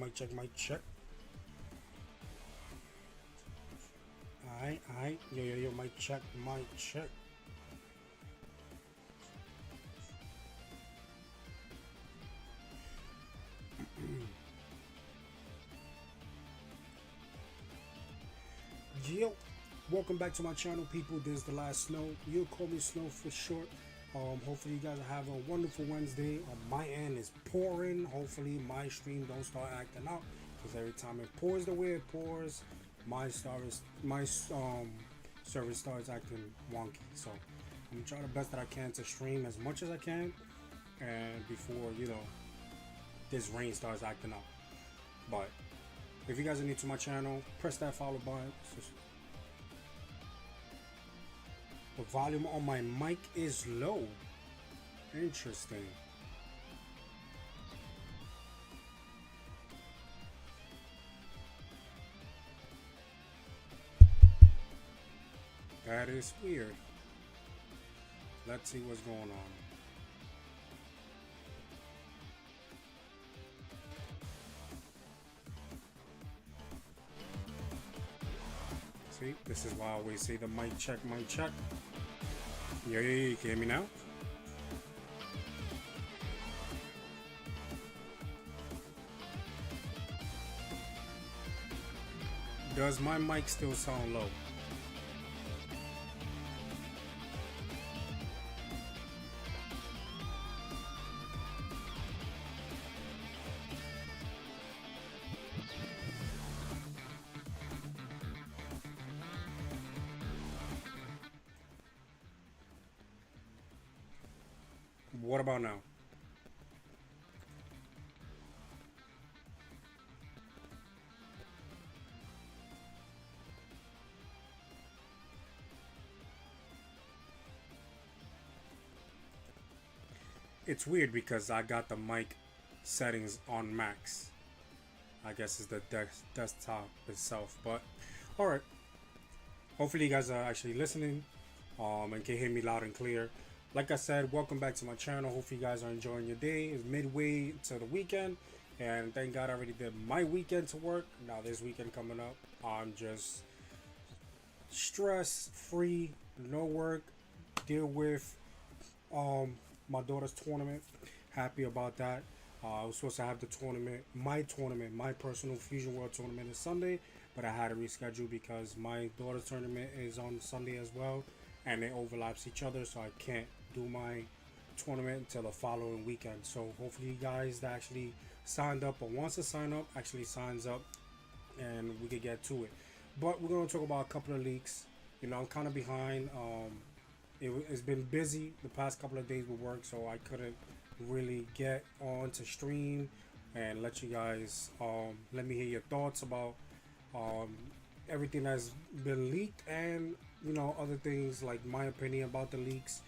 mic check, mic check. Alright. Yo, mic check, mic check. Yo, welcome back to my channel, people. This is the last Snow. You'll call me Snow for short. Hopefully you guys have a wonderful Wednesday. On my end is pouring. Hopefully my stream don't start acting up, because every time it pours the way it pours, my service starts acting wonky. So I'm trying the best that I can to stream as much as I can, and before this rain starts acting up. But if you guys are new to my channel, press that follow button. The volume on my mic is low. Interesting. That is weird. Let's see what's going on. See, this is why I always say the mic check, mic check. Yeah, you can hear me now? Does my mic still sound low? What about now? It's weird because I got the mic settings on max. I guess it's the desktop itself, but all right. Hopefully you guys are actually listening, and can hear me loud and clear. Like I said, welcome back to my channel. Hopefully you guys are enjoying your day. It's midway to the weekend, and thank God I already did my weekend to work. Now this weekend coming up, I'm just stress free, no work, deal with my daughter's tournament. Happy about that. I was supposed to have the tournament, my personal Fusion World tournament is Sunday, but I had to reschedule because my daughter's tournament is on Sunday as well, and it overlaps each other, so I can't do my tournament until the following weekend. So hopefully you guys that actually signed up or wants to sign up actually signs up, and we could get to it. But we're going to talk about a couple of leaks. I'm kind of behind. It's been busy the past couple of days with work, so I couldn't really get on to stream and let you guys let me hear your thoughts about um, everything that's been leaked, and other things like my opinion about the leaks,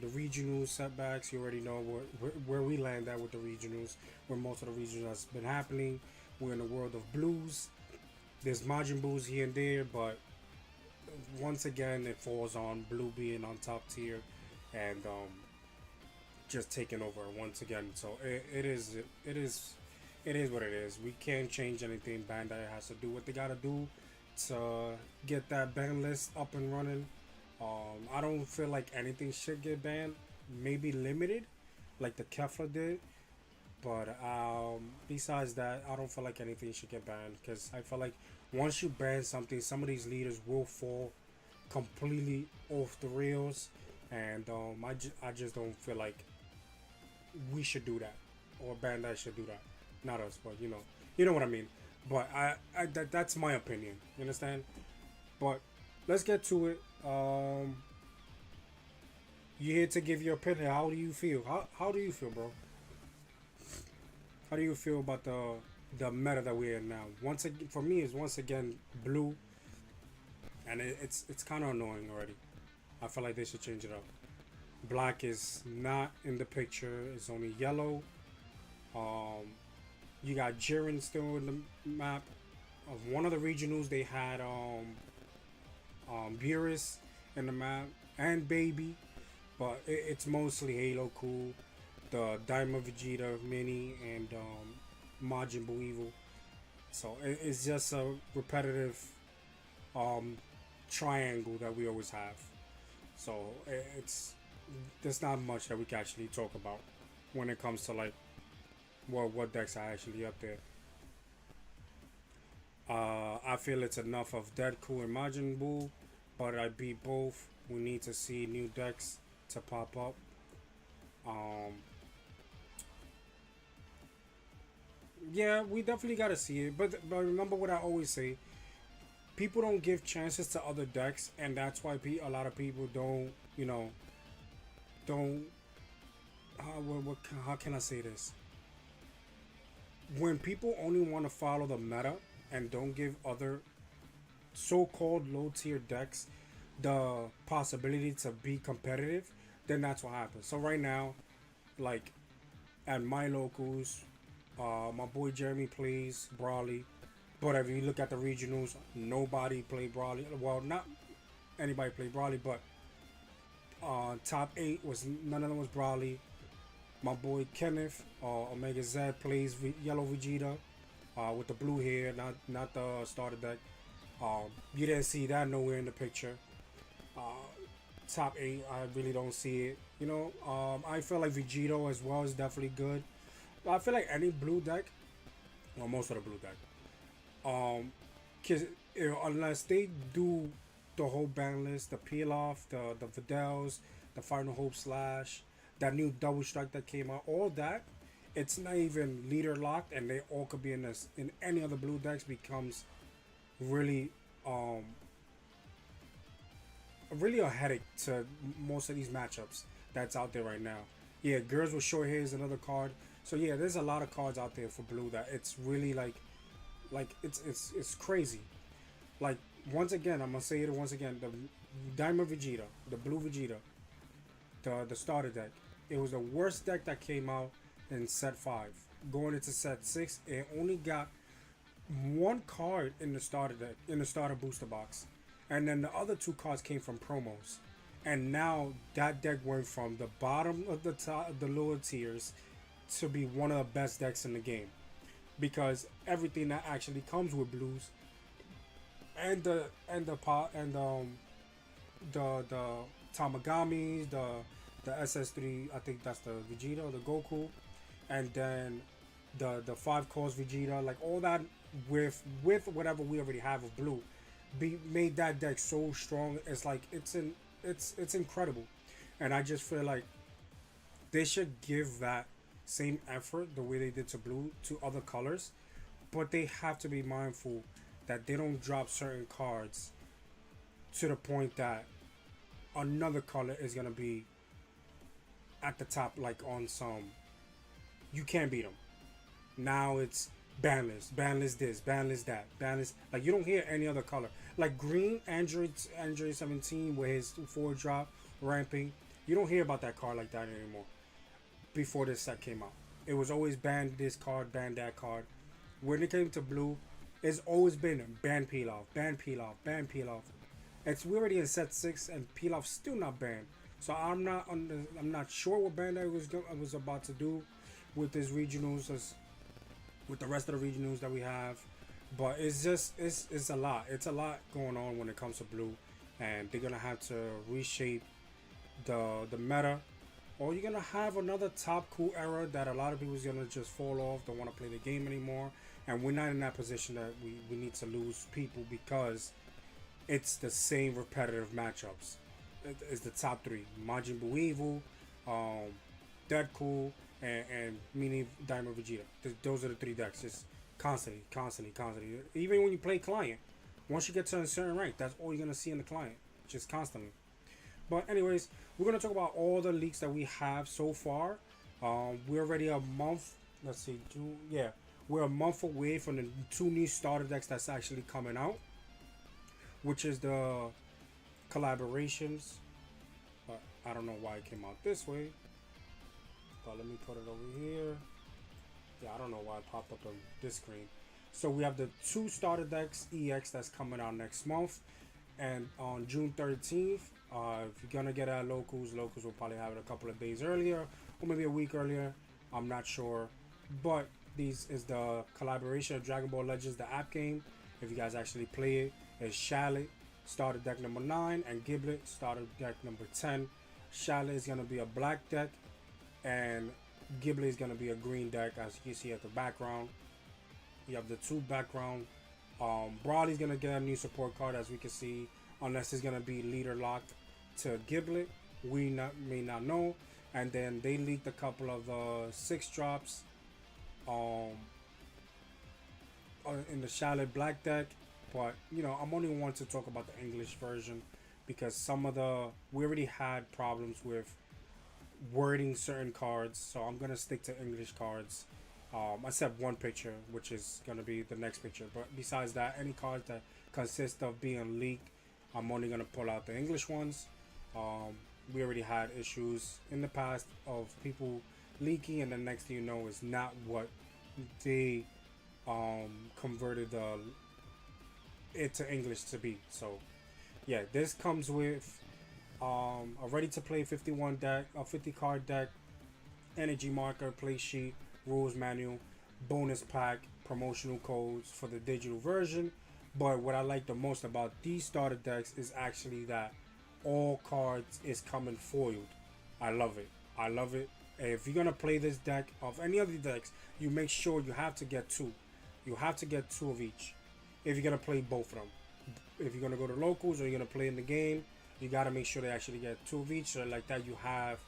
the regional setbacks. You already know where we land at with the regionals, where most of the regionals has been happening. We're in the world of blues. There's Majin Boos here and there, but once again it falls on blue being on top tier, and just taking over once again. So it is what it is. We can't change anything. Bandai has to do what they gotta do to get that ban list up and running. I don't feel like anything should get banned. Maybe limited, like the Kefla did. But besides that, I don't feel like anything should get banned, because I feel like once you ban something, some of these leaders will fall completely off the rails, and I just don't feel like we should do that, or Bandai should do that. Not us, but you know what I mean. But that's my opinion. You understand? But let's get to it. You here to give your opinion. How do you feel? How do you feel, bro? How do you feel about the meta that we're in now? Once again, for me, is once again blue, and it's kind of annoying already. I feel like they should change it up. Black is not in the picture. It's only yellow. You got Jiren still in the map. Of one of the regionals, they had Beerus in the map, and Baby, but it's mostly Halo Cool, the Daima Vegeta Mini, and Majin Buu Evil. So it's just a repetitive um, triangle that we always have. So it's there's not much that we can actually talk about when it comes to like what decks are actually up there. I feel it's enough of Deadpool and Majin Buu, but I beat both. We need to see new decks to pop up. Um, yeah, we definitely gotta see it. But remember what I always say: people don't give chances to other decks, and that's why a lot of people don't, don't. How can I say this? When people only want to follow the meta and don't give other so-called low-tier decks the possibility to be competitive, then that's what happens. So right now, like at my locals, my boy Jeremy plays Brawly, but if you look at the regionals, nobody play Brawly. Well, not anybody play Brawly, but top eight was none of them was Brawly. My boy Kenneth, Omega Z plays Yellow Vegeta with the blue hair, not the starter deck. You didn't see that nowhere in the picture. Uh, top eight, I really don't see it. I feel like Vegito as well is definitely good. I feel like any blue deck, well, most of the blue deck, cause unless they do the whole ban list, the peel off, the Videls, the Final Hope Slash, that new double strike that came out, all that, it's not even leader locked, and they all could be in this in any other blue decks becomes really um really a headache to most of these matchups that's out there right now. Yeah, girls with short hair is another card. So yeah, there's a lot of cards out there for blue that it's really like it's crazy. Like once again, I'm gonna say it once again. The Diamond Vegeta, the Blue Vegeta, the starter deck. It was the worst deck that came out in set five. Going into set six, it only got one card in the starter deck in the starter booster box, and then the other two cards came from promos. And now that deck went from the bottom of the top, the lower tiers, to be one of the best decks in the game because everything that actually comes with blues and the pot and the Tamagamis, the SS3, I think that's the Vegeta, the Goku, and then the five cores Vegeta, like all that with whatever we already have of blue, made that deck so strong. It's like it's incredible, and I just feel like they should give that same effort the way they did to blue to other colors, but they have to be mindful that they don't drop certain cards to the point that another color is gonna be at the top, like on some you can't beat them. Now it's banless this, banless that, banless. Like you don't hear any other color. Like green Android 17 with his 4 drop ramping. You don't hear about that card like that anymore. Before this set came out, it was always ban this card, ban that card. When it came to blue, it's always been ban peel off, ban peel off, ban peel off. We already in set six and peel off still not banned. So I'm not sure what Bandai was about to do with this regionals with the rest of the regionals that we have. But it's just it's a lot. It's a lot going on when it comes to blue, and they're gonna have to reshape the meta, or you're gonna have another top cool era that a lot of people's gonna just fall off, don't want to play the game anymore, and we're not in that position that we need to lose people because it's the same repetitive matchups. It's the top three: Majin Buu Evil, um, Deadpool, and Mini Diamond Vegeta. Those are the three decks. Just constantly, constantly, constantly. Even when you play client, once you get to a certain rank, that's all you're gonna see in the client, just constantly. But anyways, we're gonna talk about all the leaks that we have so far. We're already a month. Let's see, June. Yeah, we're a month away from the two new starter decks that's actually coming out, which is the collaborations. But I don't know why it came out this way. But let me put it over here. Yeah, I don't know why it popped up on this screen. So we have the two starter decks EX that's coming out next month, and on June 13th. If you're gonna get at locals will probably have it a couple of days earlier, or maybe a week earlier. I'm not sure, but these is the collaboration of Dragon Ball Legends, the app game. If you guys actually play it, is Shallot started deck number 9 and Giblet started deck number 10. Shallot is gonna be a black deck and Giblet is gonna be a green deck, as you can see at the background. You have the two background. Broly's gonna get a new support card, as we can see, unless it's gonna be leader locked to Giblet. May not know. And then they leaked a couple of 6 drops in the Shallot Black deck. But you know, I'm only want to talk about the English version because we already had problems with wording certain cards, so I'm gonna stick to English cards. Except one picture, which is gonna be the next picture. But besides that, any cards that consist of being leaked, I'm only gonna pull out the English ones. We already had issues in the past of people leaking, and the next thing you know is not what they converted it to English to be. So yeah, this comes with a ready to play 51 deck, a 50 card deck, energy marker, play sheet, rules manual, bonus pack, promotional codes for the digital version. But what I like the most about these starter decks is actually that all cards is coming foiled. I love it. I love it. If you're gonna play this deck of any of the decks, you make sure you have to get two. You have to get two of each. If you're gonna play both of them. If you're gonna go to locals or you're gonna play in the game, you gotta make sure they actually get two of each. So like that, you have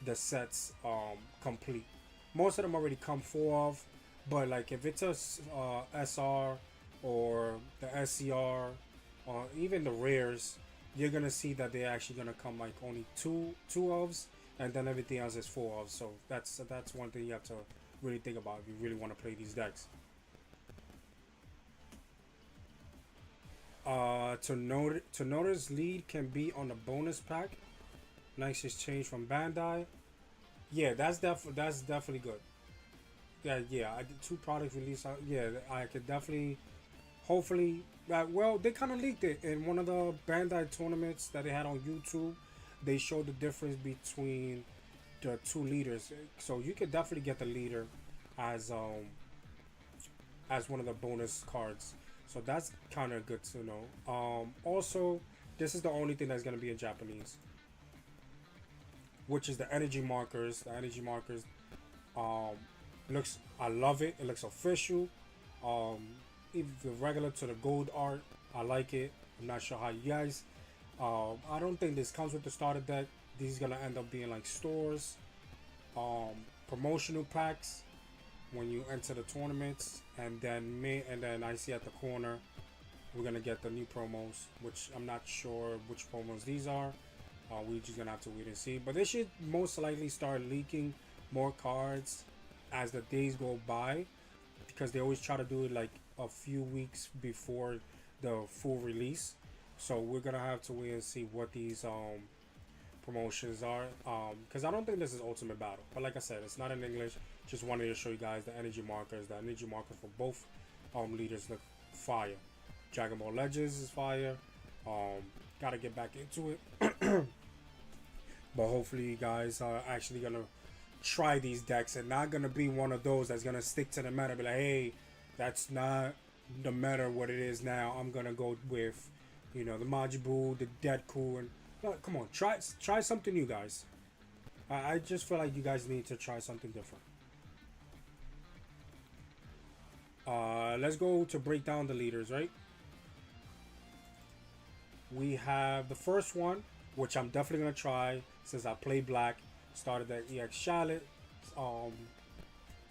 the sets complete. Most of them already come four of, but like if it's a SR or the SCR or even the rares, you're gonna see that they're actually gonna come like only two ofs, and then everything else is four ofs. So that's one thing you have to really think about if you really want to play these decks. To notice lead can be on the bonus pack. Nice exchange from Bandai. Yeah, that's definitely good. Yeah. I did 2 product release. Yeah, I could definitely, hopefully. Well, they kind of leaked it in one of the Bandai tournaments that they had on YouTube. They showed the difference between the two leaders, so you could definitely get the leader as one of the bonus cards. So that's kind of good to know. Also, this is the only thing that's gonna be in Japanese, which is the energy markers. The energy markers, um, I love it. It looks official. Even the regular to the gold art, I like it. I'm not sure how you guys. I don't think this comes with the starter deck. These gonna end up being like stores, promotional packs when you enter the tournaments, and then I see at the corner we're gonna get the new promos, which I'm not sure which promos these are. We're just gonna have to wait and see. But they should most likely start leaking more cards as the days go by, because they always try to do it like a few weeks before the full release. So we're gonna have to wait and see what these promotions are, because I don't think this is Ultimate Battle. But like I said, it's not in English. Just wanted to show you guys the energy markers. The energy markers for both leaders look fire. Dragon Ball Legends is fire. Gotta get back into it. But hopefully you guys are actually gonna try these decks and not gonna be one of those that's gonna stick to the meta. Be like, hey, that's not the meta what it is now. I'm gonna go with, the Majin the Deadpool, and no, come on, try something new, guys. I just feel like you guys need to try something different. Let's go to break down the leaders, right? We have the first one, which I'm definitely gonna try since I play black. Started deck EX Shallot.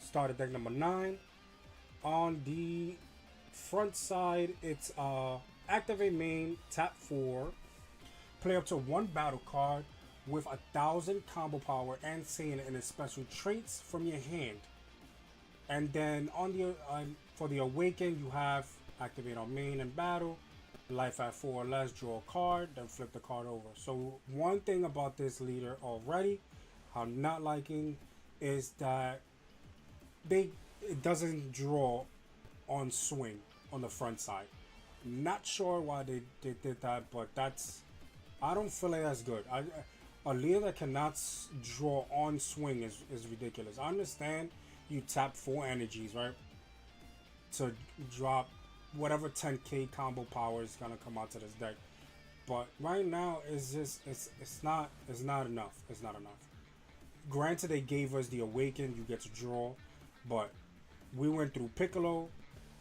Started deck number 9. On the front side, it's activate main, tap 4, play up to 1 battle card with 1,000 combo power and saying in its special traits from your hand. And then on the for the awaken, you have activate on main and battle, life at 4 or less, draw a card, then flip the card over. So one thing about this leader already I'm not liking is that it doesn't draw on swing on the front side. Not sure why they did that, but I don't feel like that's good. A leader that cannot draw on swing is ridiculous. I understand you tap 4 energies, right? To drop whatever 10k combo power is gonna come out to this deck. But right now it's just it's not enough. It's not enough. Granted, they gave us the Awaken, you get to draw, but we went through Piccolo,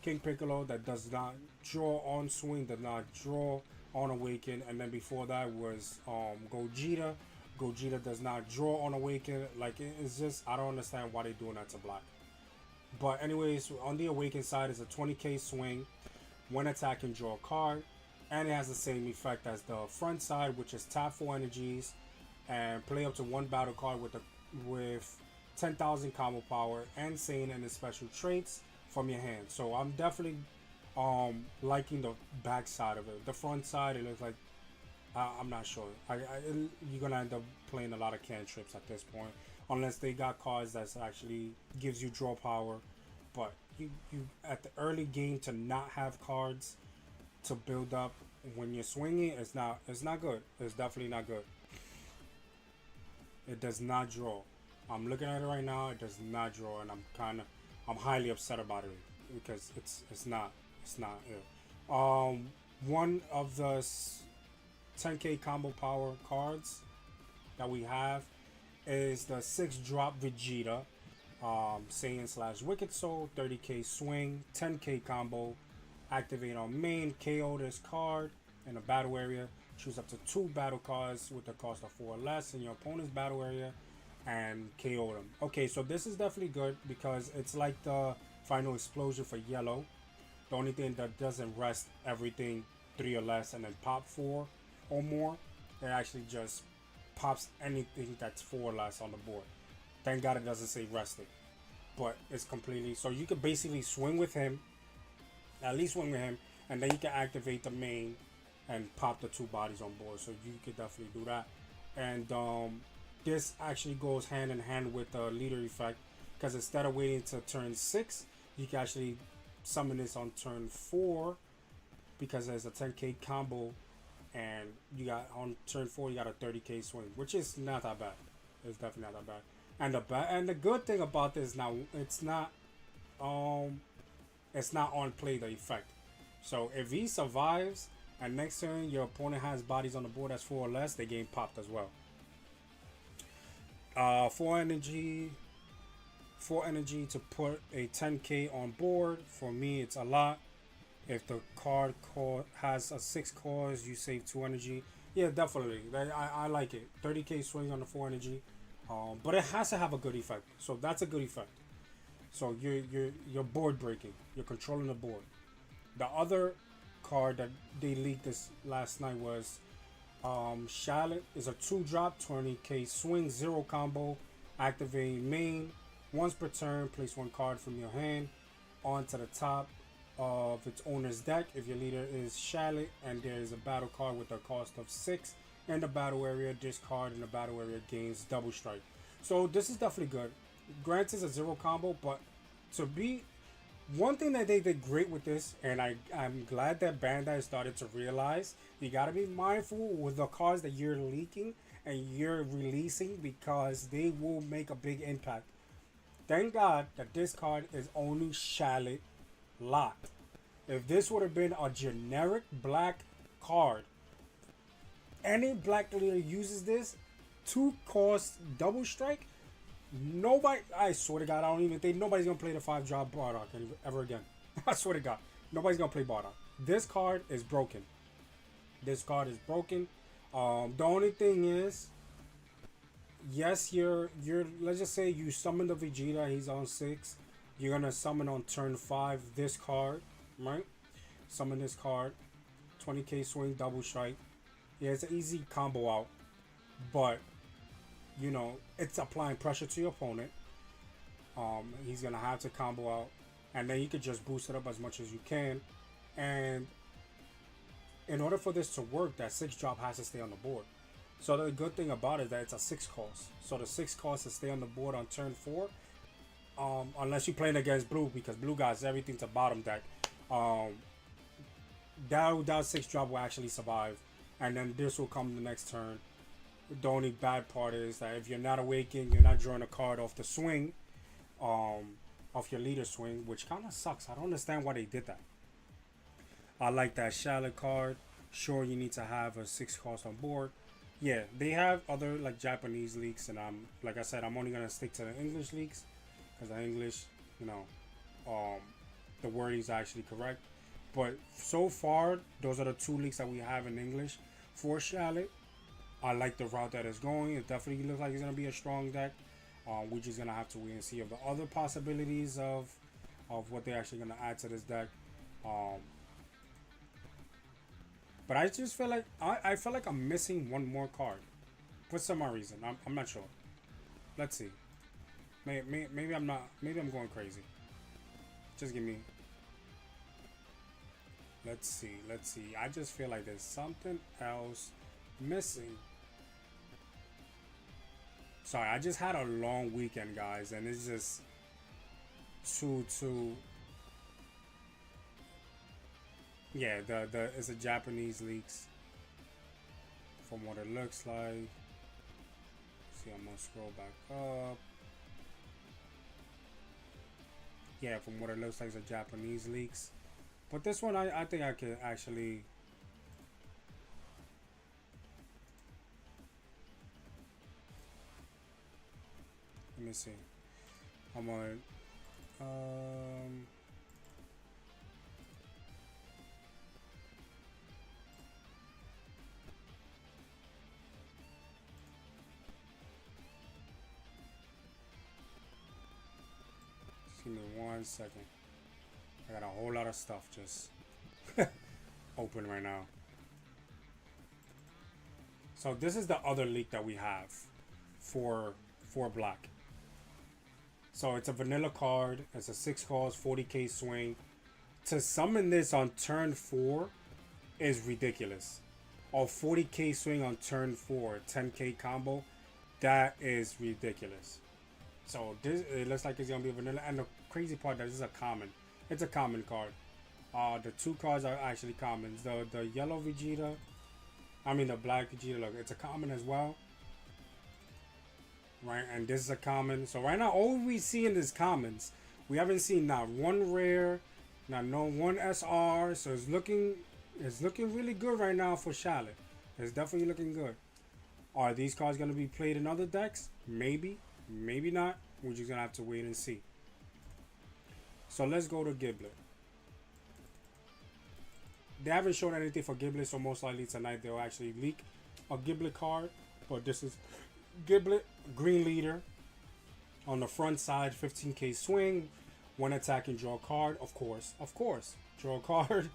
King Piccolo that does not draw on swing, does not draw on Awaken, and then before that was Gogeta. Gogeta does not draw on Awaken. Like it's just I don't understand why they're doing that to Black. But anyways, on the Awaken side is a 20k swing. One attack can draw a card, and it has the same effect as the front side, which is tap 4 energies and play up to one battle card with 10,000 combo power and Saiyan and the special traits from your hand. So I'm definitely liking the back side of it. The front side, it looks like I'm not sure. You're gonna end up playing a lot of cantrips at this point, unless they got cards that actually gives you draw power. But you at the early game to not have cards to build up when you're swinging, it's not good. It's definitely not good. It does not draw. I'm looking at it right now. It does not draw, and I'm highly upset about it because it's not. Yeah. One of the 10k combo power cards that we have is the 6-drop Vegeta, Saiyan slash Wicked Soul, 30k swing, 10k combo. Activate on main, KO this card in the battle area. Choose up to 2 battle cards with the cost of 4 or less in your opponent's battle area and KO them. Okay, so this is definitely good because it's like the final explosion for yellow. The only thing that doesn't rest everything 3 or less and then pop 4 or more. It actually just pops anything that's 4 or less on the board. Thank God it doesn't say rested. But it's completely... So you can basically swing with him. At least swing with him. And then you can activate the main and pop the 2 bodies on board. So you could definitely do that. And this actually goes hand in hand with the leader effect. Because instead of waiting to turn 6, you can actually summon this on turn 4. Because there's a 10k combo. And you got on turn 4 you got a 30k swing, which is not that bad. It's definitely not that bad. And the good thing about this now, it's not on play the effect. So if he survives and next turn your opponent has bodies on the board that's 4 or less, they game popped as well. 4 energy to put a 10k on board. For me, it's a lot. If the card has a 6 cores, you save 2 energy. Yeah, definitely. I like it. 30k swing on the 4 energy. But it has to have a good effect. So that's a good effect. So you're board breaking. You're controlling the board. The other card that they leaked this last night was Charlotte is a 2-drop, 20k swing, 0 combo, activating main. Once per turn, place 1 card from your hand onto the top of its owner's deck. If your leader is Charlotte and there is a battle card with a cost of 6 in the battle area, this card in the battle area gains double strike. So this is definitely good. Granted, it's a 0 combo, but to be one thing that they did great with this, and I'm glad that Bandai started to realize, you gotta be mindful with the cards that you're leaking and you're releasing because they will make a big impact. Thank God that this card is only Charlotte locked. If this would have been a generic black card, any black leader uses this 2 cost double strike. Nobody, I swear to God, I don't even think nobody's gonna play the 5-drop Bardock ever again. I swear to God, nobody's gonna play Bardock. This card is broken. This card is broken. The only thing is, yes, you're let's just say you summon the Vegeta, he's on 6. You're gonna summon on turn 5 this card, right? Summon this card, 20k swing, double strike. Yeah, it's an easy combo out, but you know it's applying pressure to your opponent. He's gonna have to combo out, and then you could just boost it up as much as you can. And in order for this to work, that 6-drop has to stay on the board. So the good thing about it is that it's a 6 cost. So the 6 cost to stay on the board on turn 4. Unless you're playing against blue, because blue got everything to bottom deck. That 6-drop will actually survive, and then this will come the next turn. The only bad part is that if you're not awakened, you're not drawing a card off the swing, um, of your leader swing, which kind of sucks. I don't understand why they did that. I like that Charlotte card. Sure, you need to have a 6 cost on board. Yeah, they have other like Japanese leaks, and I'm like I said, I'm only gonna stick to the English leaks because the English, you know, um, the wording is actually correct. But so far, those are the 2 leaks that we have in English for Charlotte. I like the route that it's going. It definitely looks like it's gonna be a strong deck. We're just gonna have to wait and see of the other possibilities of what they're actually gonna add to this deck. Um, but I just feel like I feel like I'm missing one more card for some odd reason. I'm not sure. Let's see. Maybe I'm not. Maybe I'm going crazy. Just give me. Let's see. Let's see. I just feel like there's something else missing. Sorry, I just had a long weekend, guys, and it's just too. Yeah, the it's a Japanese leaks from what it looks like. See, I'm gonna scroll back up. Yeah, from what it looks like, it's a Japanese leaks. But this one, I think I can actually. Let me see. I'm gonna. Um. Just give me 1 second. I got a whole lot of stuff just open right now. So this is the other leak that we have for black. So it's a vanilla card. It's a 6 cost, 40k swing. To summon this on turn 4 is ridiculous. Or 40k swing on turn 4, 10k combo, that is ridiculous. So this it looks like it's gonna be vanilla. And the crazy part that this is a common. It's a common card. The 2 cards are actually commons. The yellow Vegeta, I mean the black Vegeta. Look, it's a common as well, right? And this is a common. So right now, all we see in this commons, we haven't seen not one rare, not no one SR. So it's looking really good right now for Charlotte. It's definitely looking good. Are these cards gonna be played in other decks? Maybe, maybe not. We're just gonna have to wait and see. So let's go to Giblet. They haven't shown anything for Giblet, so most likely tonight they'll actually leak a Giblet card. But this is Giblet, green leader. On the front side, 15k swing. When attacking, draw a card. Of course. Draw a card.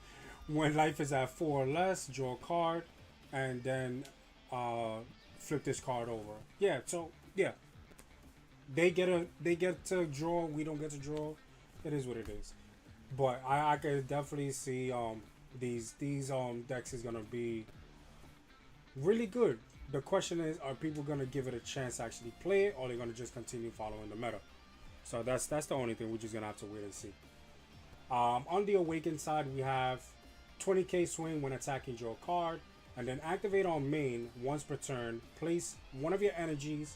When life is at 4 or less, draw a card. And then flip this card over. Yeah, so yeah. They get to draw, we don't get to draw. It is what it is. But I could definitely see these decks is gonna be really good. The question is, are people gonna give it a chance to actually play it, or are they gonna just continue following the meta? So that's the only thing we're just gonna have to wait and see. On the Awakened side, we have 20k swing when attacking, draw a card, and then activate on main once per turn. Place one of your energies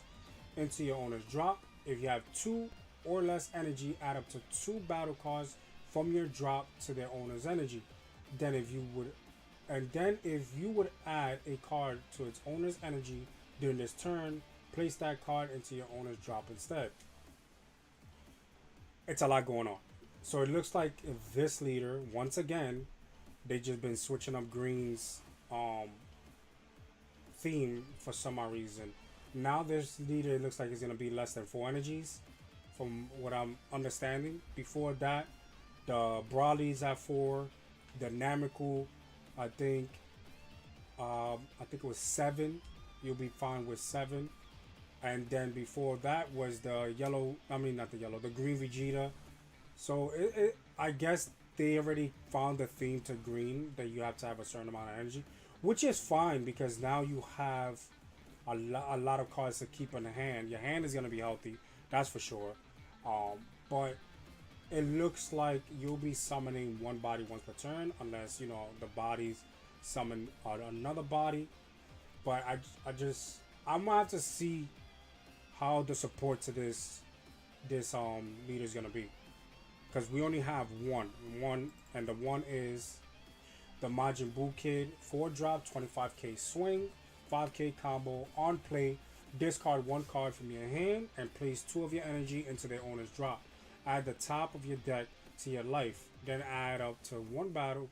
into your owner's drop. If you have 2 or less energy, add up to 2 battle cards from your drop to their owner's energy. Then if you would add a card to its owner's energy during this turn, place that card into your owner's drop instead. It's a lot going on. So it looks like if this leader, once again, they just been switching up Green's theme for some odd reason. Now this leader looks like it's gonna be less than 4 energies, from what I'm understanding. Before that, the Brawly's at 4, the Namiku, I think it was 7. You'll be fine with 7. And then before that was the yellow. I mean, not the yellow, the green Vegeta. So I guess they already found the theme to green that you have to have a certain amount of energy, which is fine because now you have a lot of cards to keep in the hand. Your hand is gonna be healthy, that's for sure. But it looks like you'll be summoning one body once per turn, unless the bodies summon another body. But I'm gonna have to see how the support to this this leader is gonna be, because we only have one, and the one is the Majin Buu Kid 4 drop 25k swing 5k combo on play. Discard one card from your hand and place two of your energy into their owner's drop. Add the top of your deck to your life. Then add up to one battle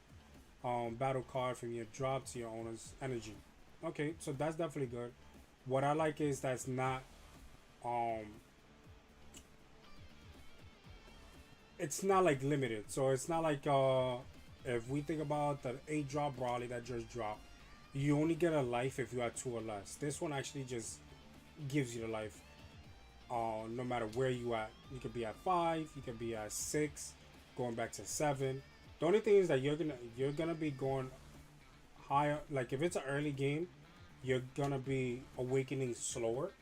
card from your drop to your owner's energy. Okay, so that's definitely good. What I like is that's not um it's not like limited. So it's not like if we think about the 8 drop Brawly that just dropped, you only get a life if you have 2 or less. This one actually just gives you the life. No matter where you at, you could be at 5, you could be at 6, going back to 7. The only thing is that you're gonna be going higher. Like if it's an early game, you're gonna be awakening slower.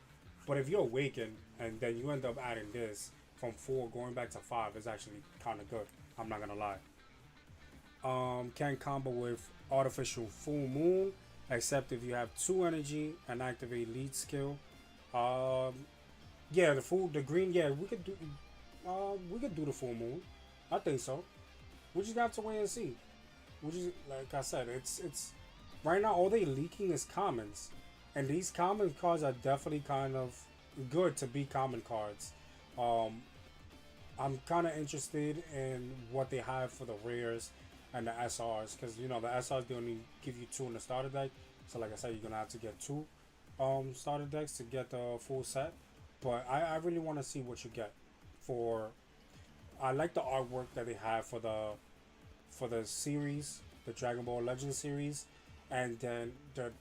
But if you awaken and then you end up adding this from 4 going back to 5, is actually kind of good. I'm not gonna lie. Can combo with artificial full moon, except if you have 2 energy and activate lead skill. Um, yeah, the green. Yeah, we could do the full moon. I think so. We just have to wait and see. We just like I said, it's right now all they leaking is commons, and these common cards are definitely kind of good to be common cards. Um, I'm kind of interested in what they have for the rares and the SRs, because you know the SRs they only give you 2 in the starter deck. So like I said, you're gonna have to get 2 starter decks to get the full set. But I really want to see what you get for. I like the artwork that they have for the series, the Dragon Ball Legends series, and then the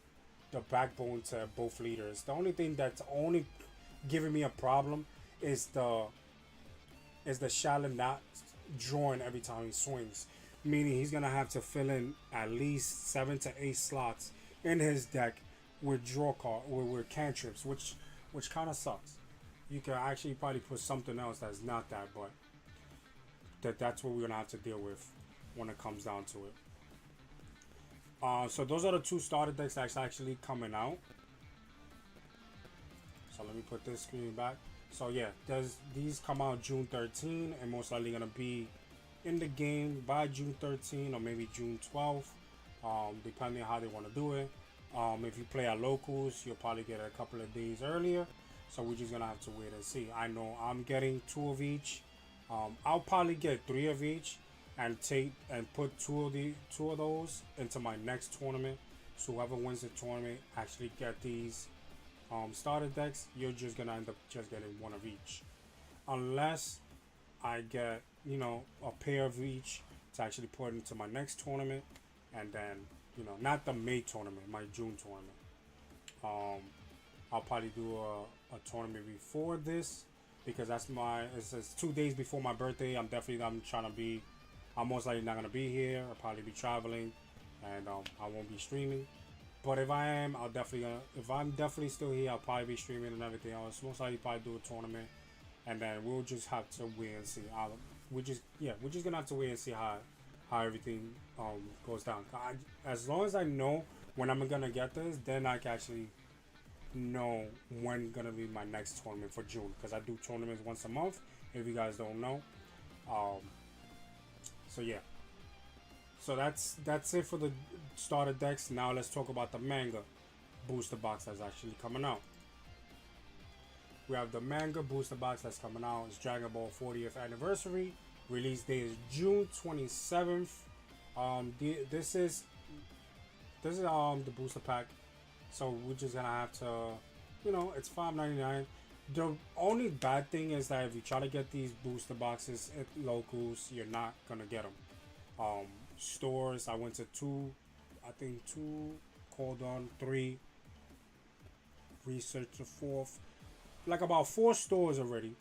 backbone to both leaders. The only thing that's only giving me a problem is the Shaolin not drawing every time he swings, meaning he's gonna have to fill in at least 7 to 8 slots in his deck with draw card with cantrips, which kind of sucks. You can actually probably put something else that's not that, but that's what we're gonna have to deal with when it comes down to it. So those are the 2 starter decks that's actually coming out. So let me put this screen back. So yeah, there's these come out June 13 and most likely gonna be in the game by June 13 or maybe June 12th, depending on how they want to do it. If you play at locals, you'll probably get it a couple of days earlier. So we're just gonna have to wait and see. I know I'm getting 2 of each. I'll probably get 3 of each and take and put 2 of those into my next tournament. So whoever wins the tournament actually get these starter decks. You're just gonna end up just getting 1 of each, unless I get a pair of each to actually put into my next tournament, and then not the May tournament, my June tournament. I'll probably do a tournament before this because it's 2 days before my birthday. I'm trying to be. I'm most likely not gonna be here. I'll probably be traveling, and I won't be streaming. But if I am, if I'm definitely still here, I'll probably be streaming and everything else. Most likely probably do a tournament, and then we'll just have to wait and see. We're just gonna have to wait and see how everything goes down. As long as I know when I'm gonna get this, then I can actually know when gonna be my next tournament for June, because I do tournaments once a month. If you guys don't know, um, so yeah. So that's it for the starter decks. Now let's talk about the manga booster box that's actually coming out. We have the manga booster box that's coming out. It's Dragon Ball 40th anniversary. Release date is June 27th. This is the booster pack. So we're just gonna have to, it's $5.99. The only bad thing is that if you try to get these booster boxes at locals, you're not gonna get them. Stores, I went to 2, I think 2, called on 3, researched the 4th, like about 4 stores already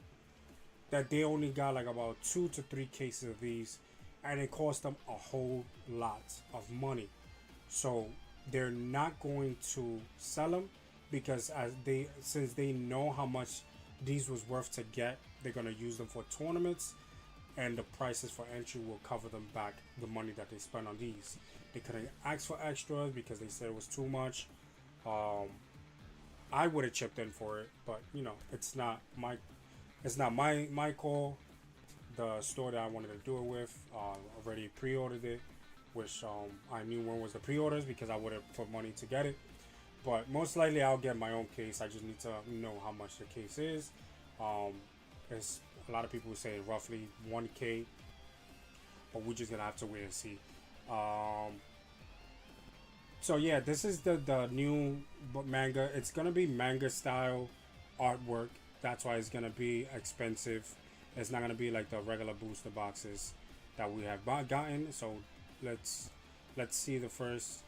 that they only got like about 2 to 3 cases of these, and it cost them a whole lot of money. So they're not going to sell them because since they know how much these was worth to get, they're gonna use them for tournaments, and the prices for entry will cover them back the money that they spent on these. They couldn't ask for extras because they said it was too much. I would have chipped in for it, but it's not my It's not my call. The store that I wanted to do it with already pre-ordered it, which I knew when was the pre-orders because I would have put money to get it. But most likely I'll get my own case. I just need to know how much the case is. Um, it's a lot of people say roughly 1K, but we're just gonna have to wait and see. Um, so yeah, this is the new manga. It's gonna be manga style artwork. That's why it's gonna be expensive. It's not gonna be like the regular booster boxes that we have gotten. So let's let's see the first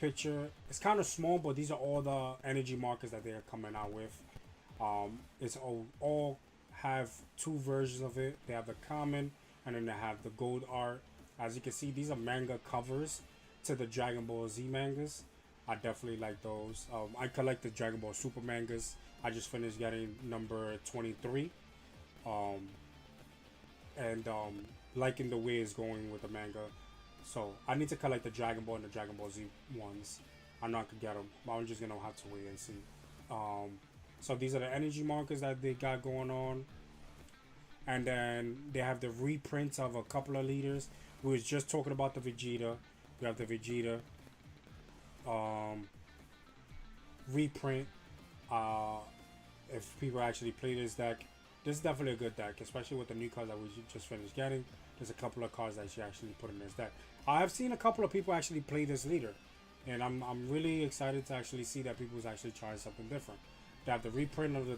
picture. It's kind of small, but these are all the energy markers that they're coming out with. It's all have two versions of it. They have the common and then they have the gold art. As you can see, these are manga covers to the Dragon Ball Z mangas. I definitely like those. I collect the Dragon Ball Super mangas. I just finished getting number 23. Um, and liking the way it's going with the manga. So I need to collect the Dragon Ball and the Dragon Ball Z ones. I know I could get them, but I'm just gonna have to wait and see. Um, so these are the energy markers that they got going on, and then they have the reprints of a couple of leaders. We was just talking about the Vegeta. We have the Vegeta um, reprint. Uh, if people actually play this deck, this is definitely a good deck, especially with the new cards that we just finished getting. There's a couple of cards that she actually put in this deck. I have seen a couple of people actually play this leader, and I'm really excited to actually see that people's actually trying something different. They have the reprint of the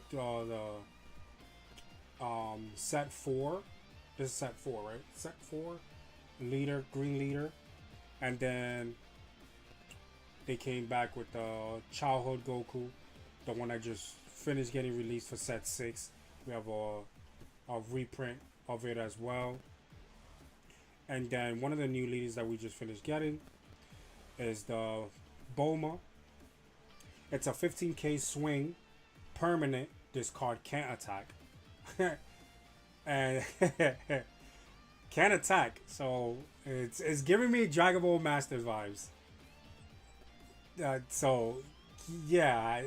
set 4. This is set 4, right? Set 4 leader, green leader, and then they came back with the childhood Goku, the one that just finished getting released for set 6. We have a reprint of it as well. And then one of the new leaders that we just finished getting is the Bulma. It's a 15k swing, permanent. This card can't attack. And can't attack. So it's giving me Dragon Ball Masters vibes. So yeah,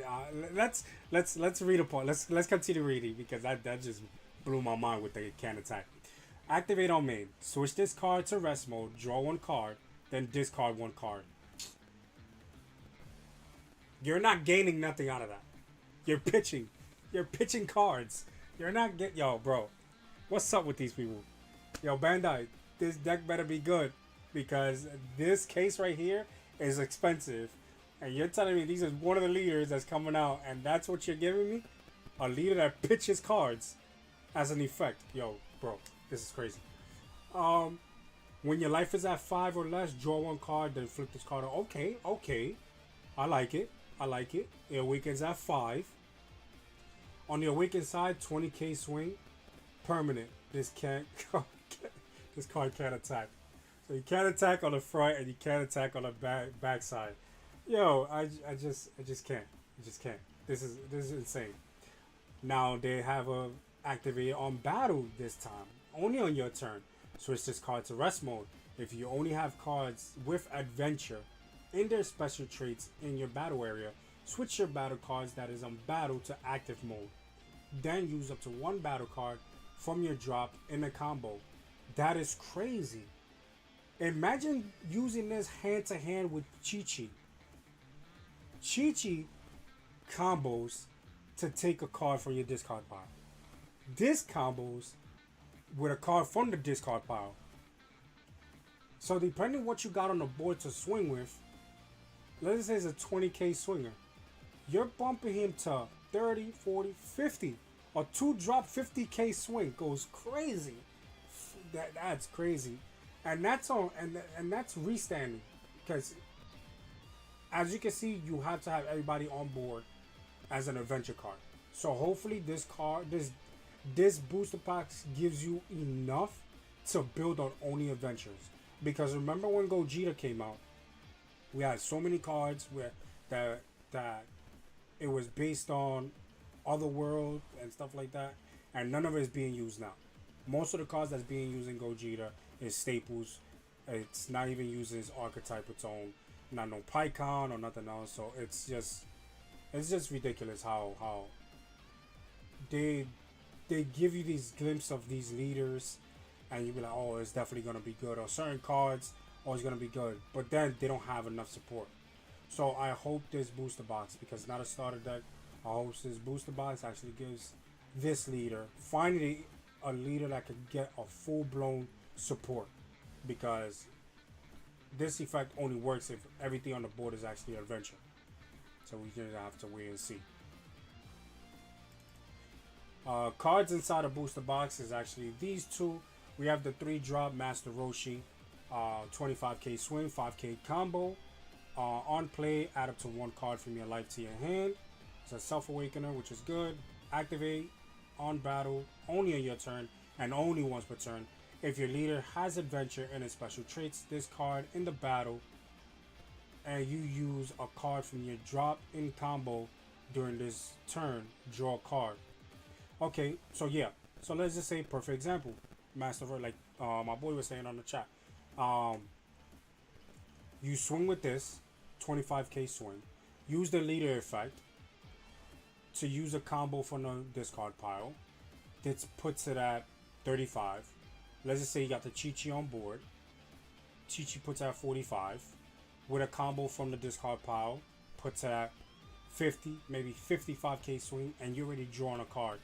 let's read a part. Let's continue reading because that just blew my mind with the can't attack. Activate on main. Switch this card to rest mode. Draw one card, then discard one card. You're not gaining nothing out of that. You're pitching. You're pitching cards. You're not get yo, bro. What's up with these people? Yo, Bandai, this deck better be good because this case right here is expensive, and you're telling me these is one of the leaders that's coming out, and that's what you're giving me? A leader that pitches cards as an effect. Yo, bro, this is crazy. When your life is at 5 or less, draw one card, then flip this card. Okay. I like it. It awakens at 5. On the awakened side, 20k swing. Permanent. This can't. This card can't attack. So you can't attack on the front and you can't attack on the back side. Yo, I just can't. I just can't. This is insane. Now they have a activate on battle this time. Only on your turn. Switch this card to rest mode. If you only have cards with adventure in their special traits in your battle area, switch your battle cards that is on battle to active mode. Then use up to one battle card from your drop in a combo. That is crazy. Imagine using this hand to hand with Chi-Chi. Chi-Chi combos to take a card from your discard pile. This combos with a card from the discard pile. So depending on what you got on the board to swing with, let's say it's a 20k swinger. You're bumping him to 30, 40, 50. A 2-drop 50k swing goes crazy. That's crazy. And that's on and that's restanding. Because as you can see, you have to have everybody on board as an adventure card. So hopefully this card, this booster box gives you enough to build on Oni Adventures. Because remember when Gogeta came out, we had so many cards where that it was based on Otherworld and stuff like that, and none of it is being used now. Most of the cards that's being used in Gogeta is staples. It's not even using its archetype its own. Not no Pycon or nothing else. So it's just ridiculous how they they give you these glimpse of these leaders, and you be like, oh, it's definitely gonna be good. Or certain cards, oh, it's gonna be good. But then they don't have enough support. So I hope this booster box, because not a starter deck, I hope this booster box actually gives this leader finally a leader that can get a full blown support, because this effect only works if everything on the board is actually an adventure. So we just have to wait and see. Cards inside a booster box is actually these two. We have the 3-drop Master Roshi, 25k swing, 5k combo. On play, add up to 1 card from your life to your hand. It's a Self Awakener, which is good. Activate on battle, only on your turn, and only once per turn. If your leader has adventure and its special traits, this card in the battle, and you use a card from your drop in combo during this turn, draw a card. Okay, so yeah. So let's just say, perfect example. Master, like my boy was saying on the chat. Um, you swing with this, 25k swing. Use the leader effect to use a combo from the discard pile. This puts it at 35. Let's just say you got the Chi-Chi on board. Chi-Chi puts at 45. With a combo from the discard pile, puts it at 50, maybe 55k swing, and you're already drawing a card.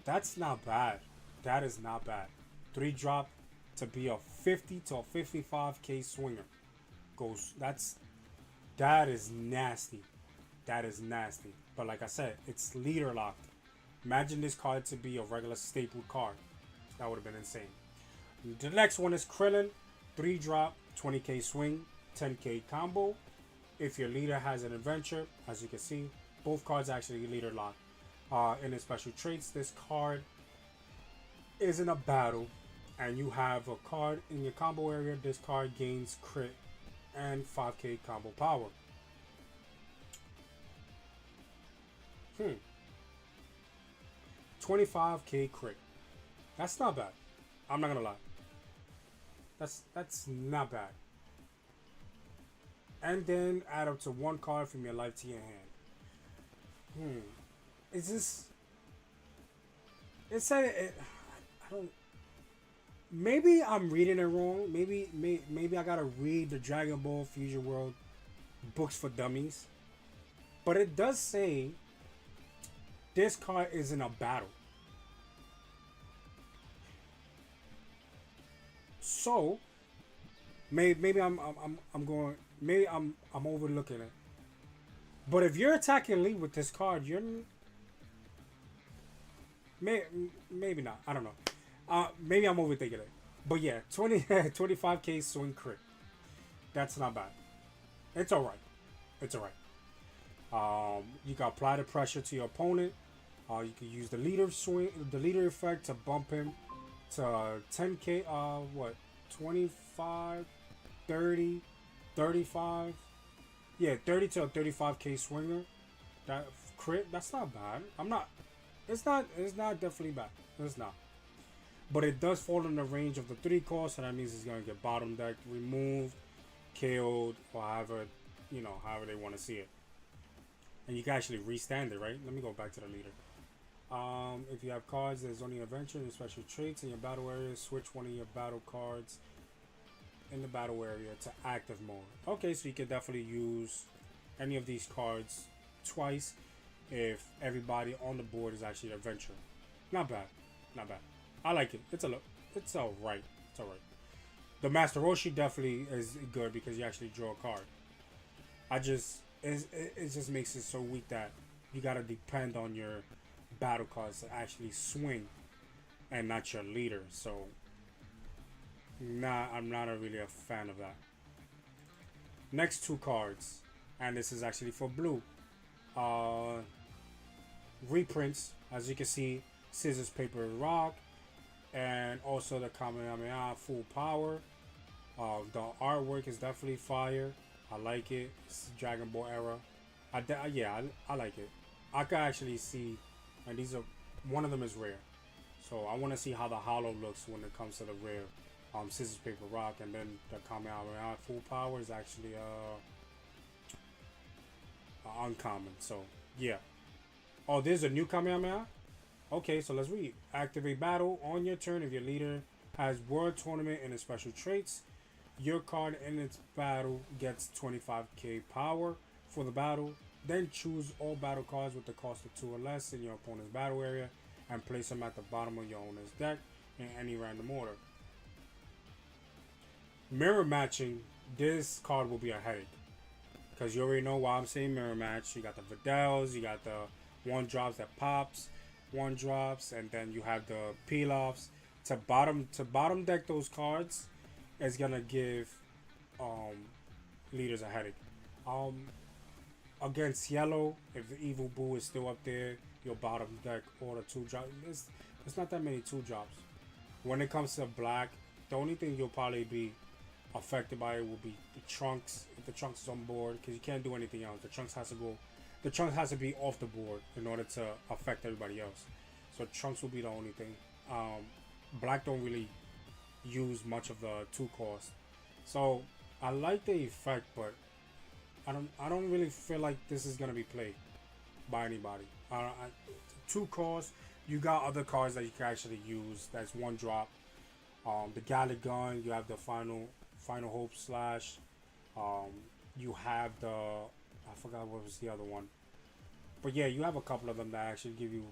That's not bad. That is not bad. 3-drop to be a 50 to a 55k swinger. That is nasty. That is nasty. But like I said, it's leader locked. Imagine this card to be a regular staple card. That would have been insane. The next one is Krillin. 3-drop, 20k swing, 10k combo. If your leader has an adventure, as you can see, both cards actually leader locked. In its special traits, this card is in a battle, and you have a card in your combo area. This card gains crit and 5k combo power. 25k crit. That's not bad. I'm not gonna lie. That's not bad. And then add up to 1 card from your life to your hand. Is this? It said it. I don't. Maybe I'm reading it wrong. Maybe I gotta read the Dragon Ball Fusion World books for dummies. But it does say this card is in a battle. So maybe I'm going. Maybe I'm overlooking it. But if you're attacking Lee with this card, you're maybe not. I don't know. Maybe I'm overthinking it. But yeah, 25k swing crit. That's not bad. It's alright. It's alright. You can apply the pressure to your opponent. You can use the leader effect to bump him to 10k. What? 25, 30, 35. Yeah, 30 to a 35k swinger. That crit. That's not bad. I'm not. It's not. It's not definitely bad. It's not. But it does fall in the range of the 3 cost, so that means it's gonna get bottom deck, removed, KO'd, or however they want to see it. And you can actually restand it, right? Let me go back to the leader. If you have cards, there's only adventure and special traits in your battle area. Switch one of your battle cards in the battle area to active mode. Okay, so you can definitely use any of these cards twice if everybody on the board is actually adventure. Not bad, not bad. I like it. It's alright. It's alright. The Master Roshi definitely is good because you actually draw a card. It just makes it so weak that you gotta depend on your battle cards to actually swing and not your leader. So, I'm not really a fan of that. Next 2 cards, and this is actually for blue. Reprints, as you can see, scissors, paper, rock, and also the Kamehameha full power. The artwork is definitely fire. I like it. It's Dragon Ball era. I like it. I can actually see, and one of them is rare. So I want to see how the hollow looks when it comes to the rare. Scissors, paper, rock, and then the Kamehameha full power is actually uncommon. So yeah. Oh, there's a new Kamehameha? Okay, so let's read. Activate battle on your turn if your leader has World Tournament and its special traits. Your card in its battle gets 25k power for the battle. Then choose all battle cards with the cost of 2 or less in your opponent's battle area and place them at the bottom of your owner's deck in any random order. Mirror matching, this card will be a headache. Because you already know why I'm saying mirror match. You got the Vidals, you got the one drops that pops, one drops, and then you have the peel offs. To bottom deck those cards is gonna give leaders a headache. Um, Against yellow, if the evil boo is still up there, your bottom deck or the two drops. It's not that many two drops. When it comes to black, the only thing you'll probably be affected by it will be the trunks. If the trunks is on board, because you can't do anything else. The trunks has to go. The trunks has to be off the board in order to affect everybody else. So trunks will be the only thing. Black don't really use much of the two cost. So I like the effect, but I don't really feel like this is gonna be played by anybody. Two costs. You got other cards that you can actually use. That's one drop. The Gallic Gun. You have the Final Hope Slash. You have the I forgot what was the other one. But yeah, you have a couple of them that actually give you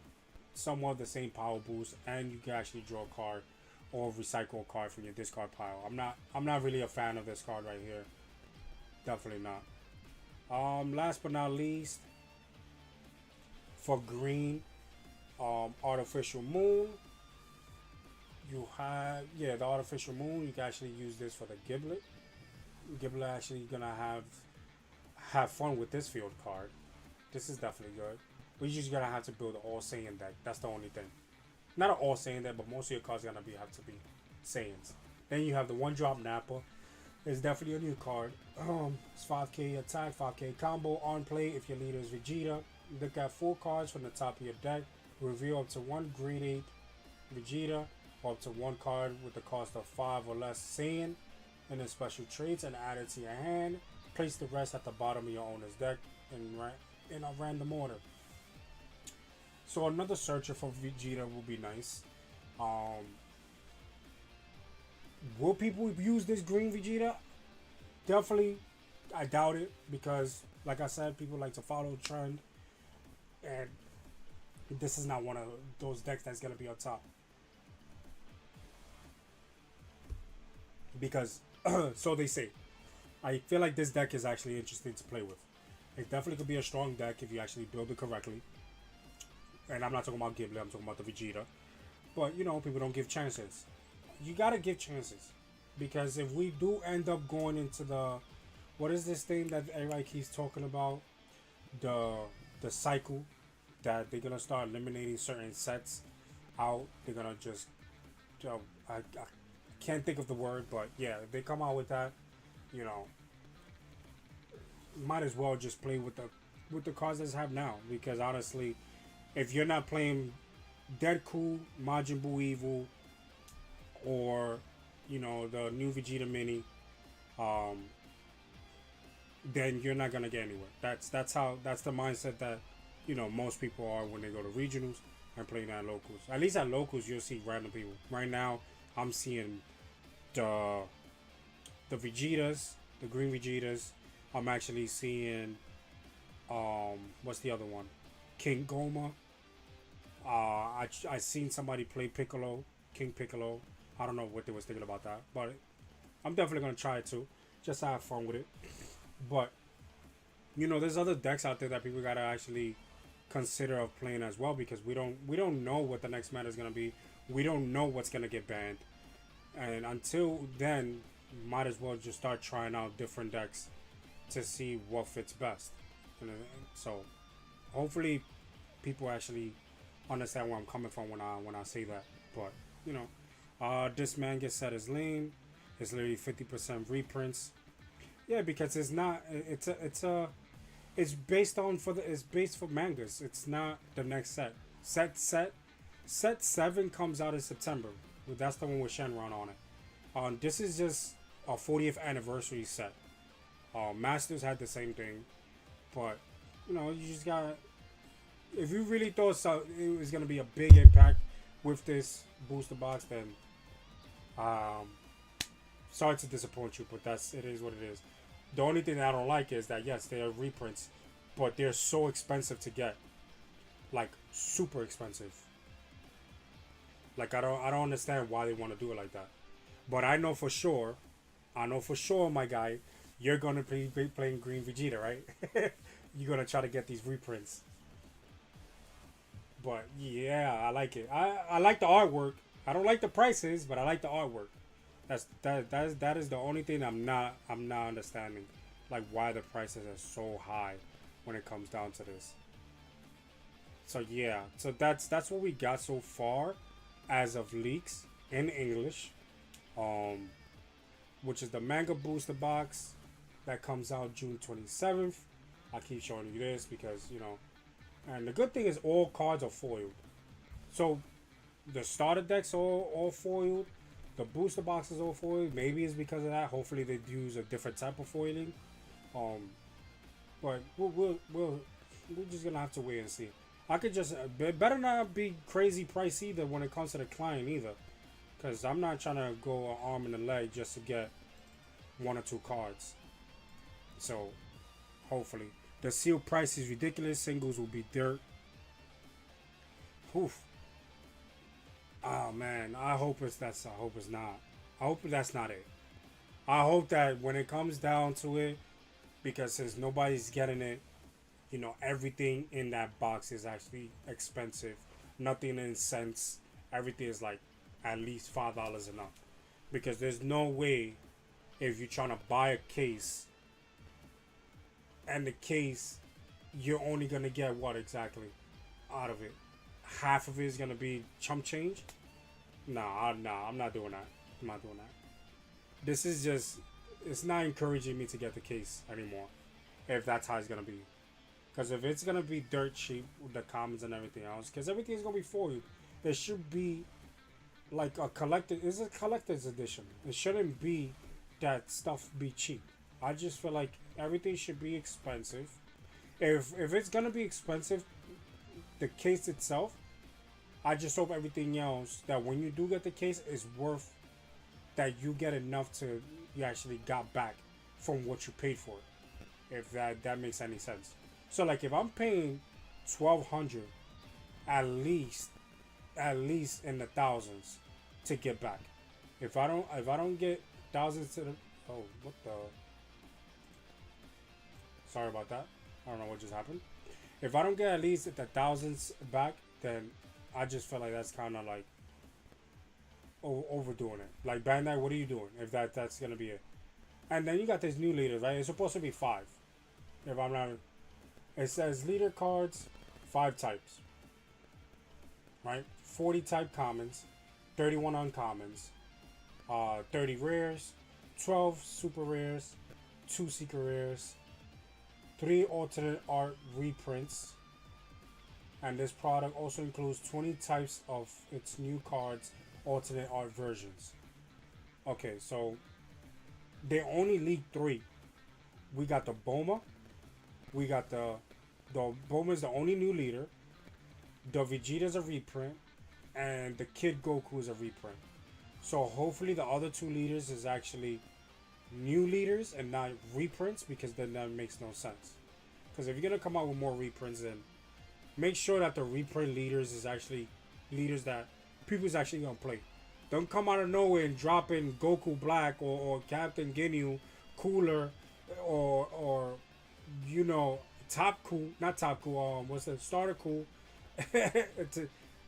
somewhat the same power boost, and you can actually draw a card or recycle a card from your discard pile. I'm not really a fan of this card right here. Definitely not. Last but not least, for green, Artificial Moon. You have the Artificial Moon. You can actually use this for the Giblet. Giblet actually gonna have fun with this field card. This is definitely good. But you're just gonna have to build an all Saiyan deck. That's the only thing. Not an all Saiyan deck, but most of your cards gonna have to be Saiyans. Then you have the one drop Nappa. It's definitely a new card. It's 5k attack, 5k combo on play if your leader is Vegeta. Look at 4 cards from the top of your deck. Reveal up to 1 grade 8 Vegeta, or up to 1 card with the cost of 5 or less Saiyan and its special traits, and add it to your hand. Place the rest at the bottom of your owner's deck in a random order. So another searcher for Vegeta will be nice. Will people use this green Vegeta? Definitely, I doubt it, because, like I said, people like to follow trend, and this is not one of those decks that's gonna be on top. Because, so they say. I feel like this deck is actually interesting to play with. It definitely could be a strong deck if you actually build it correctly. And I'm not talking about Ghibli, I'm talking about the Vegeta. But, people don't give chances. You gotta give chances. Because if we do end up going into the... What is this thing that everybody keeps talking about? The cycle. That they're gonna start eliminating certain sets out. They're gonna just... I can't think of the word, but yeah, if they come out with that, might as well just play with the cards that have now. Because honestly, if you're not playing Deadpool, Majin Buu Evil, or the new Vegeta Mini, then you're not gonna get anywhere. That's the mindset that most people are when they go to regionals and playing at locals. At least at locals, you'll see random people. Right now, I'm seeing the Vegetas, the green Vegetas. I'm actually seeing what's the other one? King Goma. I seen somebody play Piccolo, King Piccolo. I don't know what they was thinking about that, but I'm definitely gonna try it too, just to have fun with it. But there's other decks out there that people gotta actually consider of playing as well, because we don't know what the next meta is gonna be. We don't know what's gonna get banned, and until then, might as well just start trying out different decks to see what fits best. So hopefully people actually understand where I'm coming from when I say that. But this man gets set as lame. It's literally 50% reprints. Yeah, because it's not. It's based for mangas. It's not the next set. Set 7 comes out in September. That's the one with Shenron on it. This is just a 40th anniversary set. Masters had the same thing, but you just got if you really thought so, it was gonna be a big impact with this booster box, then um, sorry to disappoint you, but that's it is what it is. The only thing that I don't like is that yes, they are reprints, but they're so expensive to get, like super expensive. Like I don't understand why they want to do it like that. But I know for sure, my guy, you're gonna be playing Green Vegeta, right? You're gonna try to get these reprints. But yeah, I like it. I like the artwork. I don't like the prices, but I like the artwork. That is the only thing I'm not understanding, like why the prices are so high when it comes down to this. So yeah, so that's what we got so far as of leaks in English. Um, which is the manga booster box that comes out June 27th. I keep showing you this because and the good thing is all cards are foiled. So the starter decks all foiled. The booster box is all foiled. Maybe it's because of that. Hopefully they use a different type of foiling. Um, but we're just gonna have to wait and see. I could just better not be crazy price either when it comes to the client either, because I'm not trying to go an arm and a leg just to get one or two cards. So hopefully the seal price is ridiculous. Singles will be dirt. Oof. Oh man, I hope it's not. I hope that's not it. I hope that when it comes down to it, because since nobody's getting it, everything in that box is actually expensive. Nothing in cents. Everything is like at least $5 and up. Because there's no way if you're trying to buy a case and the case you're only gonna get what exactly out of it? Half of it is gonna be chump change. Nah, I'm not doing that. I'm not doing that. This is just it's not encouraging me to get the case anymore. If that's how it's gonna be. Because if it's gonna be dirt cheap with the comments and everything else, because everything's gonna be for you, there should be like a collected. It's a collector's edition. It shouldn't be that stuff be cheap. I just feel like everything should be expensive. If it's gonna be expensive, the case itself, I just hope everything else that when you do get the case is worth that you get enough to you actually got back from what you paid for it. If that makes any sense. So like if I'm paying 1,200 at least in the thousands to get back. If I don't get thousands to the oh what the sorry about that. I don't know what just happened. If I don't get at least the thousands back, then I just feel like that's kind of like overdoing it. Like Bandai, what are you doing? If that's gonna be it, and then you got this new leader, right? It's supposed to be five. If I'm not, it says leader cards, five types, right? 40 type commons, 31 uncommons, 30 rares, 12 super rares, two secret rares, three alternate art reprints, and this product also includes 20 types of its new cards alternate art versions. Okay, so they only leaked three. We got the Boma, we got the Boma is the only new leader, the Vegeta's a reprint, and the Kid Goku is a reprint. So hopefully the other two leaders is actually new leaders and not reprints, because then that makes no sense. Because if you're gonna come out with more reprints, then make sure that the reprint leaders is actually leaders that people's actually gonna play. Don't come out of nowhere and drop in Goku Black or Captain Ginyu Cooler or Top Cool, not Top Cool. What's the Starter Cool?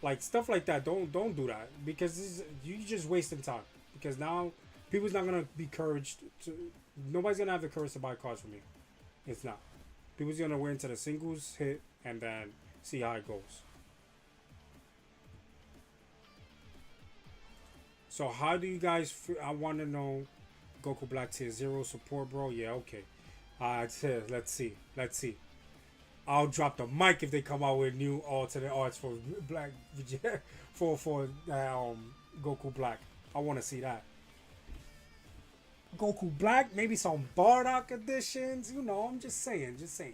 Like stuff like that. Don't do that, because you just wasting time. Because now people's not gonna be encouraged to. Nobody's gonna have the courage to buy cards from you. It's not. People's gonna wait until the singles hit and then see how it goes. So how do you guys feel? I want to know. Goku Black Tier 0 support, bro. Yeah, okay. Let's see. Let's see. I'll drop the mic if they come out with new alternate arts for Black for Goku Black. I want to see that. Goku Black, maybe some Bardock editions. I'm just saying, just saying.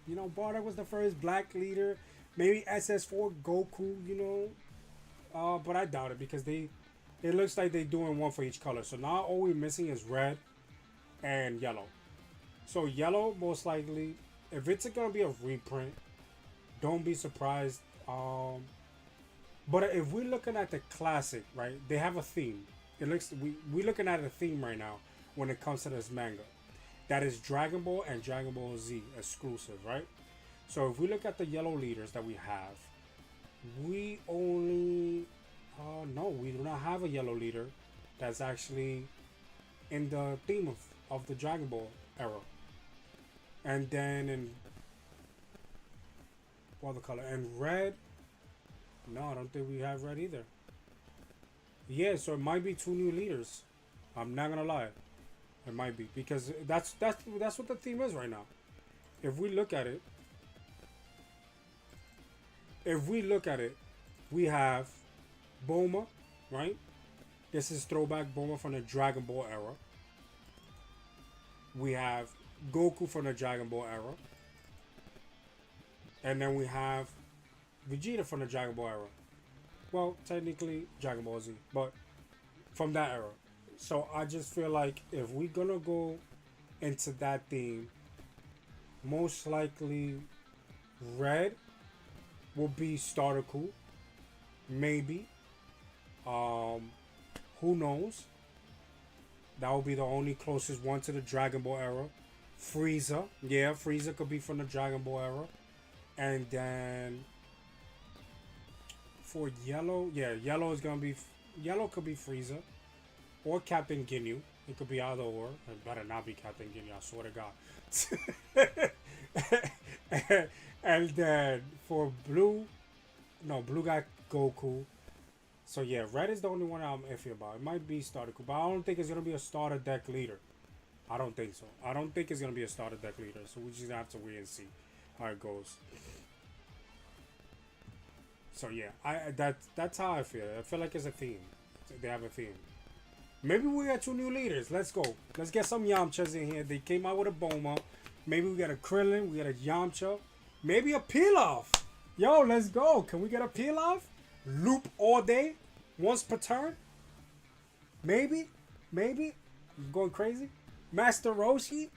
Bardock was the first black leader. Maybe SS4 Goku, but I doubt it because it looks like they're doing one for each color. So now all we're missing is red and yellow. So yellow, most likely, if it's gonna be a reprint, don't be surprised. But if we're looking at the classic, right, they have a theme. It looks we're looking at a theme right now when it comes to this manga. That is Dragon Ball and Dragon Ball Z exclusive, right? So if we look at the yellow leaders that we have, we only no, we do not have a yellow leader that's actually in the theme of the Dragon Ball era. And then in what other color? And red, no, I don't think we have red either. Yeah, so it might be two new leaders. I'm not gonna lie. It might be because that's what the theme is right now. If we look at it, if we look at it, we have Bulma, right? This is throwback Bulma from the Dragon Ball era. We have Goku from the Dragon Ball era. And then we have Vegeta from the Dragon Ball era. Well, technically Dragon Ball Z, but from that era. So I just feel like if we're gonna go into that theme, most likely red will be starter cool. Maybe. Who knows? That will be the only closest one to the Dragon Ball era. Frieza. Yeah, Frieza could be from the Dragon Ball era. And then for yellow, yeah, yellow is gonna be yellow could be Frieza or Captain Ginyu. It could be either or. It better not be Captain Ginyu. I swear to God. And then for blue, no, blue got Goku. So yeah, red is the only one I'm iffy about. It might be starter cool, but I don't think it's gonna be a starter deck leader. I don't think so. I don't think it's gonna be a starter deck leader. So we just have to wait and see how it goes. So yeah, that's how I feel. I feel like it's a theme. They have a theme. Maybe we got two new leaders. Let's go. Let's get some Yamchas in here. They came out with a Boma. Maybe we got a Krillin. We got a Yamcha. Maybe a Pilaf. Yo, let's go. Can we get a Pilaf? Loop all day, once per turn. Maybe. I'm going crazy. Master Roshi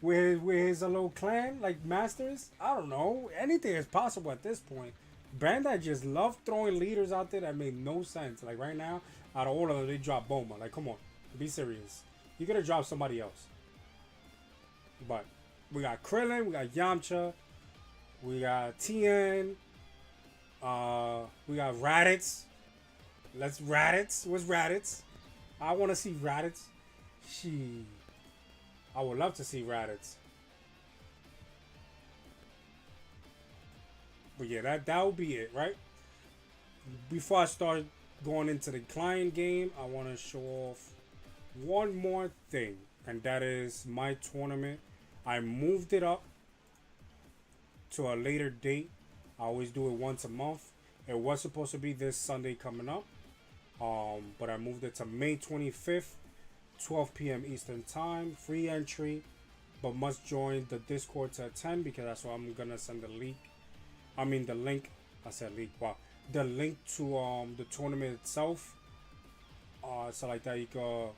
with his little clan like Masters. I don't know. Anything is possible at this point. Bandai just love throwing leaders out there that made no sense. Like right now, out of all of them, they drop Boma. Like, come on, be serious. You could have dropped somebody else. But we got Krillin, we got Yamcha, we got Tien, we got Raditz. Let's Raditz. What's Raditz? I want to see Raditz. I would love to see Raditz. But yeah, that would be it, right? Before I start going into the client game, I want to show off one more thing, and that is my tournament. I moved it up to a later date. I always do it once a month. It was supposed to be this Sunday coming up, but I moved it to May 25th, 12 p.m. Eastern Time. Free entry, but must join the Discord to attend because that's why I'm gonna send the link. The link. I said link. Wow, the link to the tournament itself. So like that you can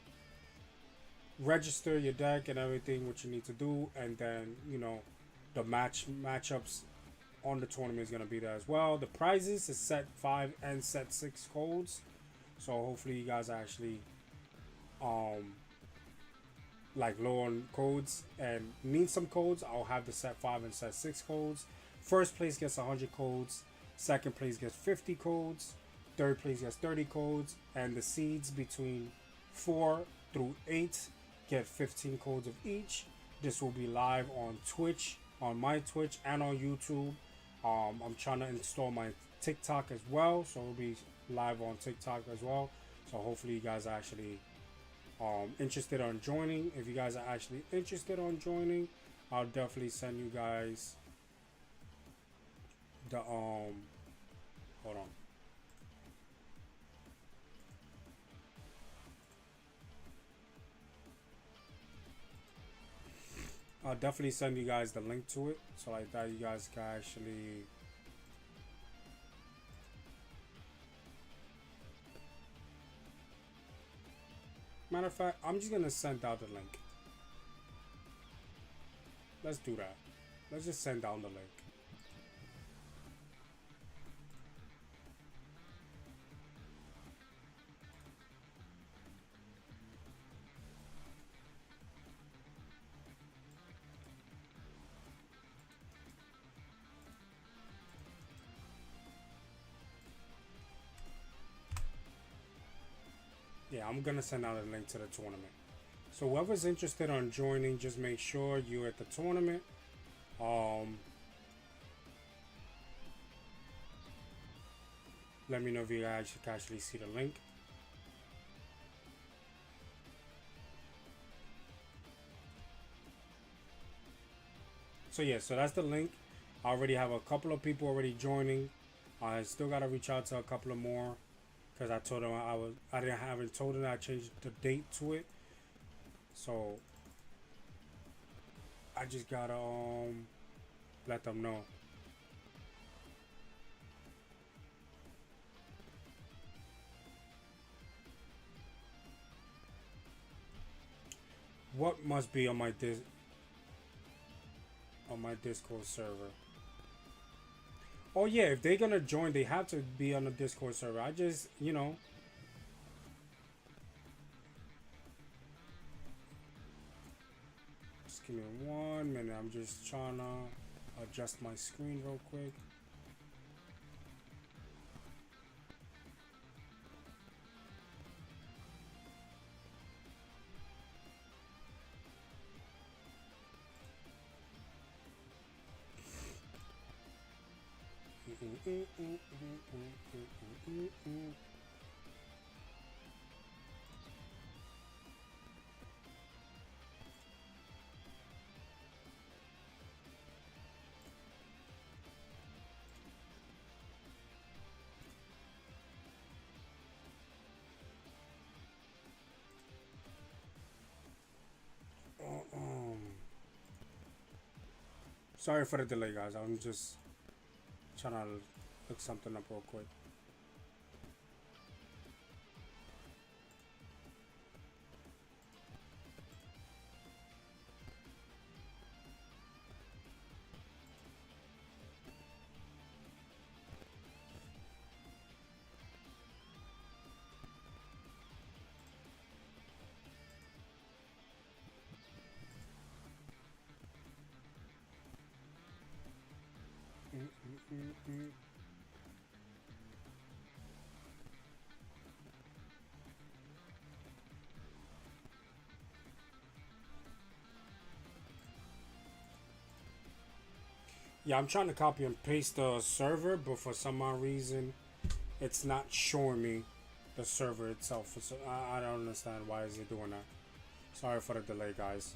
register your deck and everything what you need to do, and then the matchups on the tournament is gonna be there as well. The prizes is set 5 and set 6 codes, so hopefully you guys actually like low on codes and need some codes. I'll have the set 5 and set 6 codes. First place gets 100 codes, second place gets 50 codes, third place gets 30 codes, and the seeds between 4 through 8 get 15 codes of each. This will be live on Twitch, on my Twitch, and on YouTube. I'm trying to install my TikTok as well, so it'll be live on TikTok as well. So hopefully you guys are actually interested on joining. If you guys are actually interested on joining, I'll definitely send you guys the hold on. I'll definitely send you guys the link to it, so like that you guys can actually Matter of fact, I'm just gonna send out the link. Let's do that. Let's just send down the link. Yeah, I'm gonna send out a link to the tournament. So whoever's interested on joining, just make sure you're at the tournament. Let me know if you guys can actually see the link. So yeah, so that's the link. I already have a couple of people already joining. I still gotta reach out to a couple of more because I told them I haven't told them I changed the date to it. So I just gotta let them know. What must be on my Discord server? Oh yeah, if they're gonna join, they have to be on the Discord server. I just, just give me 1 minute. I'm just trying to adjust my screen real quick. Sorry for the delay, guys. I'm just trying to look something up real quick. Yeah, I'm trying to copy and paste the server, but for some odd reason, it's not showing me the server itself. So I don't understand why is it doing that. Sorry for the delay, guys.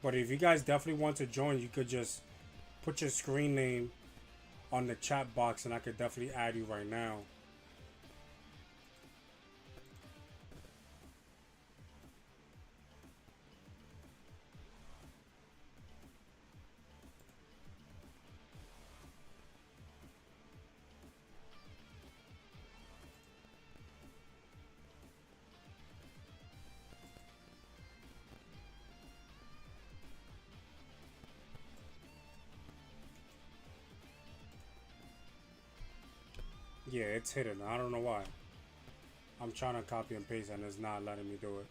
But if you guys definitely want to join, you could just put your screen name on the chat box and I could definitely add you right now. Yeah, it's hidden. I don't know why. I'm trying to copy and paste and it's not letting me do it.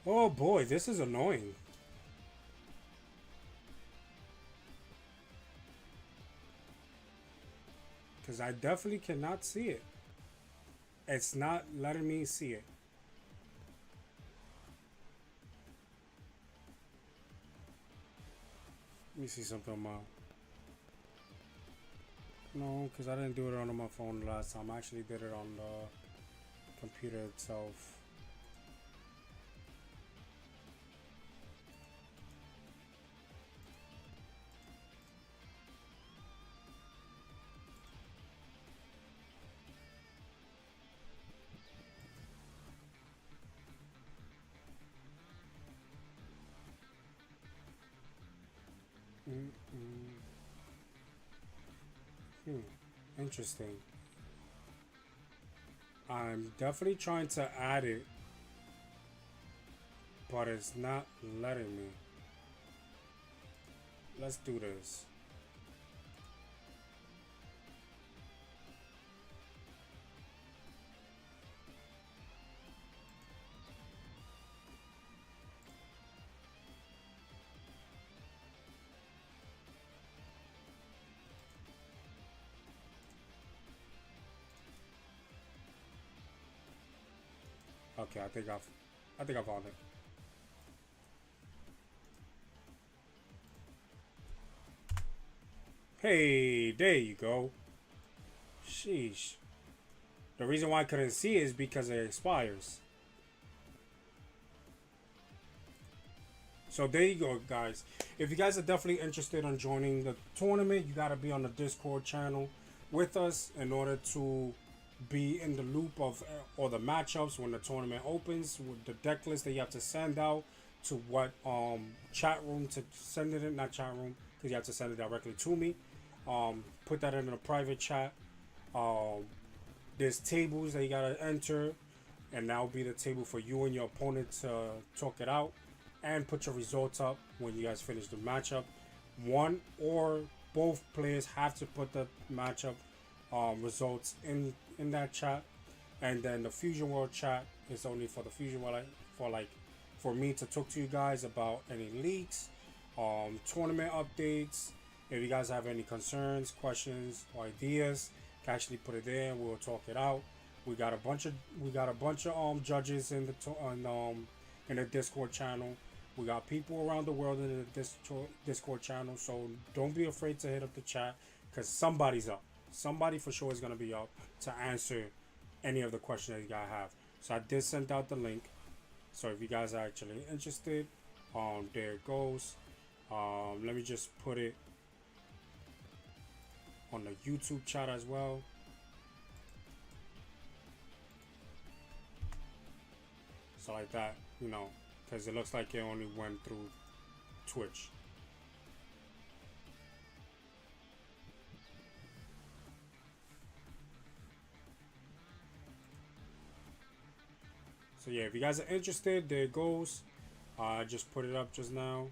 Oh boy, this is annoying. Because I definitely cannot see it. It's not letting me see it. Let me see something on my. No, because I didn't do it on my phone last time. I actually did it on the computer itself. Mm-mm. Interesting. I'm definitely trying to add it, but it's not letting me. Let's do this. Okay, I think I found it. Hey, there you go. Sheesh. The reason why I couldn't see it is because it expires. So there you go, guys. If you guys are definitely interested in joining the tournament, you gotta be on the Discord channel with us in order to be in the loop of all the matchups when the tournament opens, with the deck list that you have to send out to what chat room to send it in, not chat room, because you have to send it directly to me. Put that in a private chat. Um, there's tables that you gotta enter, and that'll be the table for you and your opponent to talk it out and put your results up when you guys finish the matchup. One or both players have to put the matchup results in that chat, and then the Fusion World chat is only for the Fusion World, for me to talk to you guys about any leaks, tournament updates. If you guys have any concerns, questions, or ideas, you can actually put it there. We'll talk it out. We got a bunch of judges in in the Discord channel. We got people around the world in the Discord channel. So don't be afraid to hit up the chat, because somebody's up. Somebody for sure is gonna be up to answer any of the questions that you guys have. So I did send out the link. So if you guys are actually interested, there it goes. Let me just put it on the YouTube chat as well. So like that, because it looks like it only went through Twitch. So yeah, if you guys are interested, there it goes. I just put it up just now.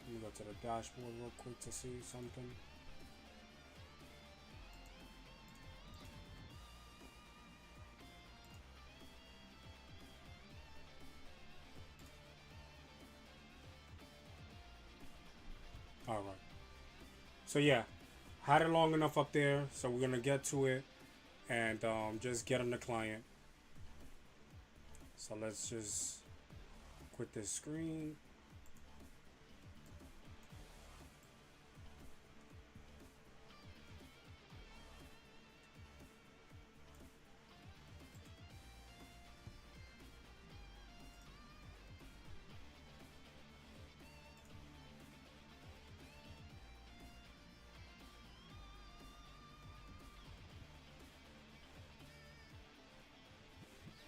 Let me go to the dashboard real quick to see something. Alright. So yeah, had it long enough up there, so we're gonna get to it and just get on the client. So let's just quit this screen.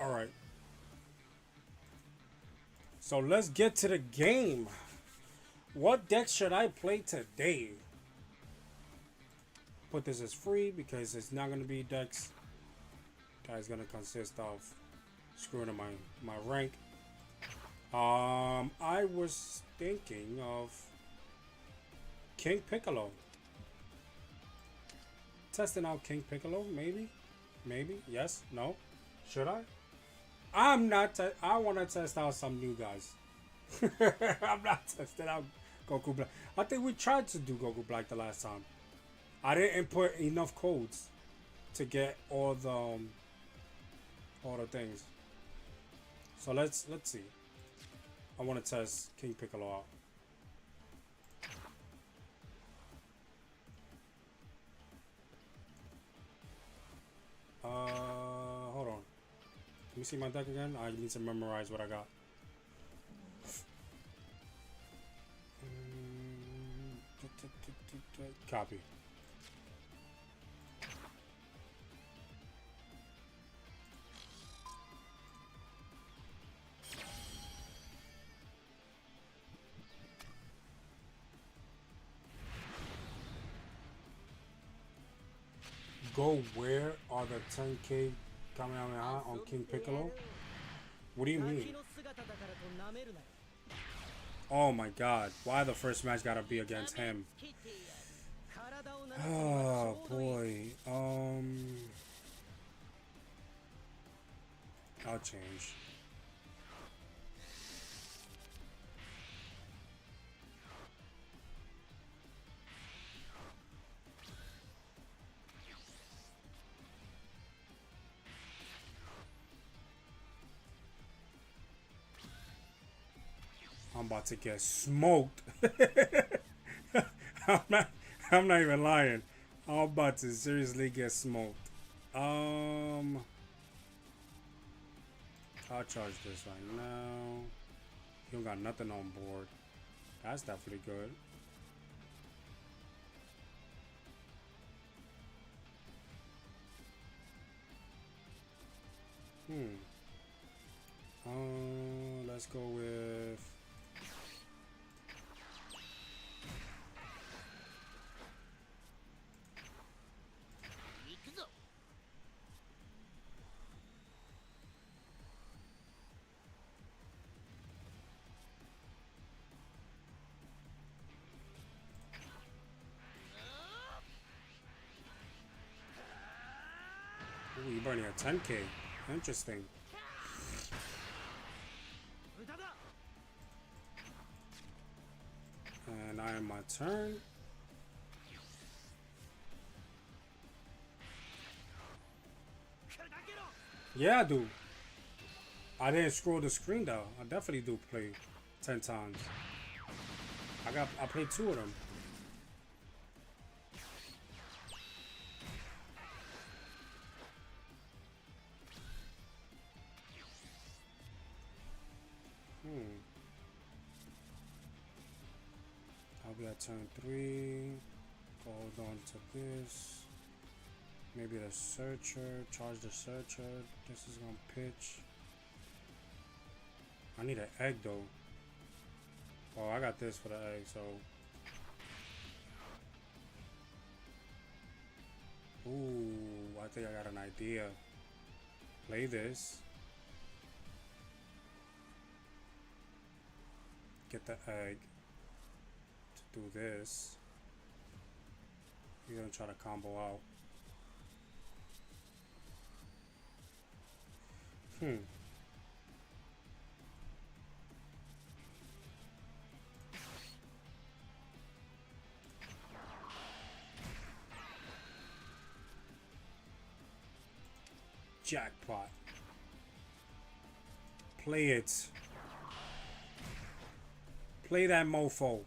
All right. So let's get to the game. What deck should I play today? Put this as free because it's not going to be decks that is going to consist of screwing up my rank. I was thinking of King Piccolo. Testing out King Piccolo, maybe? Maybe? Yes? No? Should I? I'm not. I want to test out some new guys. I'm not testing out Goku Black. I think we tried to do Goku Black the last time. I didn't input enough codes to get all the things. So let's see. I want to test King Piccolo out. Hold on. Let me see my deck again. I need to memorize what I got. Copy. Go where are the 10k Kamehameha on King Piccolo? What do you mean? Oh my god, why the first match gotta be against him? Oh boy, I'll change. I'm about to get smoked. I'm not I'm not even lying. I'm about to seriously get smoked. I'll charge this right now. You don't got nothing on board. That's definitely good. Let's go with ooh, you're burning a 10k. Interesting. And I am my turn. Yeah, I do. I didn't scroll the screen though. I definitely do play 10 times. I played 2 of them. I'll be at turn 3. Hold on to this. Maybe the searcher. Charge the searcher. This is gonna pitch. I need an egg though. Oh, I got this for the egg, so. Ooh, I think I got an idea. Play this. Get the egg to do this. You're gonna try to combo out. Jackpot. Play it. Play that mofo.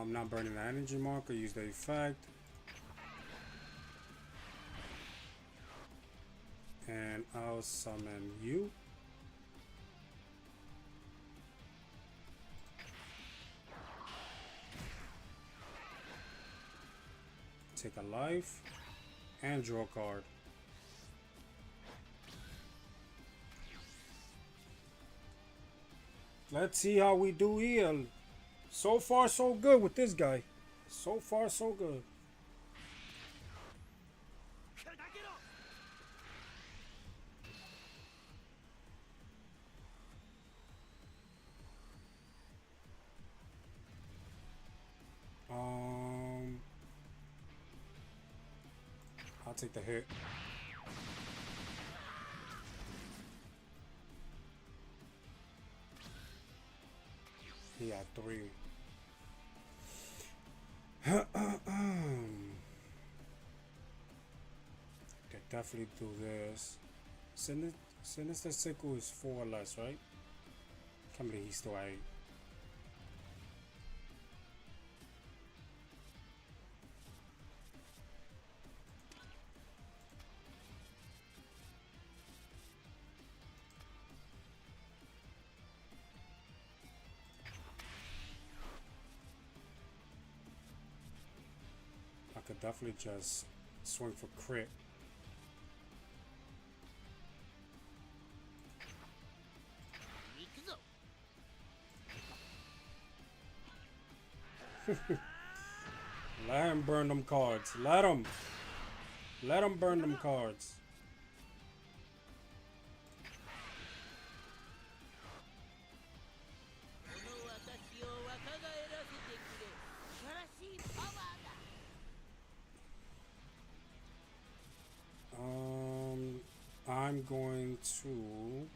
Not burning the energy marker, use the effect. And I'll summon you. Take a life and draw a card. Let's see how we do here. So far, so good with this guy. So far, so good. take the hit. He had 3. Could definitely do this. Sinister Sickle is 4 less, right? Can't believe he's still at 8. I could definitely just swing for crit. Let him burn them cards. Let him. Let him burn them cards. I'm going to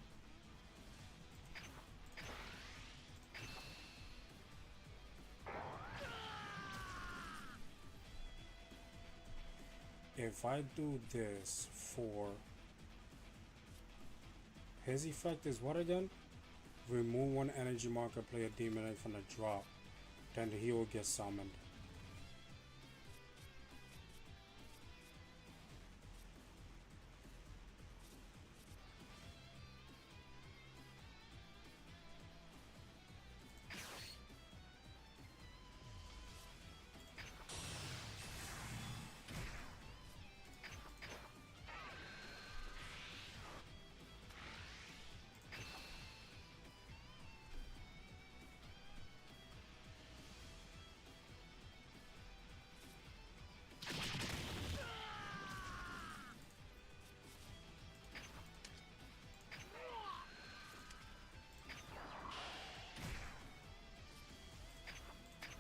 if I do this for his effect is what again? Remove 1 energy marker, play a demon egg from the drop. Then he will get summoned.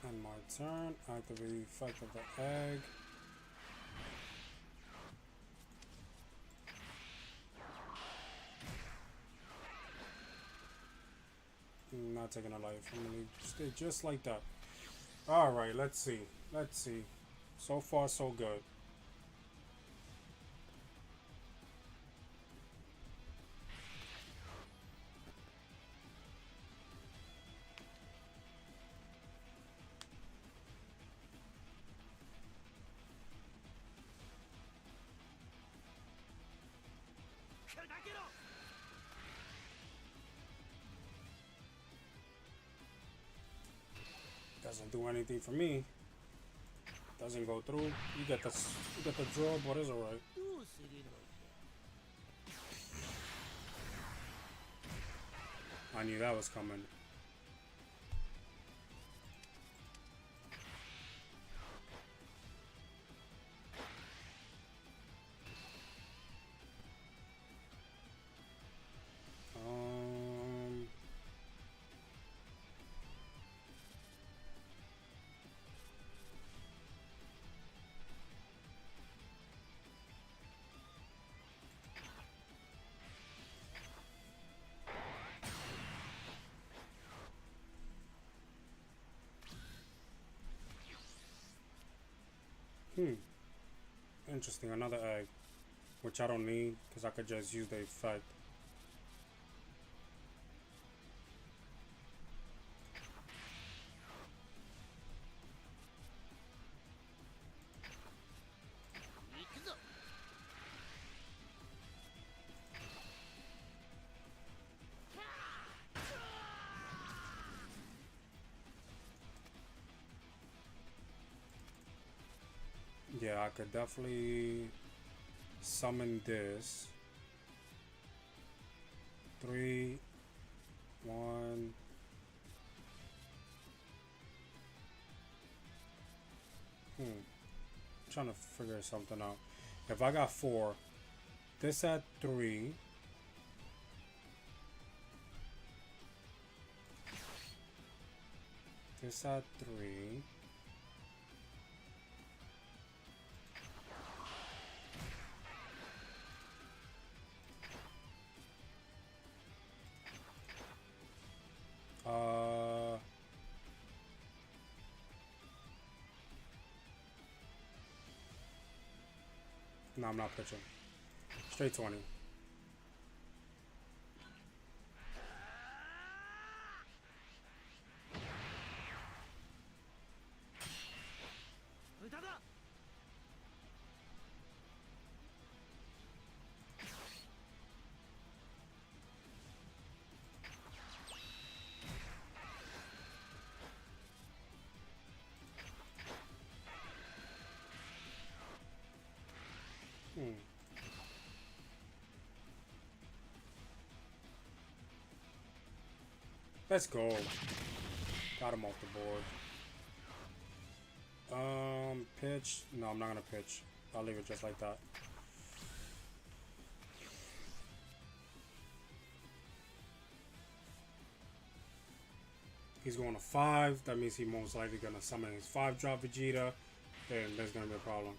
And my turn, activate the effect of the egg. Not taking a life. I'm gonna stay just like that. Alright, let's see. Let's see. So far, so good. Doesn't do anything for me. Doesn't go through. You get the draw, but it's alright. I knew that was coming. Interesting, another egg. Which I don't need, because I could just use the effect. Yeah, I could definitely summon this. 3, 1. Trying to figure something out. If I got 4, this at 3. This at 3. No, I'm not pitching. Straight 20. Let's go. Got him off the board. Pitch. No, I'm not gonna pitch. I'll leave it just like that. He's going to 5. That means he's most likely gonna summon his 5-drop Vegeta. Then there's gonna be a problem.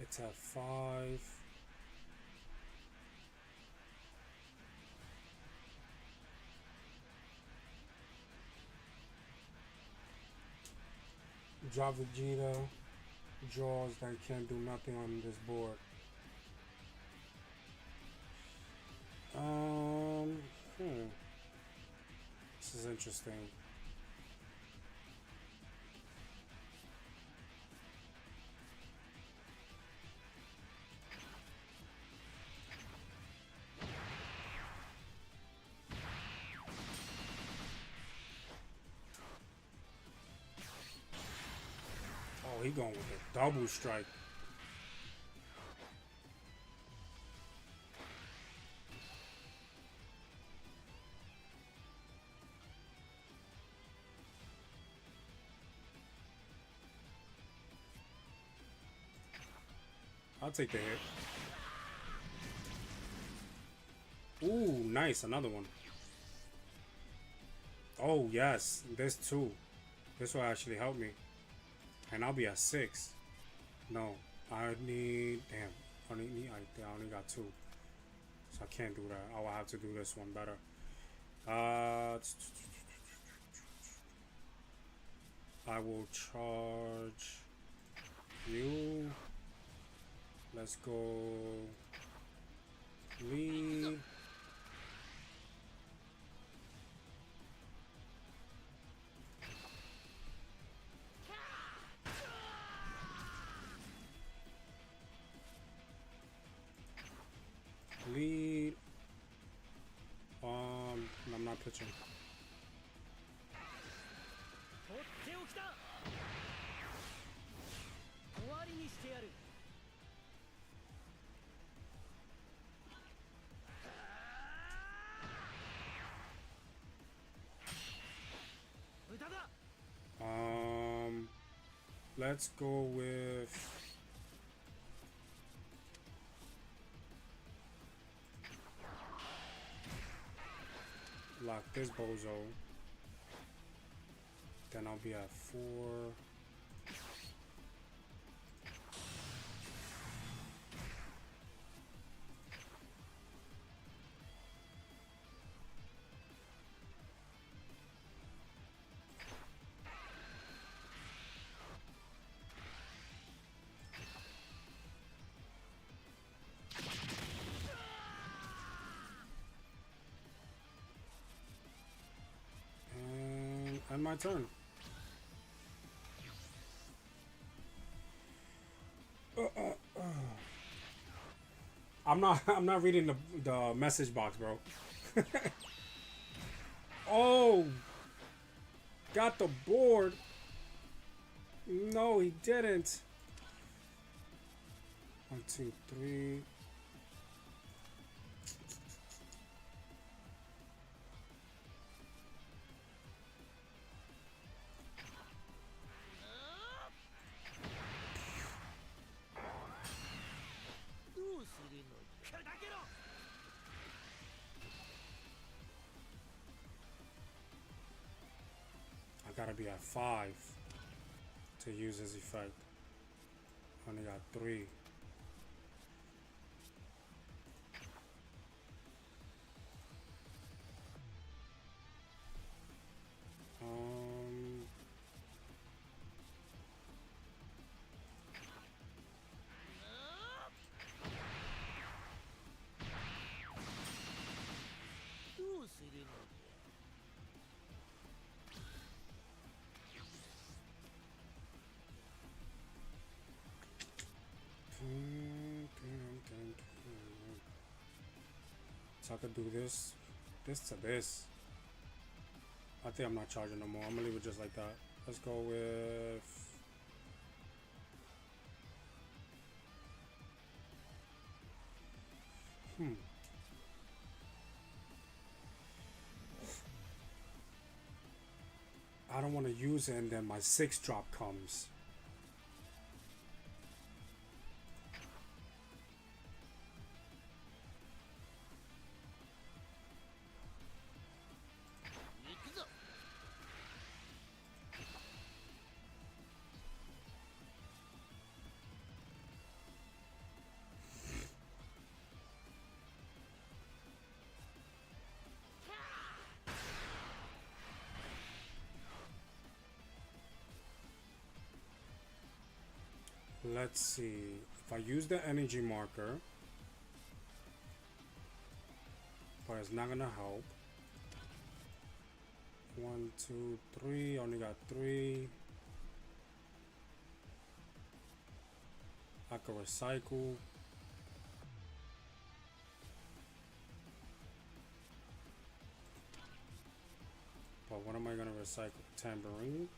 It's at 5. Drop Vegeta. Draws that can't do nothing on this board. This is interesting. Oh, he going with a double strike. I'll take the hit. Ooh, nice. Another one. Oh, yes. This too. This will actually help me. And I'll be at 6. No. I need... Damn. I only got 2. So I can't do that. I will have to do this one better. I will charge you. Let's go lead. Lead. I'm not pitching. Let's go with lock this bozo. Then I'll be at 4. And my turn. I'm not reading the message box, bro. Oh, got the board. No, he didn't. 1, 2, 3. gotta be at 5 to use his effect. Only got 3. Um, so I could do this to this. I think I'm not charging no more. I'm gonna leave it just like that. Let's go with I don't want to use it and then my 6 drop comes. Let's see. If I use the energy marker, but it's not gonna help. 1, 2, 3. Only got 3. I can recycle. But what am I gonna recycle? Tambourine?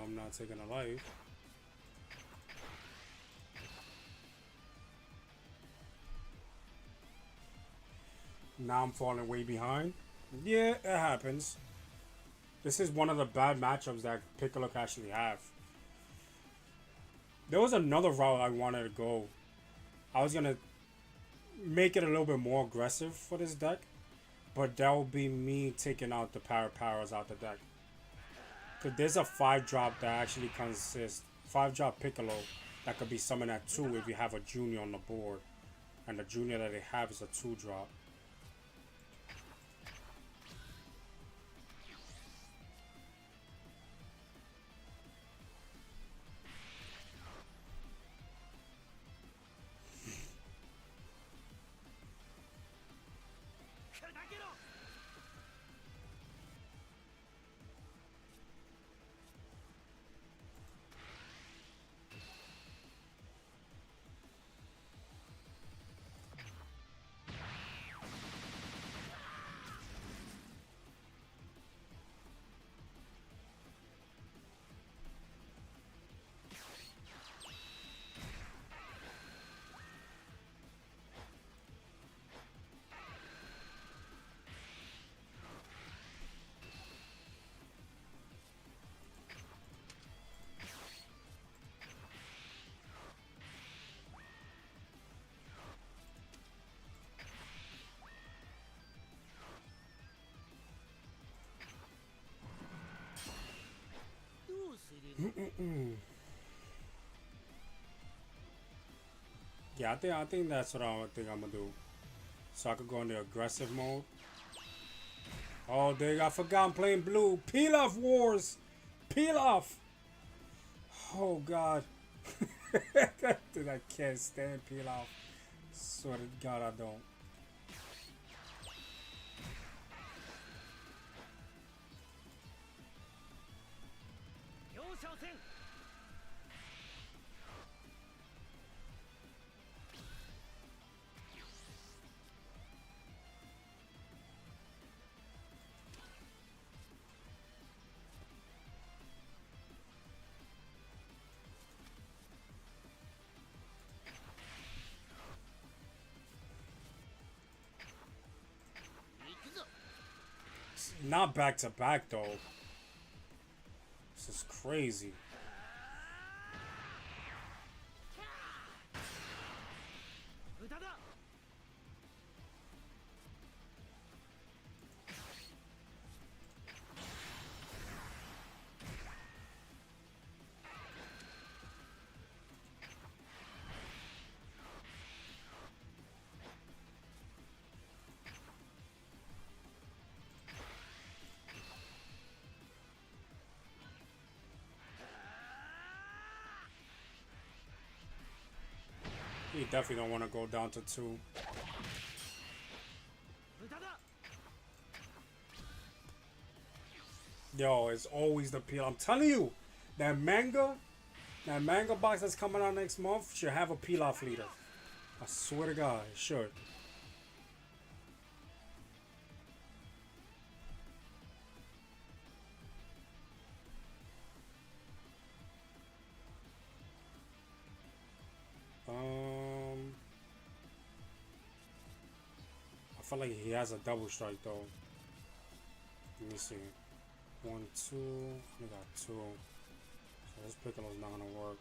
I'm not taking a life. Now I'm falling way behind. Yeah, it happens. This is one of the bad matchups that Piccolo can actually have. There was another route I wanted to go. I was gonna make it a little bit more aggressive for this deck, but that will be me taking out the powers out the deck. Cause there's a 5-drop that actually consists 5-drop Piccolo that could be summoned at 2 if you have a junior on the board, and the junior that they have is a 2-drop. Yeah, I think that's what I think I'm gonna do. So I could go into aggressive mode. Oh, dang, I forgot I'm playing blue. Peel off wars. Peel off. Oh god. Dude, I can't stand peel off. Swear to God I don't. Not back to back though. This is crazy. You definitely don't want to go down to 2. Yo, it's always the peel. I'm telling you, that manga box that's coming out next month should have a peel off leader. I swear to God, it should. I feel like he has a double strike though. Let me see. 1, 2. I got 2. So this Piccolo's not gonna work.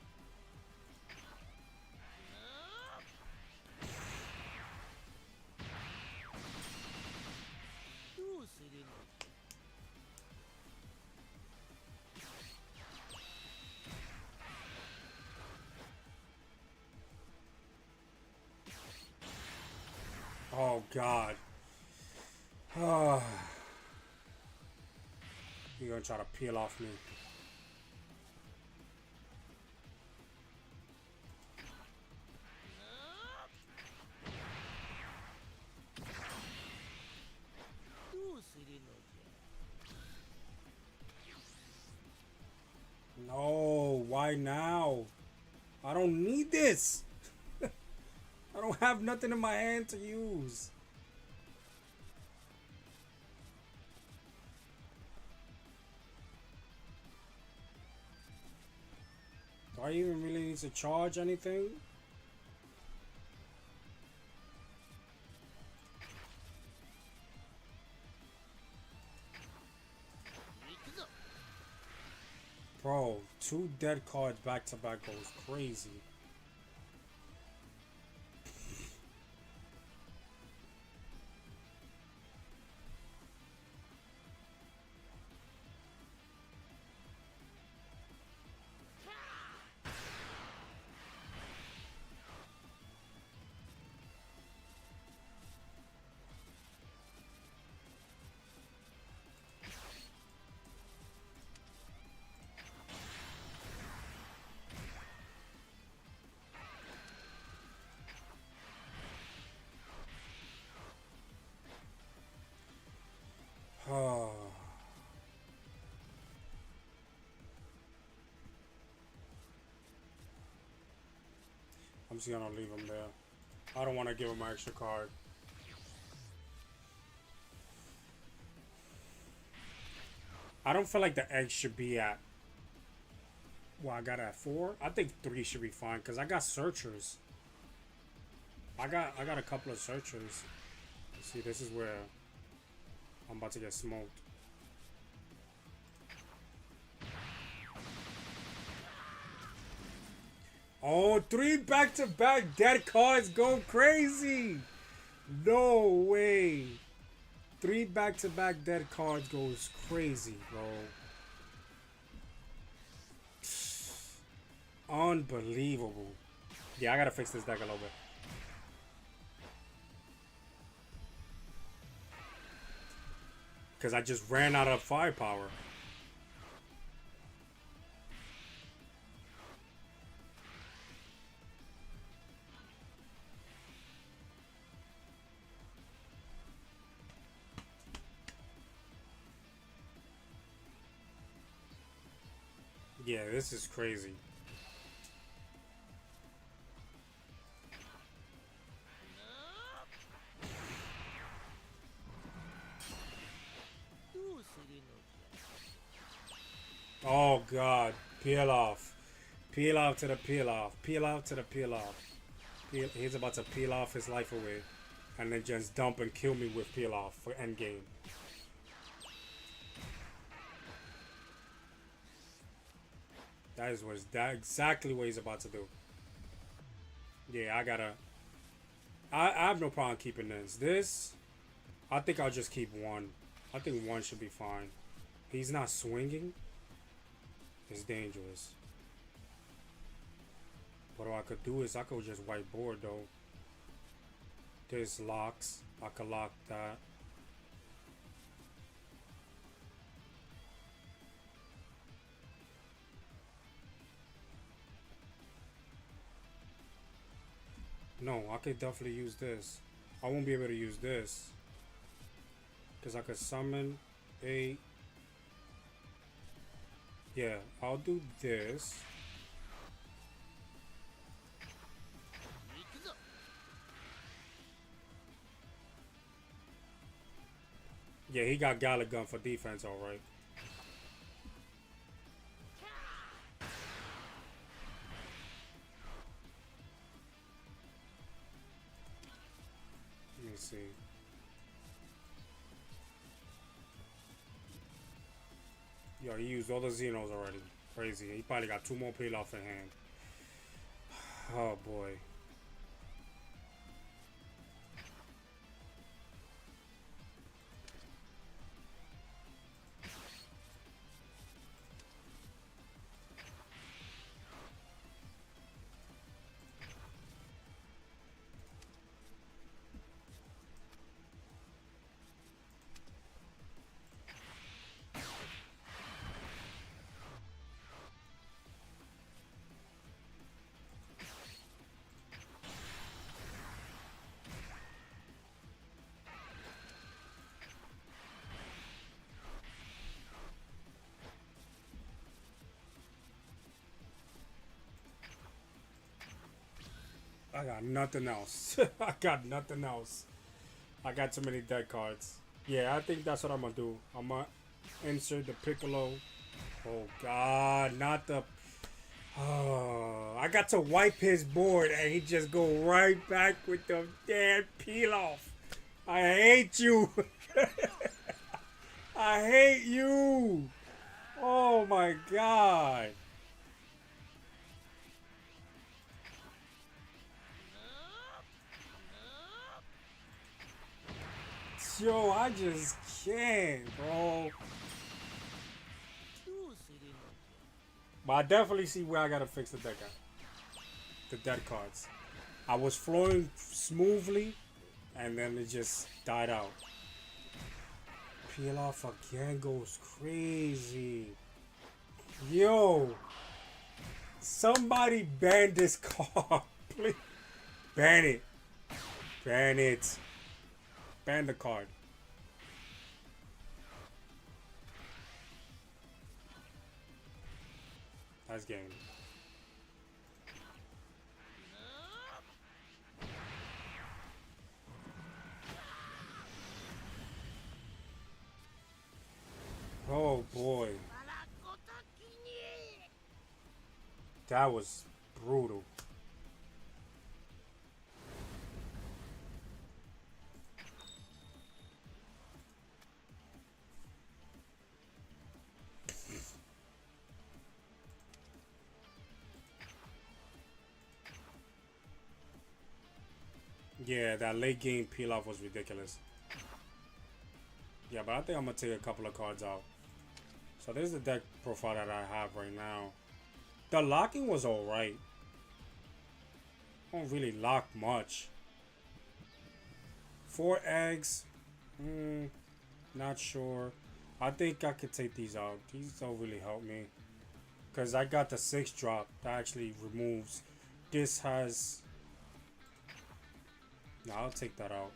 Oh God. You're gonna try to peel off me. No, why now? I don't need this. I don't have nothing in my hand to use. Do I even really need to charge anything? Bro, 2 dead cards back to back goes crazy. I'm just gonna leave him there. I don't want to give him my extra card. I don't feel like the egg should be at. Well, I got it at 4. I think 3 should be fine because I got searchers. I got a couple of searchers. See, this is where I'm about to get smoked. Oh, 3 back-to-back dead cards go crazy. No way. 3 back-to-back dead cards goes crazy, bro. Unbelievable. Yeah, I gotta fix this deck a little bit. Because I just ran out of firepower. Yeah, this is crazy. Oh God, peel off. Peel off to the peel off. Peel off to the peel off. He's about to peel off his life away. And then just dump and kill me with peel off for endgame. That is what that exactly what he's about to do. Yeah, I gotta. I have no problem keeping this. This, I think I'll just keep one. I think one should be fine. He's not swinging. It's dangerous. What I could do is I could just whiteboard though. There's locks. I could lock that. No, I could definitely use this. I won't be able to use this. Because I could summon a... Yeah, I'll do this. Yeah, he got Galley Gun for defense, alright. Let me see. Yo, he used all the Xenos already. Crazy. He probably got two more peel off in hand. Oh boy. I got nothing else. I got nothing else. I got too many dead cards. Yeah, I think that's what I'm gonna do. I'm gonna insert the Piccolo. Oh god, not the... Oh, I got to wipe his board and he just go right back with the damn peel off. I hate you. I hate you. Oh my god. Yo, I just can't, bro. But I definitely see where I gotta fix the deck at. The dead cards. I was flowing smoothly, and then it just died out. Peel off again goes crazy. Yo, somebody ban this card, please. Ban it. Ban it. Ban the card. Nice game. Oh boy. That was brutal. Yeah, that late game peel off was ridiculous. Yeah, but I think I'm gonna take a couple of cards out. So there's the deck profile that I have right now. The locking was alright. Don't really lock much. 4 eggs. Not sure. I think I could take these out. These don't really help me. Because I got the 6 drop that actually removes. This has... No, I'll take that out.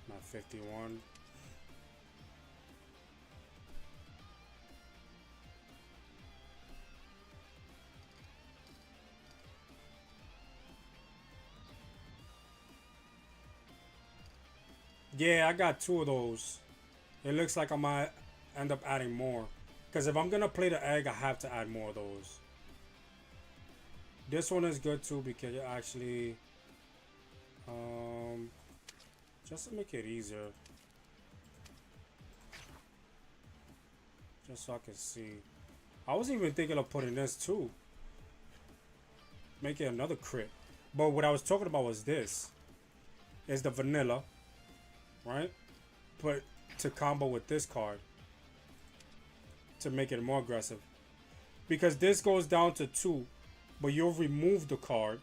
Not 51. Yeah, I got 2 of those. It looks like I might end up adding more. Because if I'm going to play the egg, I have to add more of those. This one is good too because it actually... just to make it easier. Just so I can see. I was even thinking of putting this too. Make it another crit. But what I was talking about was this. Is the vanilla. Right? But to combo with this card. To make it more aggressive. Because this goes down to 2. But you'll remove the card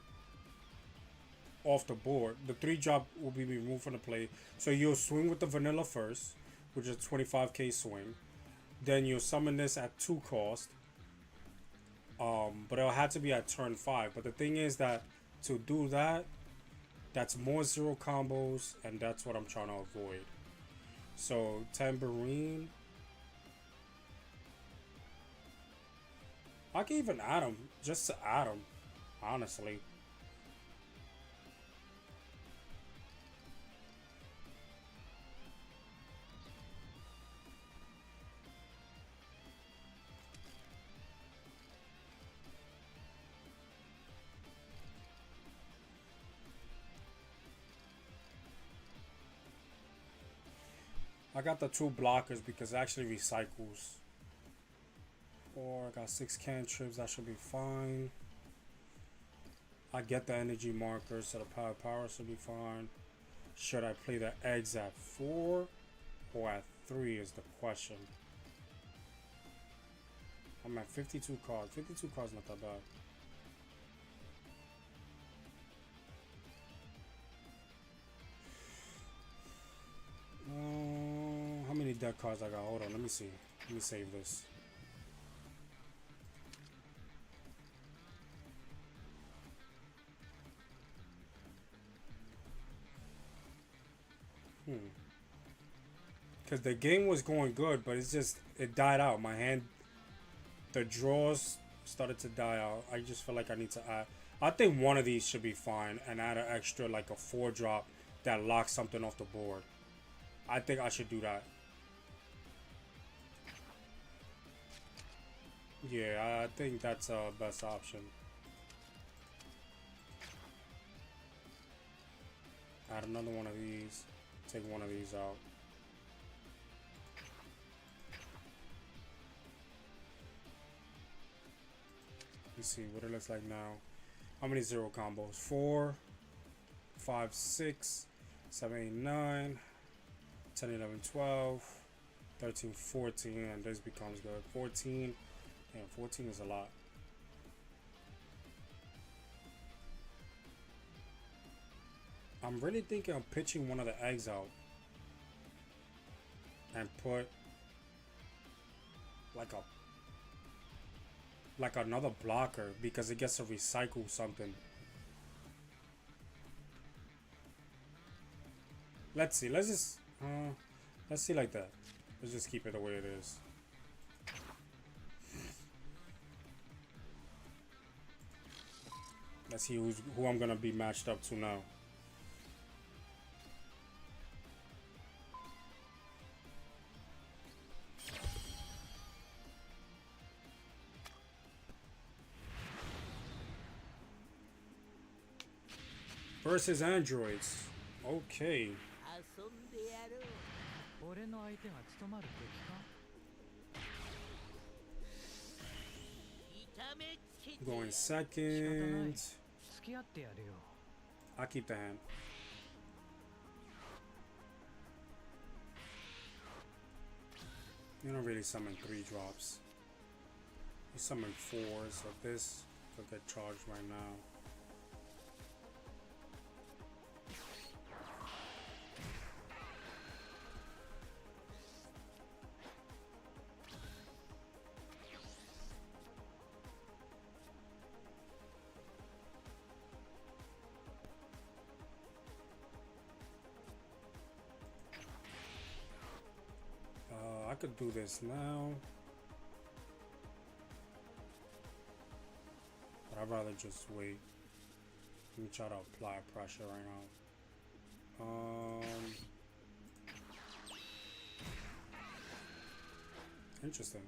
off the board. The 3-drop will be removed from the play. So you'll swing with the vanilla first, which is a 25k swing. Then you'll summon this at 2 cost. But it'll have to be at turn 5. But the thing is that to do that, that's more 0 combos, and that's what I'm trying to avoid. So Tambourine. I can even add them, just to add them, honestly. I got the 2 blockers because it actually recycles. Or I got 6 cantrips, that should be fine. I get the energy markers, so the power should be fine. Should I play the eggs at 4 or at 3 is the question. I'm at 52 cards. 52 cards not that bad. How many deck cards I got? Hold on, let me see. Let me save this. Because the game was going good, but it's just, it died out. My hand, the draws started to die out. I just feel like I need to add. I think one of these should be fine and add an extra, like a 4-drop that locks something off the board. I think I should do that. Yeah, I think that's a best option. Add another one of these. Take one of these out. Let's see what it looks like now. How many 0 combos? 4, 5, 6, 7, 8, 9, 10, 11, 12, 13, 14, and this becomes good. 14, and 14 is a lot. I'm really thinking of pitching one of the eggs out and put like another blocker because it gets to recycle something. Let's see. Let's see like that. Let's just keep it the way it is. Let's see who I'm gonna be matched up to now. Versus androids. Okay. Going second. I'll keep the hand. You don't really summon 3-drops. You summon 4s, so this could get charged right now. I could do this now, but I'd rather just wait. Let me try to apply pressure right now. Interesting.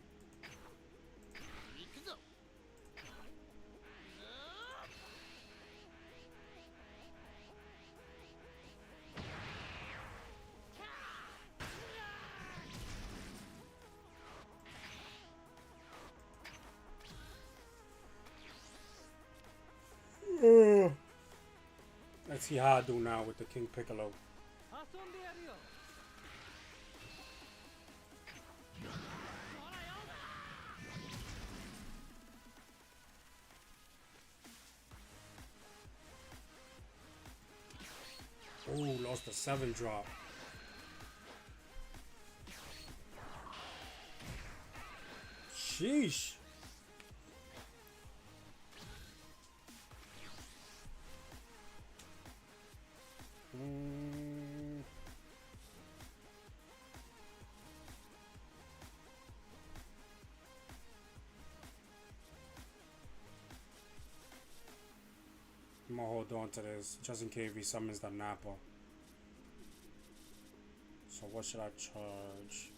Let's see how I do now with the King Piccolo. Oh, lost a 7 drop. Sheesh. I'm gonna hold on to this just in case he summons the Nappa. So what should I charge?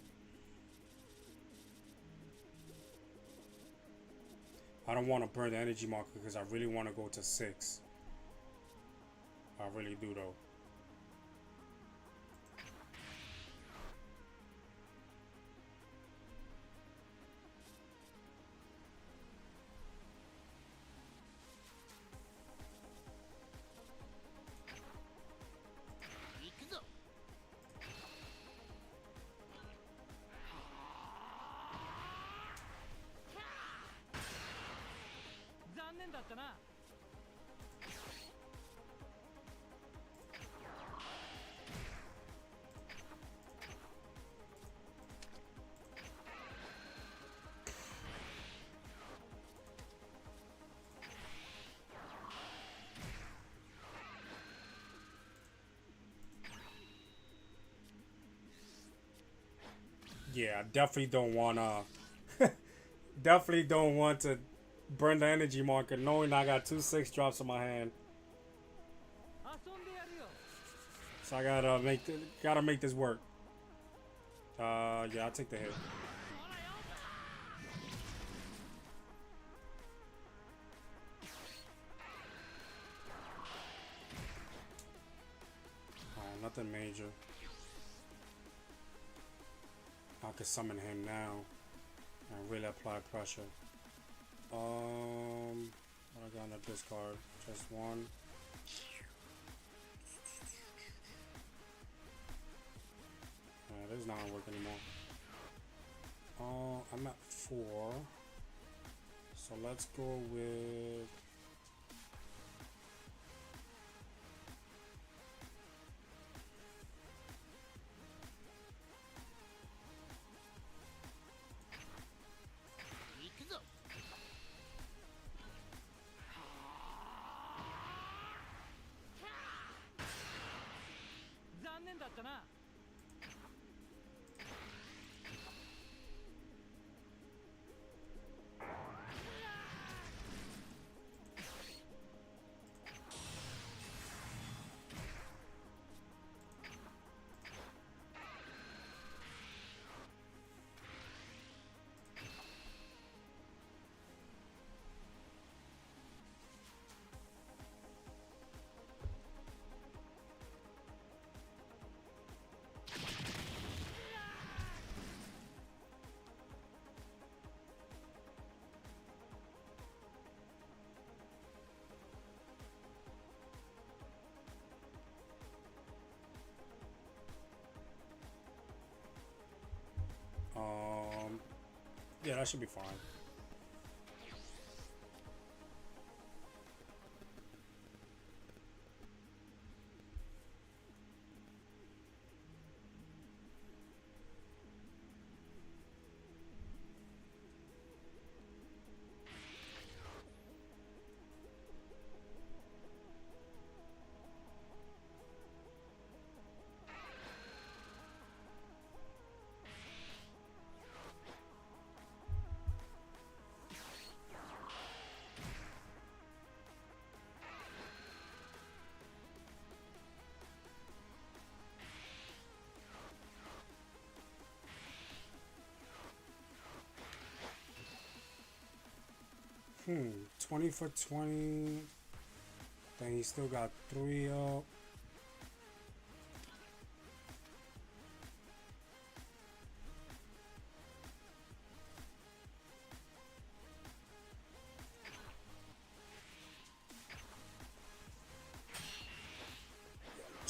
I don't want to burn the energy marker because I really want to go to 6. I really do though. Yeah, I definitely don't wanna definitely don't want to burn the energy marker knowing I got 2 6 drops in my hand. So I gotta make this work. Yeah, I'll take the hit. Nothing major. I can summon him now and really apply pressure. What I got on the discard? Just one. This is not gonna work anymore. I'm at 4. So let's go with yeah, that should be fine. Hmm, 20 for 20. Then he still got 3 up.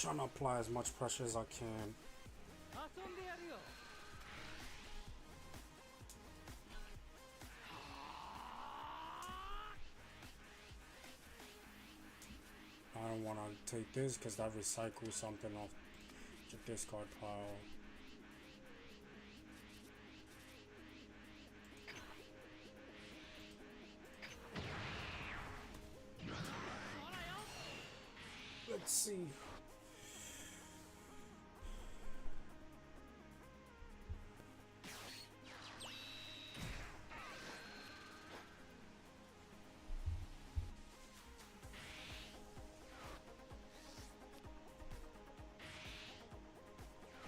Trying to apply as much pressure as I can. I don't want to take this because that recycles something off the discard pile. Let's see.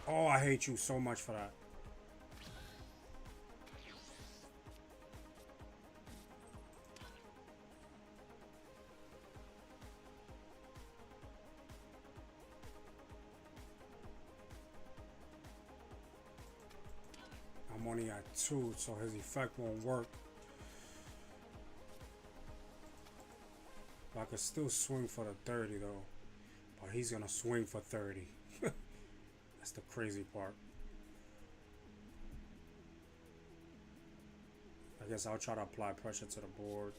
Oh, I hate you so much for that. I'm only at 2, so his effect won't work. But I could still swing for the 30 though. But he's gonna swing for 30. That's the crazy part. I guess I'll try to apply pressure to the board.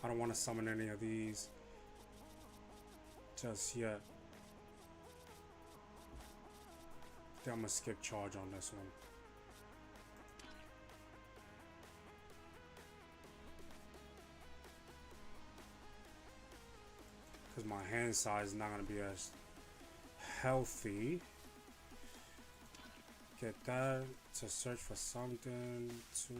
I don't want to summon any of these just yet. I think I'm gonna skip charge on this one. Because my hand size is not gonna be as healthy. Get that to search for something to.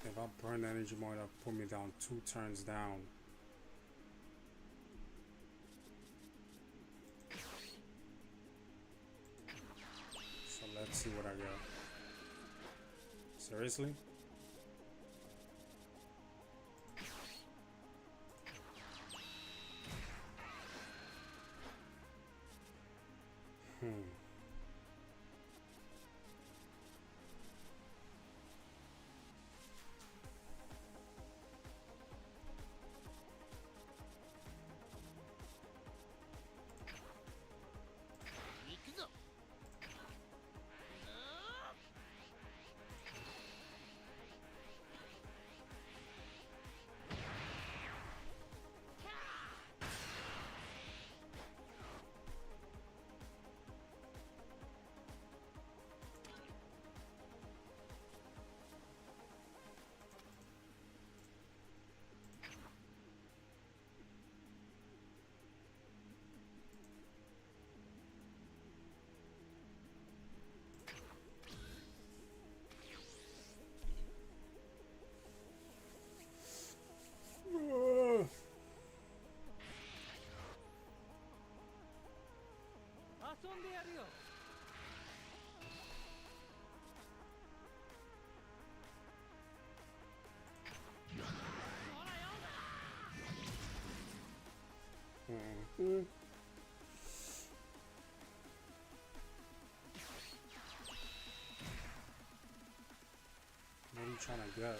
If I burn energy more, that'll put me down 2 turns down. So let's see what I got. Seriously? What are you trying to get?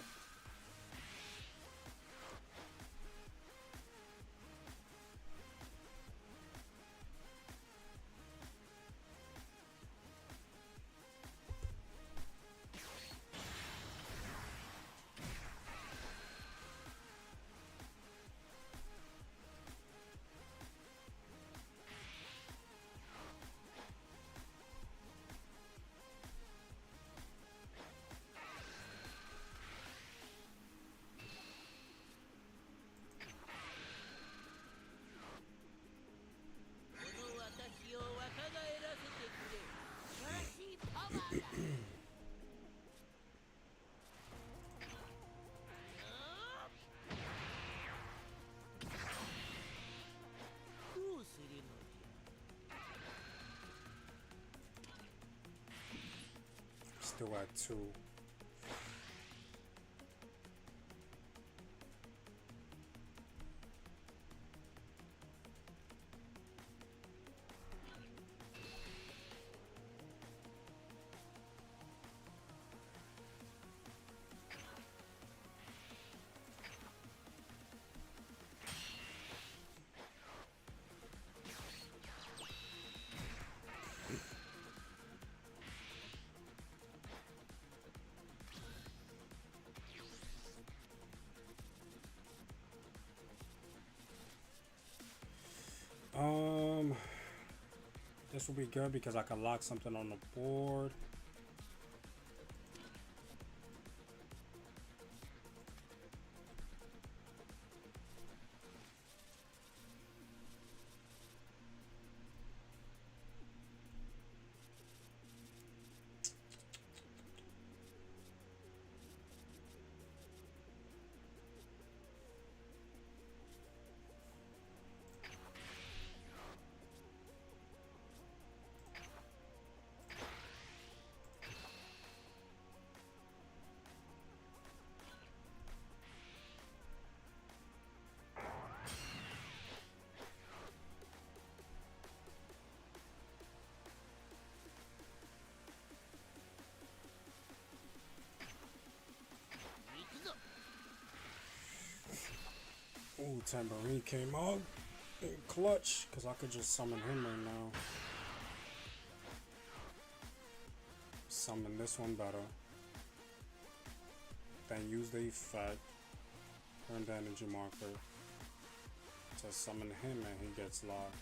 do at 2. This will be good because I can lock something on the board. Ooh, Tambourine came out in clutch because I could just summon him right now. Summon this one better. Then use the effect. Earn the energy marker to summon him and he gets locked.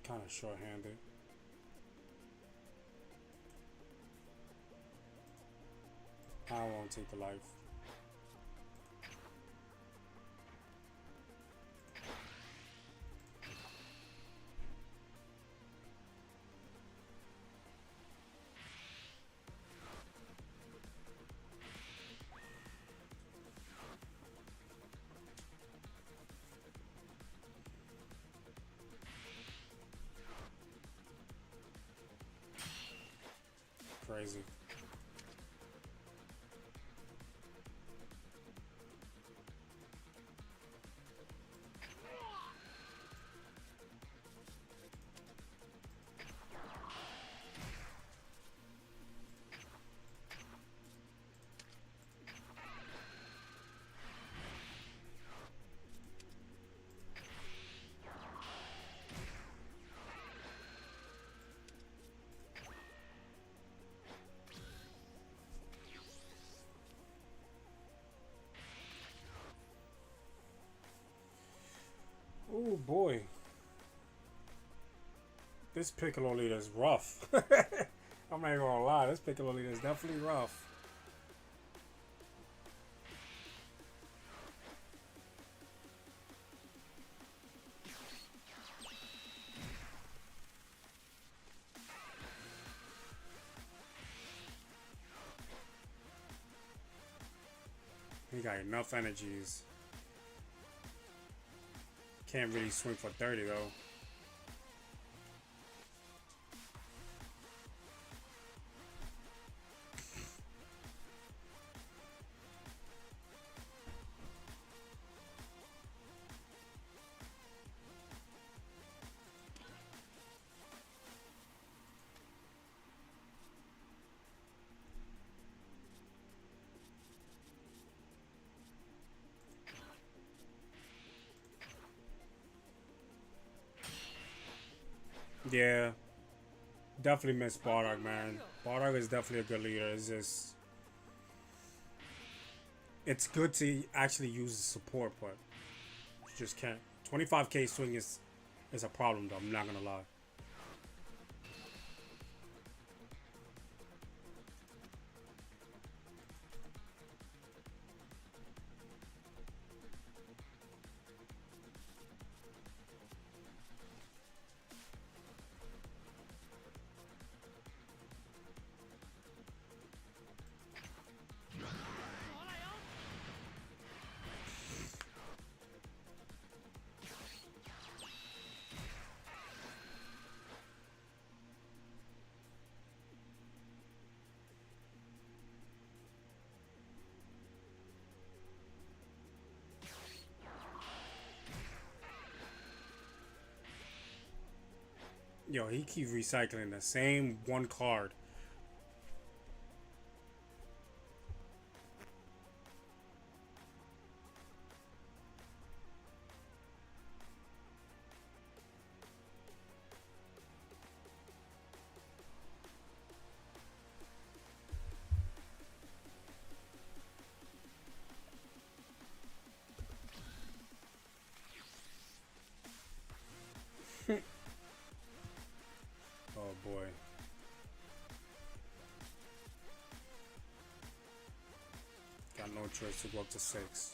Kind of short-handed. I won't take the life. Crazy. Oh boy. This Piccolo leader is rough. I'm not even gonna lie, this Piccolo leader is definitely rough. He got enough energies. Can't really swing for 30 though. Yeah, definitely miss Bardock, man. Bardock is definitely a good leader. It's just, it's good to actually use the support, but you just can't. 25k swing is a problem, though. I'm not gonna lie. Yo, he keep recycling the same one card. Oh boy. Got no choice to go up to 6.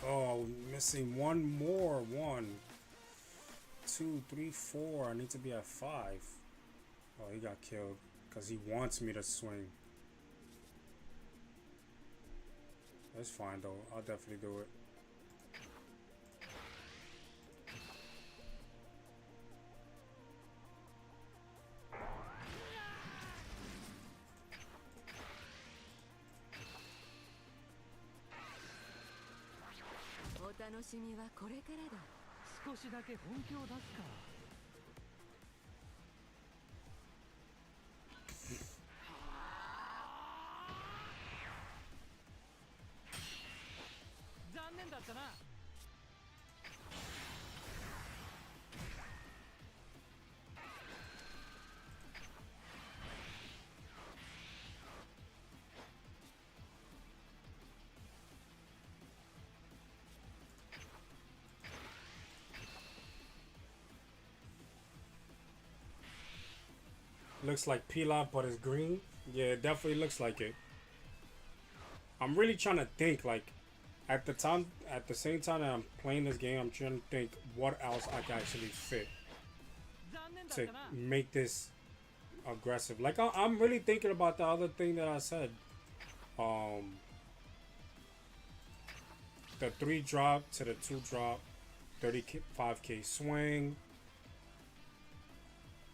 Oh, missing one more. 1, 2, 3, 4. I need to be at 5. Oh, he got killed because he wants me to swing. That's fine though. I'll definitely do it. Looks like Pilaf, but it's green. Yeah, it definitely looks like it. I'm really trying to think, like, at the same time that I'm playing this game, I'm trying to think what else I can actually fit to make this aggressive. Like, I'm really thinking about the other thing that I said. Um, the 3 drop to the 2 drop, 35k swing.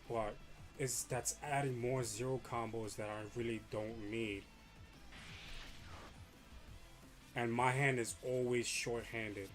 What? That's adding more 0 combos that I really don't need. And my hand is always short-handed.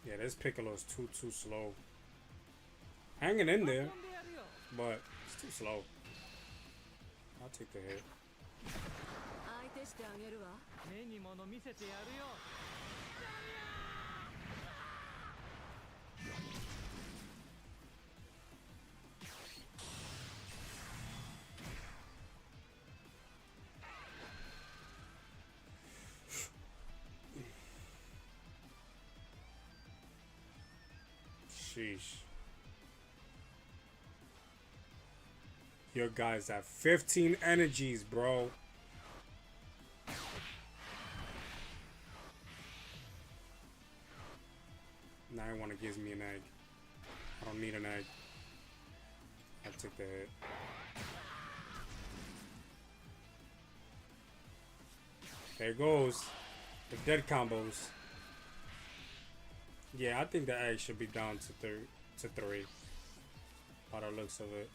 Yeah, this Piccolo's too slow. Hanging in there, but it's too slow. I'll take the hit. Sheesh. Your guy's at 15 energies, bro. Now I want to give me an egg. I don't need an egg. I took the hit. There goes. The dead combos. Yeah, I think the egg should be down to 3. By the looks of it.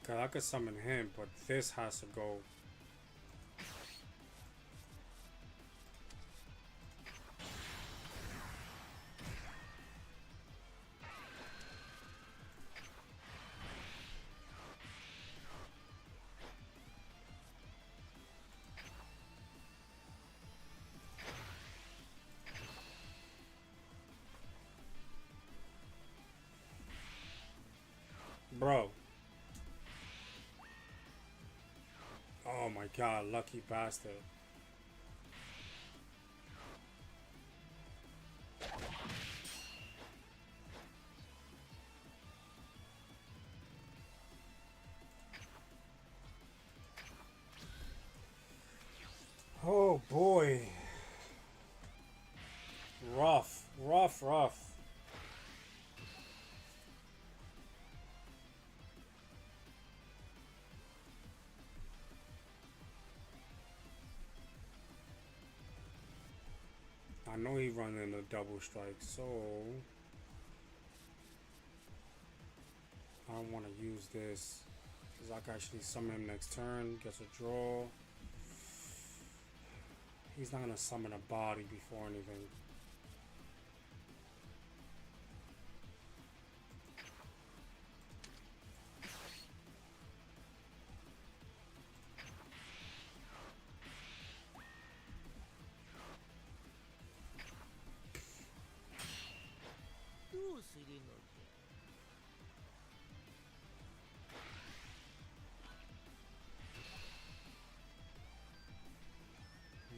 Cause I could summon him, but this has to go. Bro. Oh my god, lucky bastard. Oh boy. Rough, rough, rough. I know he running a double strike, so I don't want to use this because I can actually summon him next turn. Gets a draw. He's not gonna summon a body before anything.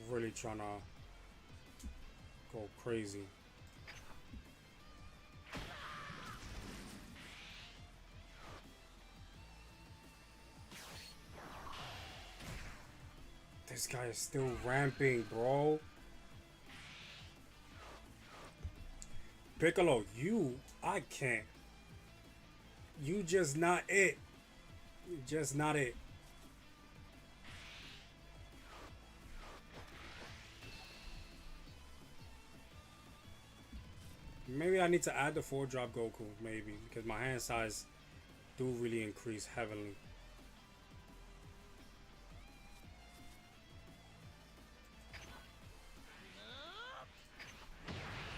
Really trying to go crazy. This guy is still ramping, bro. Piccolo, I can't. You just not it. You just not it. Maybe I need to add the 4-drop Goku, maybe, because my hand size do really increase heavily.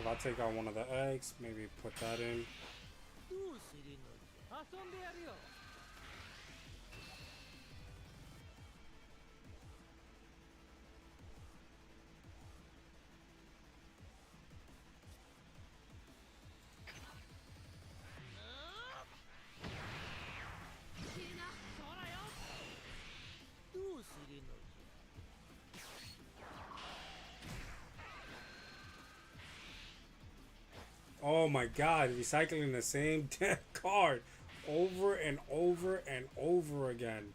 If I take out one of the eggs, maybe put that in. Oh my god, recycling the same damn card over and over and over again.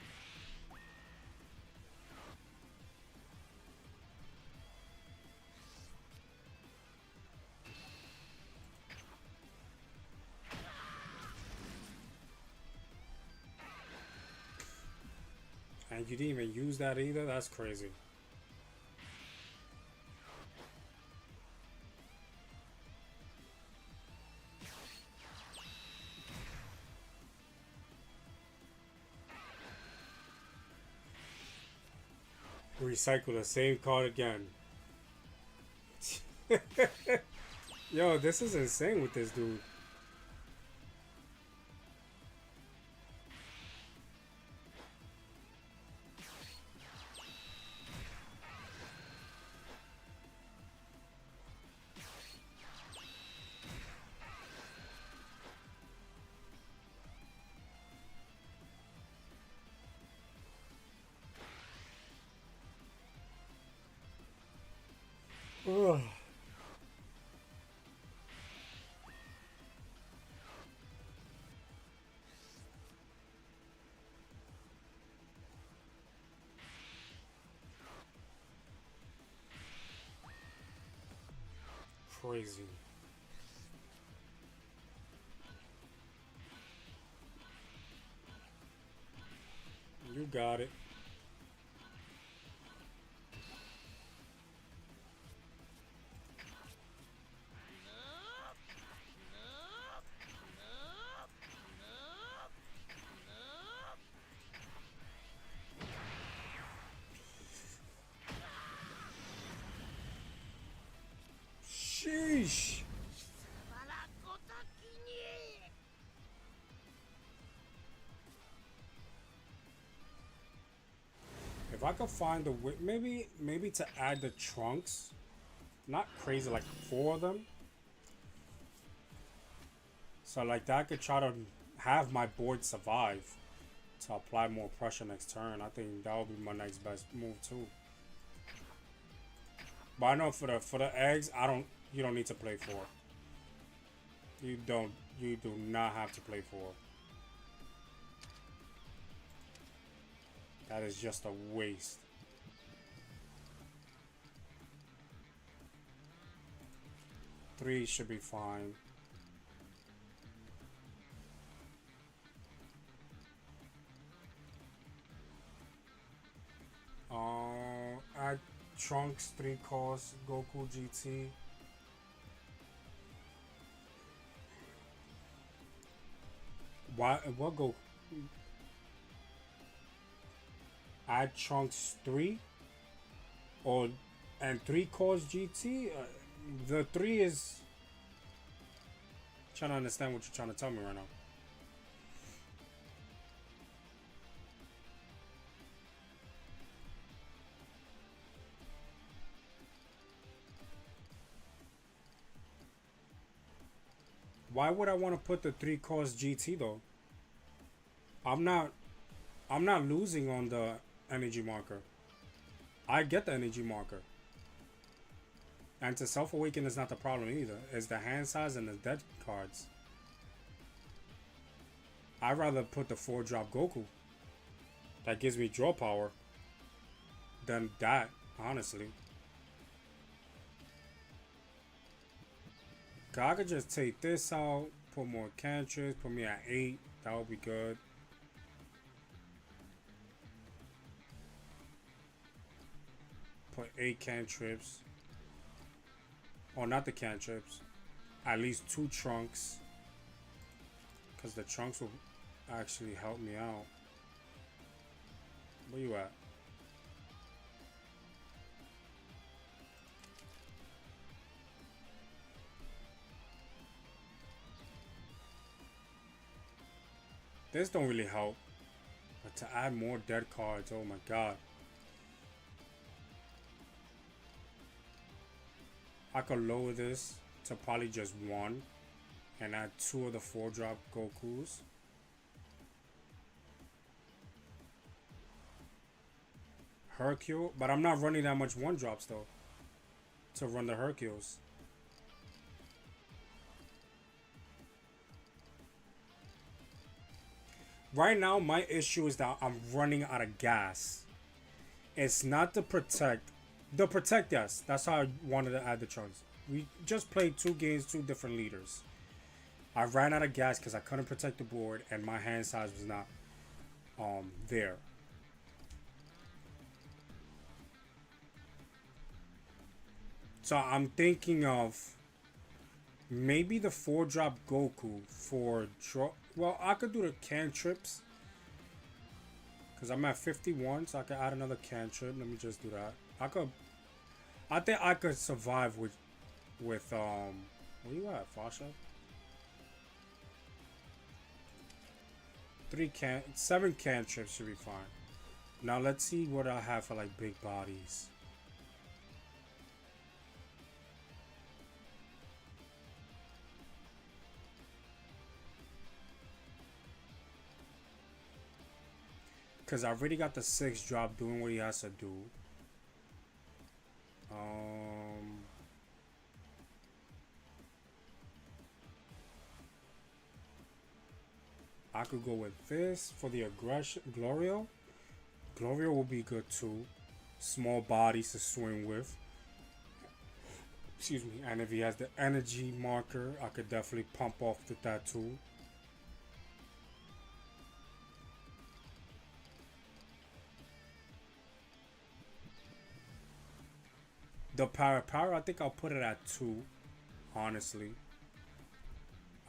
And you didn't even use that either? That's crazy. Recycle the same card again. Yo, this is insane with this dude. Ugh. Crazy. You got it. Sheesh. If I could find the way, maybe to add the trunks, not crazy like 4 of them. So like that, I could try to have my board survive to apply more pressure next turn. I think that would be my next best move too. But I know for the eggs, I don't. You don't need to play 4. You don't. You do not have to play 4. That is just a waste. Three should be fine. Add Trunks 3 cost, Goku GT. Why? What go? Add Trunks 3 or and 3 cost GT. The 3 is trying to understand what you're trying to tell me right now. Why would I want to put the 3 cost GT though? I'm not I'm not losing on the energy marker. I get the energy marker. And to self awaken is not the problem either. It's the hand size and the dead cards. I'd rather put the 4-drop Goku. That gives me draw power than that, honestly. I could just take this out, put more cantrips, put me at 8. That would be good. Put 8 cantrips. Oh, not the cantrips. At least 2 trunks. Because the trunks will actually help me out. Where you at? This don't really help. But to add more dead cards, oh my god. I could lower this to probably just 1 and add 2 of the 4-drop Gokus. Hercule, but I'm not running that much 1-drops though to run the Hercules. Right now, my issue is that I'm running out of gas. It's not the protect. The protect, yes. That's how I wanted to add the trunks. We just played 2 games, 2 different leaders. I ran out of gas because I couldn't protect the board and my hand size was not there. So I'm thinking of maybe the 4-drop Goku for draw. Well, I could do the cantrips because I'm at 51, so I could add another cantrip. Let me just do that. I think I could survive with where you at, Fasha? 7 cantrips should be fine. Now let's see what I have for like big bodies. Because I already got the 6-drop doing what he has to do. I could go with this for the aggression. Glorio. Glorio will be good too. Small bodies to swing with. Excuse me. And if he has the energy marker, I could definitely pump off with that too. The power, I think I'll put it at 2. Honestly,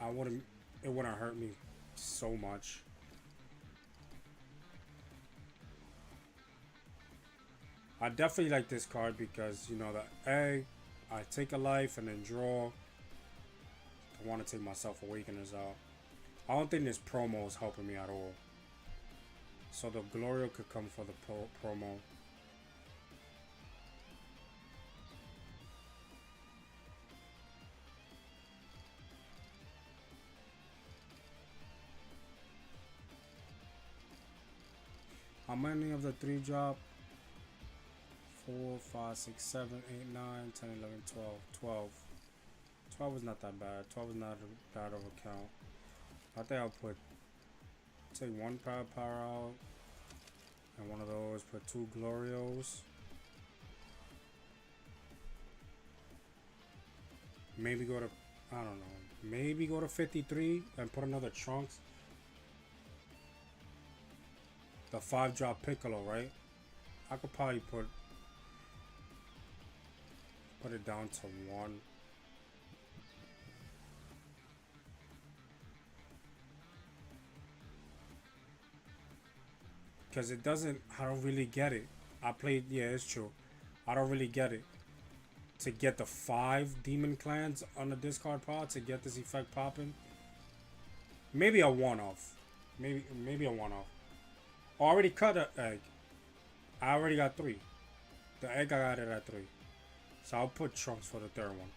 I wouldn't. It wouldn't hurt me so much. I definitely like this card because you know the egg. I take a life and then draw. I want to take my Self Awakeners out. I don't think this promo is helping me at all. So the Glorio could come for the promo. How many of the 3 drop? 4, 5, 6, 7, 8, 9, 10, 11, 12. 12. 12 is not that bad. 12 is not a bad of a count. I think I'll take 1 power out. And one of those, put 2 Glorios. Maybe go to, I don't know. Maybe go to 53 and put another Trunks. The 5 drop Piccolo, right? I could probably put it down to 1. Because it doesn't, I don't really get it. I played, yeah, it's true. I don't really get it. To get the 5 Demon Clans on the discard pile to get this effect popping. Maybe a one-off. Maybe a one-off. Oh, I already cut an egg. I already got 3. The egg I got it at 3. So I'll put Trunks for the 3rd one.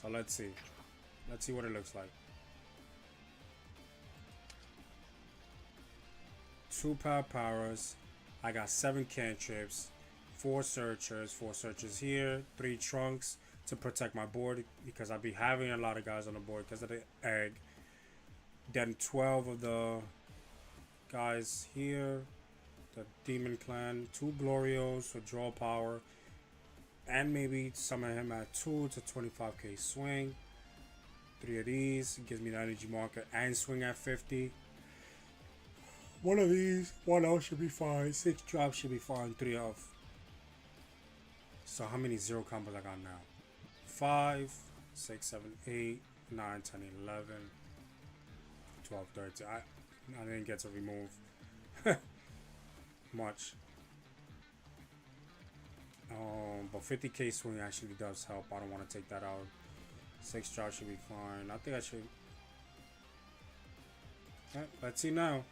So let's see. Let's see what it looks like. 2 power powers. I got 7 cantrips. 4 searchers. 4 searchers here. 3 Trunks to protect my board because I'll be having a lot of guys on the board because of the egg. Then 12 of the guys here. The Demon Clan. 2 Glorios for draw power. And maybe summon him at 2 to 25k swing. 3 of these gives me the energy marker and swing at 50. 1 of these, 1 else should be fine. 6 drops should be fine. 3 off. So how many 0 combos I got now? 5, 6, 7, 8, 9, 10, 11, 12, 13. I didn't get to remove much. But 50k swing actually does help. I don't want to take that out. 6 drops should be fine. I think I should. Right, let's see now.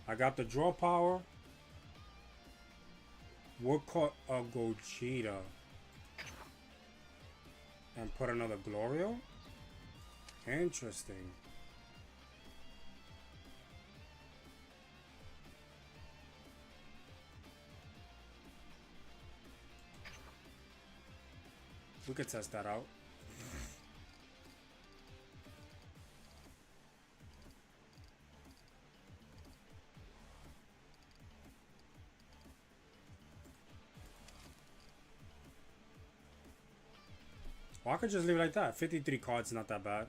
I got the draw power. We'll cut a Gogeta. And put another Glorio? Interesting. We could test that out. Well, I could just leave it like that. 53 cards, not that bad.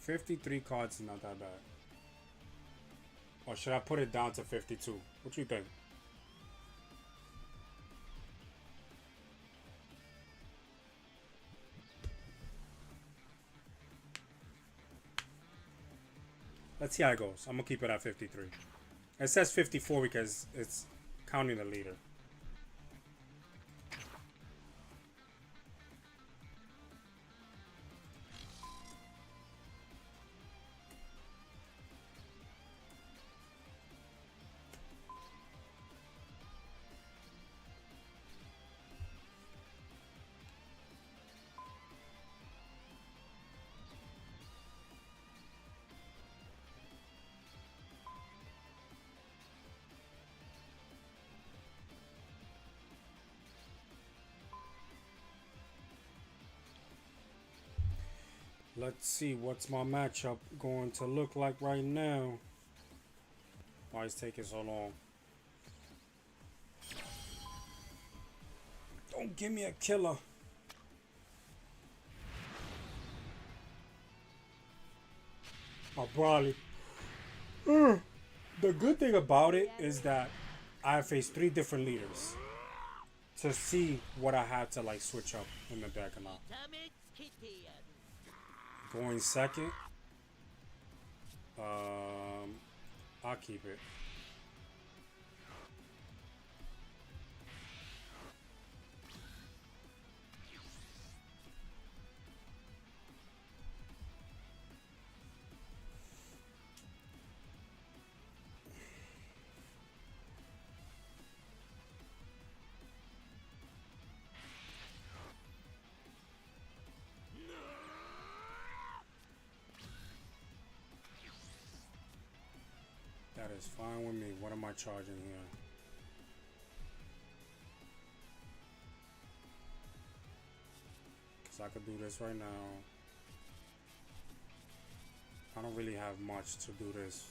$53 cards is not that bad. Or should I put it down to 52? What you think? Let's see how it goes. I'm gonna keep it at 53. It says 54 because it's counting the leader. Let's see what's my matchup going to look like right now. Why is it taking so long? Don't give me a killer. Oh, Brawley. The good thing about it is that I faced 3 different leaders to see what I had to like switch up in the deck or not. Going second. I'll keep it. That is fine with me. What am I charging here? Because I could do this right now. I don't really have much to do this.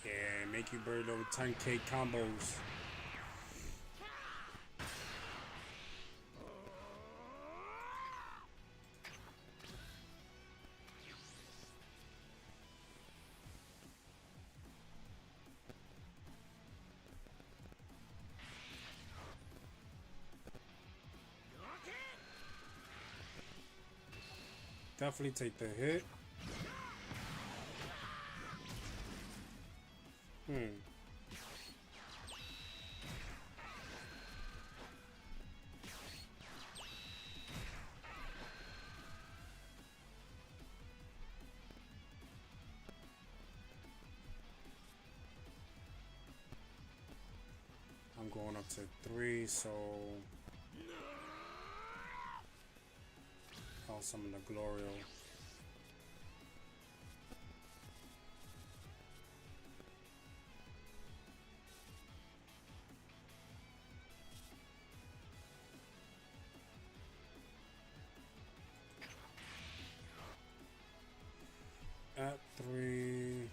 Yeah, make you bury those 10k combos. Definitely take the hit. I'm going up to 3, so I'll summon the Glorio. At 3.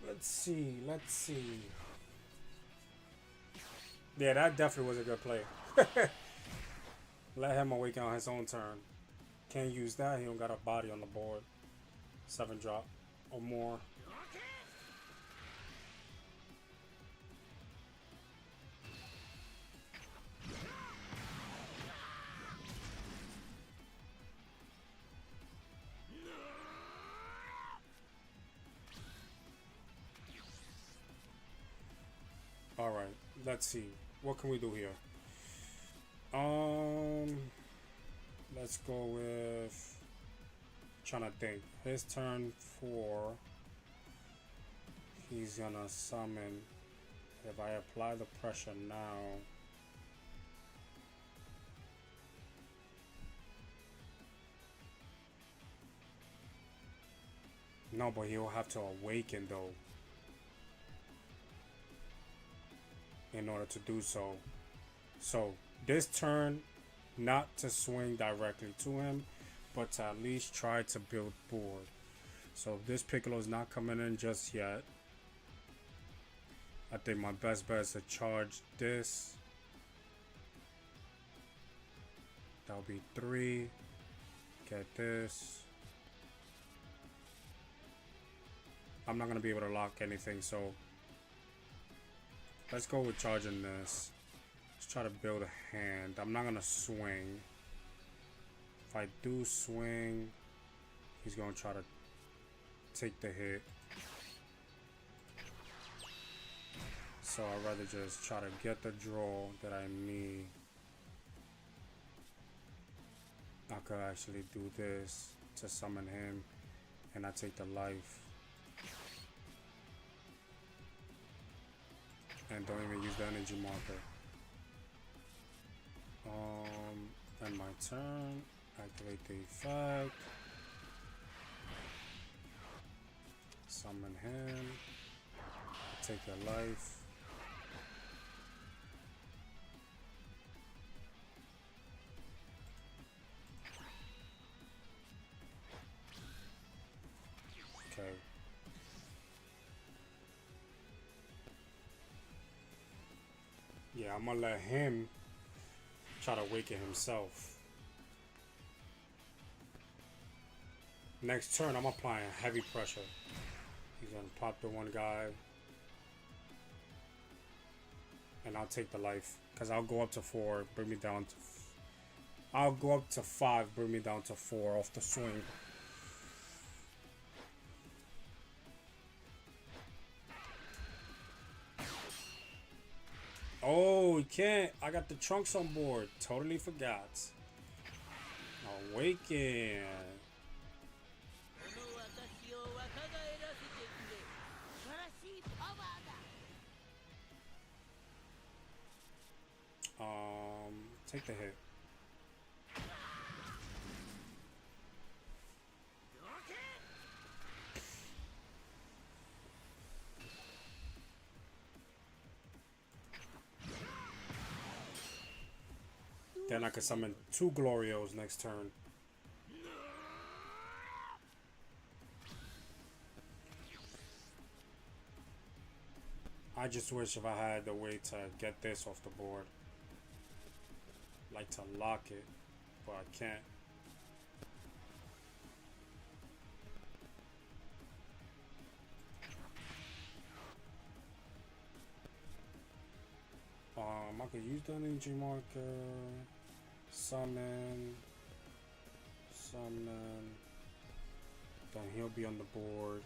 Let's see. Let's see. Yeah, that definitely was a good play. Let him awaken on his own turn. Can't use that. He don't got a body on the board. 7 drop or more. All right. Let's see. What can we do here? Let's go with. Trying to think. His turn 4. He's gonna summon. If I apply the pressure now. No, but he'll have to awaken though. In order to do so. So this turn, not to swing directly to him, but to at least try to build board. So this Piccolo is not coming in just yet. I think my best bet is to charge this. That'll be 3. Get this. I'm not gonna be able to lock anything, so let's go with charging this. Let's try to build a hand. I'm not gonna swing. If I do swing, he's gonna try to take the hit. So I'd rather just try to get the draw that I need. I could actually do this to summon him, and I take the life. And don't even use the energy marker. End my turn. Activate the effect. Summon him. Take your life. Okay. Yeah, I'm gonna let him try to awaken himself. Next turn, I'm applying heavy pressure. He's gonna pop the one guy. And I'll take the life. Because I'll go up to 4, bring me down to... I'll go up to 5, bring me down to 4 off the swing. Oh, he can't. I got the trunks on board. Totally forgot. Awaken. Take the hit. Then I can summon 2 Glorios next turn. I just wish if I had the way to get this off the board. Like to lock it, but I can't. I could use the energy marker, summon, then he'll be on the board.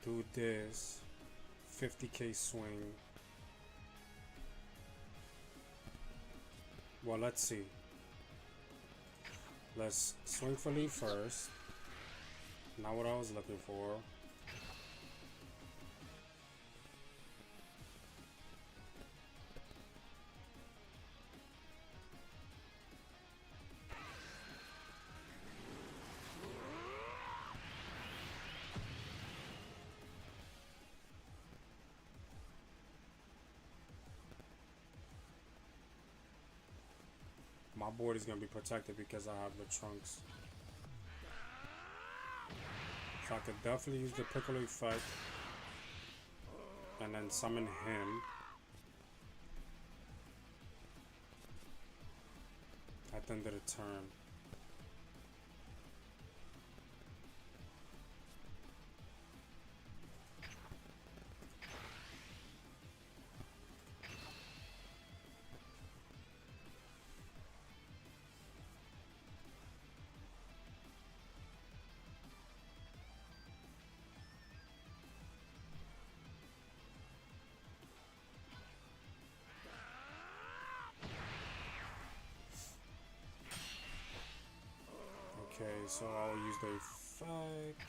Do this, 50k swing. Well, let's see. Let's swing for Lee first. Not what I was looking for. My board is going to be protected because I have the trunks. So I could definitely use the Piccolo effect. And then summon him. At the end of the turn. Okay, so I'll use the effect.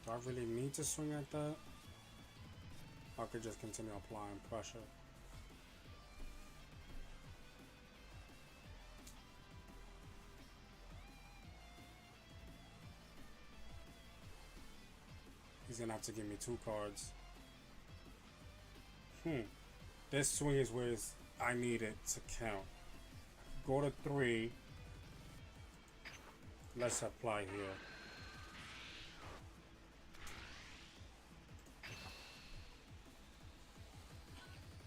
Do I really need to swing at that? I could just continue applying pressure. He's gonna have to give me 2 cards. This swing is where I need it to count. Go to 3. Let's apply here.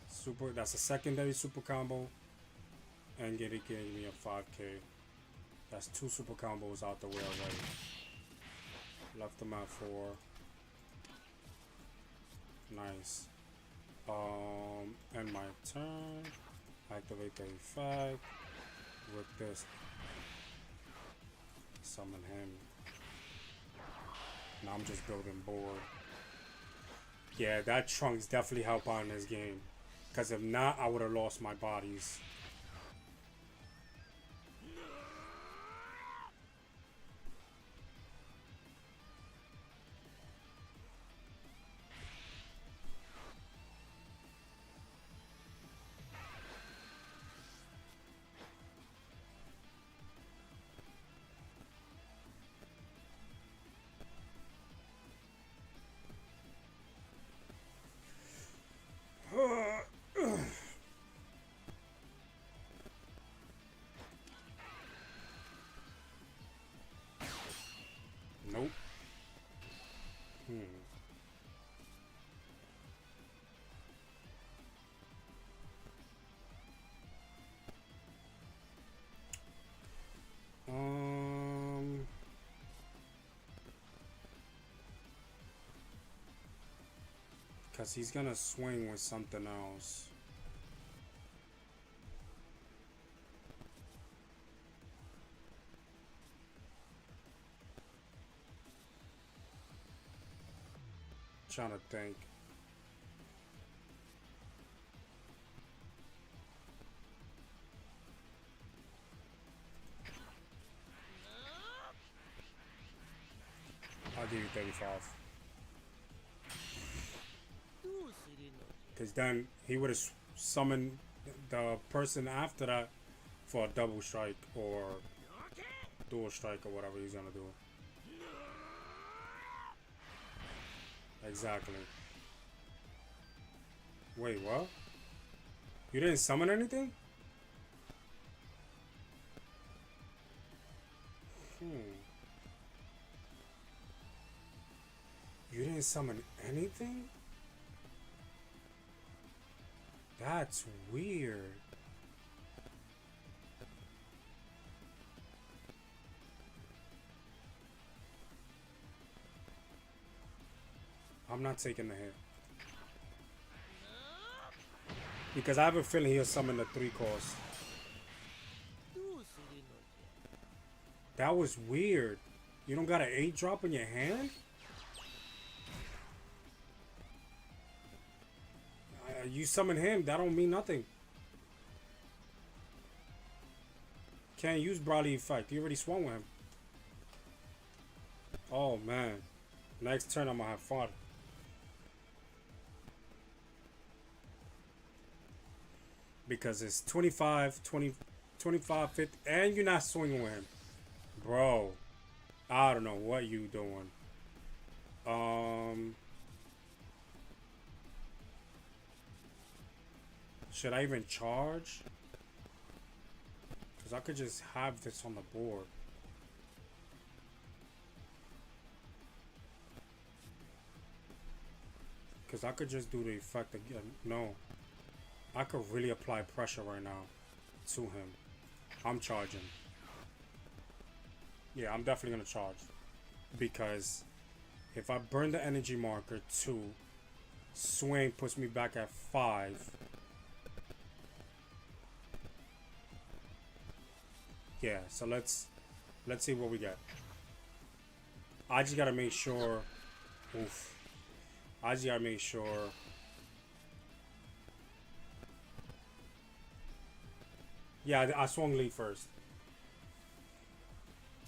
Super. That's a secondary super combo, and getting me a 5k. That's 2 super combos out the way already. Left them at 4. Nice. End my turn. Activate the effect. With this. Summon him. Now I'm just building board. Yeah, that Trunks definitely helped out in this game. Because if not, I would have lost my bodies. Nope. Because he's gonna swing with something else. Trying to think. I'll give you 35. Because then he would have summoned the person after that for a double strike or dual strike or whatever he's gonna do. Exactly. Wait, what? You didn't summon anything? You didn't summon anything? That's weird. I'm not taking the hit. Because I have a feeling he'll summon the 3 cost. That was weird. You don't got an 8 drop in your hand? You summon him, that don't mean nothing. Can't use Brawly effect. You already swung with him. Oh man. Next turn I'm gonna have fun. Because it's 25, 20, 25, 50, and you're not swinging with him. Bro. I don't know what you doing. Should I even charge? Because I could just have this on the board. Because I could just do the effect again. No. I could really apply pressure right now to him. I'm charging. Yeah, I'm definitely going to charge. Because if I burn the energy marker 2, swing puts me back at 5. Yeah, so let's see what we get. I just gotta make sure. Oof. I just gotta make sure. Yeah, I swung lead first.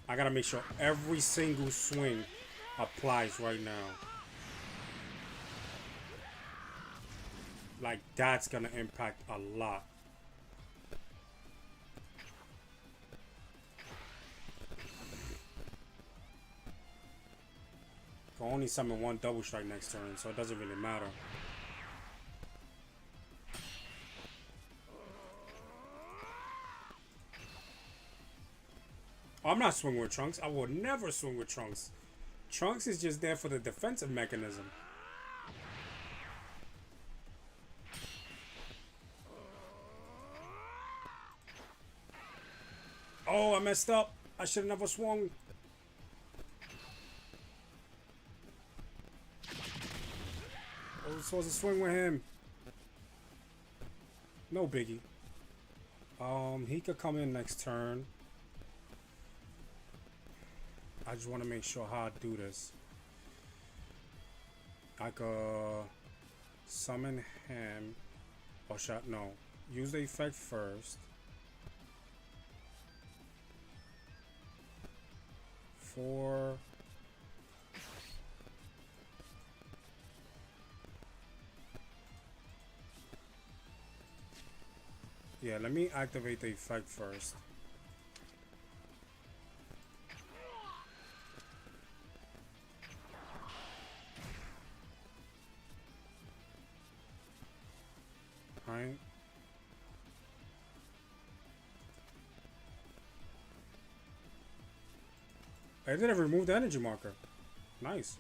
I gotta make sure every single swing applies right now. Like, that's gonna impact a lot. Can only summon 1 double strike next turn, so it doesn't really matter. I'm not swinging with Trunks. I will never swing with Trunks. Trunks is just there for the defensive mechanism. Oh, I messed up. I should have never swung. supposed to swing with him. No biggie. He could come in next turn. I just want to make sure how I do this. I could summon him. Or shot. No. Use the effect first. Four. Yeah, let me activate the effect first. Right. I didn't remove the energy marker. Nice.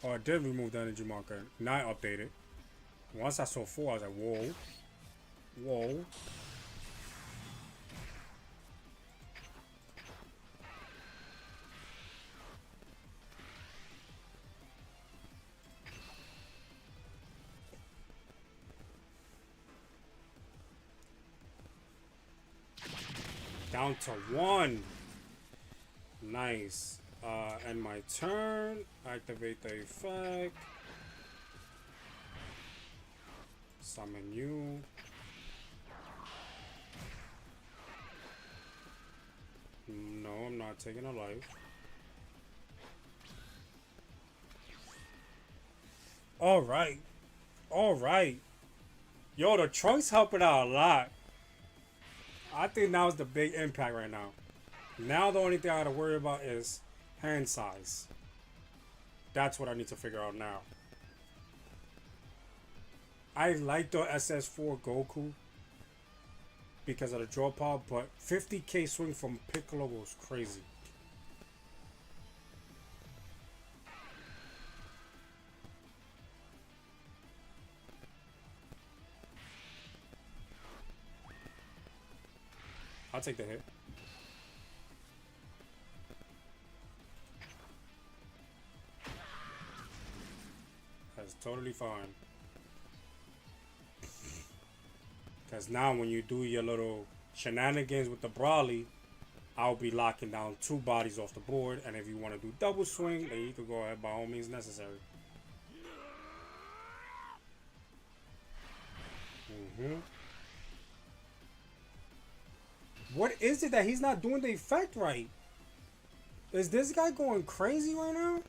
Oh, I did remove the energy marker. Now I update it. Once I saw 4, I was like, whoa. Whoa. Down to 1. Nice. End my turn. Activate the effect. Summon you. No, I'm not taking a life. Alright. Alright. Yo, the Trunks helping out a lot. I think that was the big impact right now. Now the only thing I gotta worry about is hand size. That's what I need to figure out now. I like the SS4 Goku because of the draw power, but 50k swing from Piccolo was crazy. I'll take the hit. That's totally fine. Because now when you do your little shenanigans with the Brawly, I'll be locking down 2 bodies off the board. And if you want to do double swing, then you can go ahead by all means necessary. What is it that he's not doing the effect right? Is this guy going crazy right now?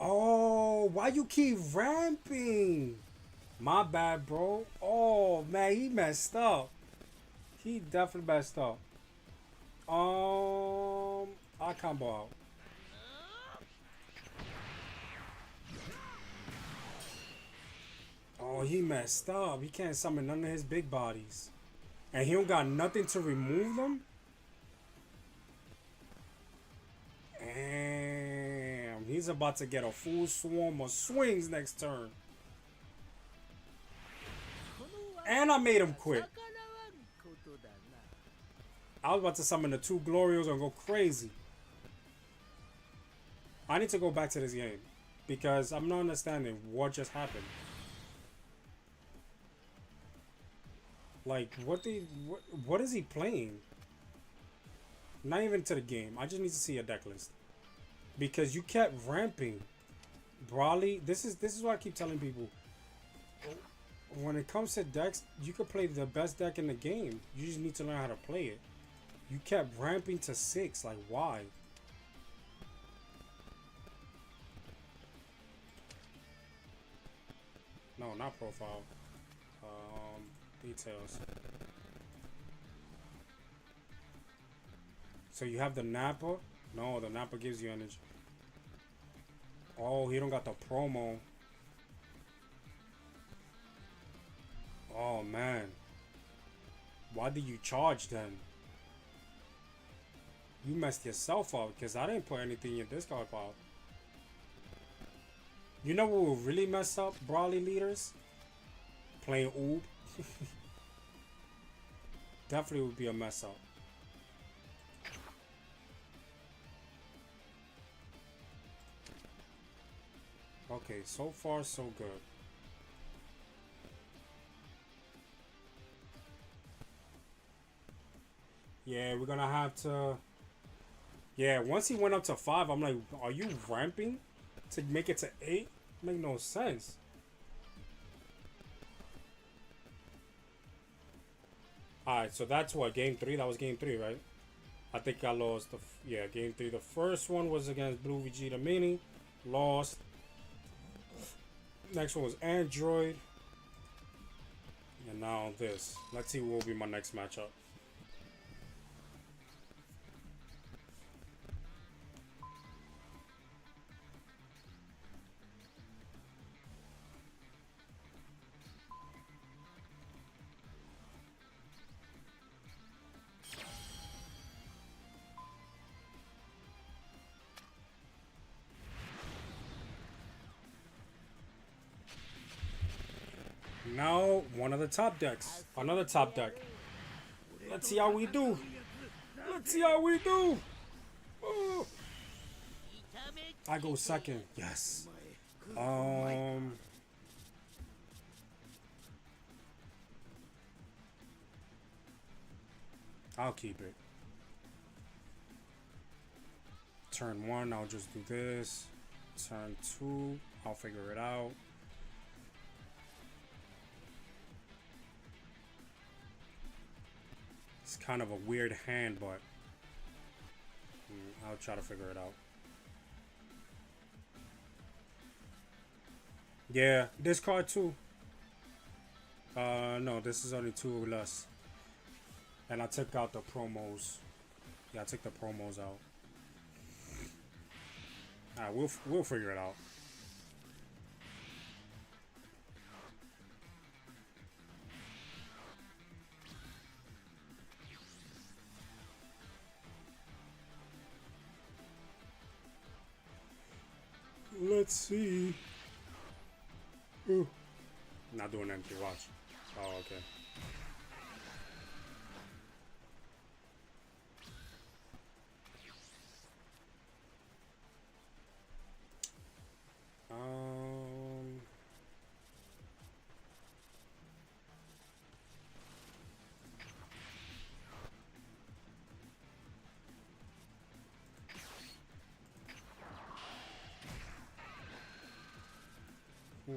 Oh, why you keep ramping? My bad, bro. Oh, man, he messed up. He definitely messed up. I combo out. Oh, he messed up. He can't summon none of his big bodies. And he don't got nothing to remove them? Damn. He's about to get a full swarm of swings next turn. And I made him quit. I was about to summon the 2 Glorios and go crazy. I need to go back to this game because I'm not understanding what just happened. Like, what is he playing? Not even to the game. I just need to see a deck list. Because you kept ramping. Brawly, this is what I keep telling people. When it comes to decks, you can play the best deck in the game. You just need to learn how to play it. You kept ramping to 6. Like, why? No, not profile. Details. So you have the Nappa? No, the Nappa gives you energy. Oh, he don't got the promo. Oh, man. Why did you charge then? You messed yourself up because I didn't put anything in your discard pile. You know what will really mess up Brawly leaders? Playing Oob. Definitely would be a mess up. Okay, so far so good. Yeah, we're gonna have to. Yeah, once he went up to 5, I'm like, are you ramping to make it to 8? Make no sense. Alright, so that's what, game 3? That was game 3, right? I think I lost yeah, game 3. The first one was against Blue Vegeta Mini. Lost. Next one was Android. And now this. Let's see what will be my next matchup. Now, one of the top decks. Another top deck. Let's see how we do. Let's see how we do. Oh. I go second. Yes. I'll keep it. Turn 1, I'll just do this. Turn 2, I'll figure it out. It's kind of a weird hand, but I'll try to figure it out. Yeah, discard 2. No, this is only 2 or less. And I took out the promos. Yeah, I took the promos out. Alright, we'll figure it out. Let's see. Ooh. Not doing empty, watch. Oh, okay. Hmm.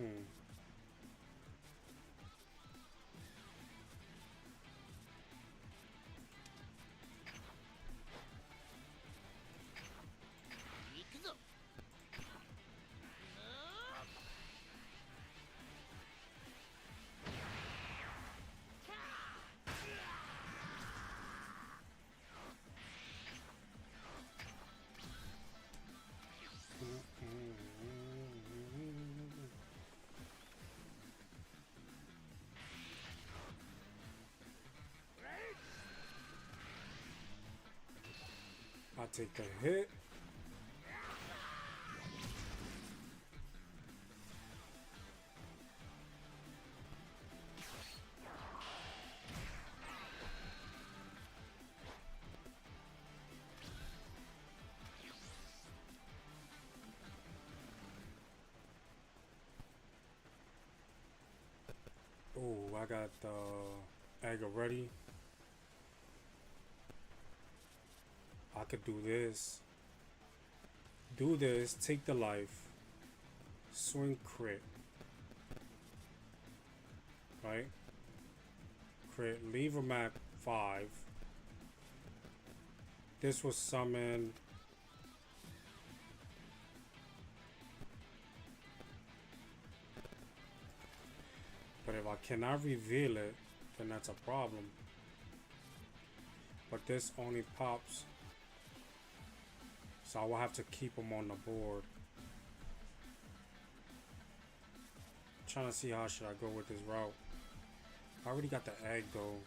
I'll take the hit. Oh, I got the egg ready. I could do this. Do this, take the life. Swing crit. Right? Crit. Leave him at 5. This was summon. But if I cannot reveal it, then that's a problem. But this only pops. So I will have to keep him on the board. Trying to see how should I go with this route. I already got the egg though.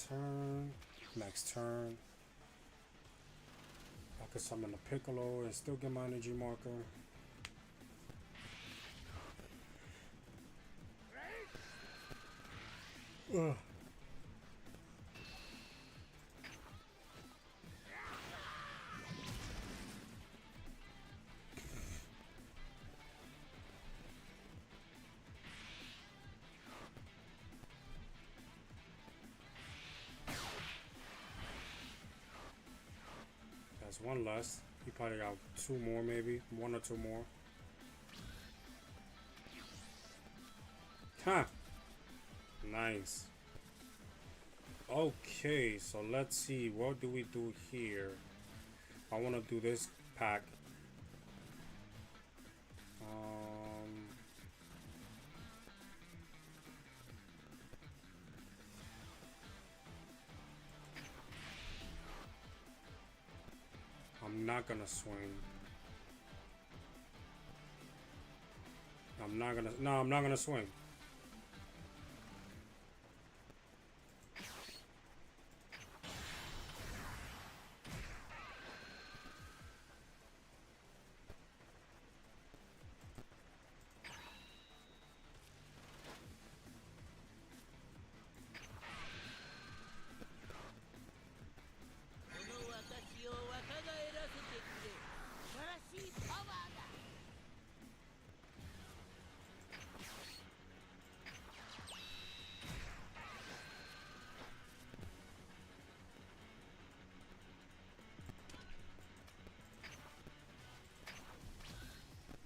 turn. Next turn. I could summon the Piccolo and still get my energy marker. Ugh. That's one less. He probably got two more, maybe. One or two more. Huh. Nice. Okay, so let's see. What do we do here? I want to do this pack. I'm not gonna swing. I'm not gonna. No, I'm not gonna swing.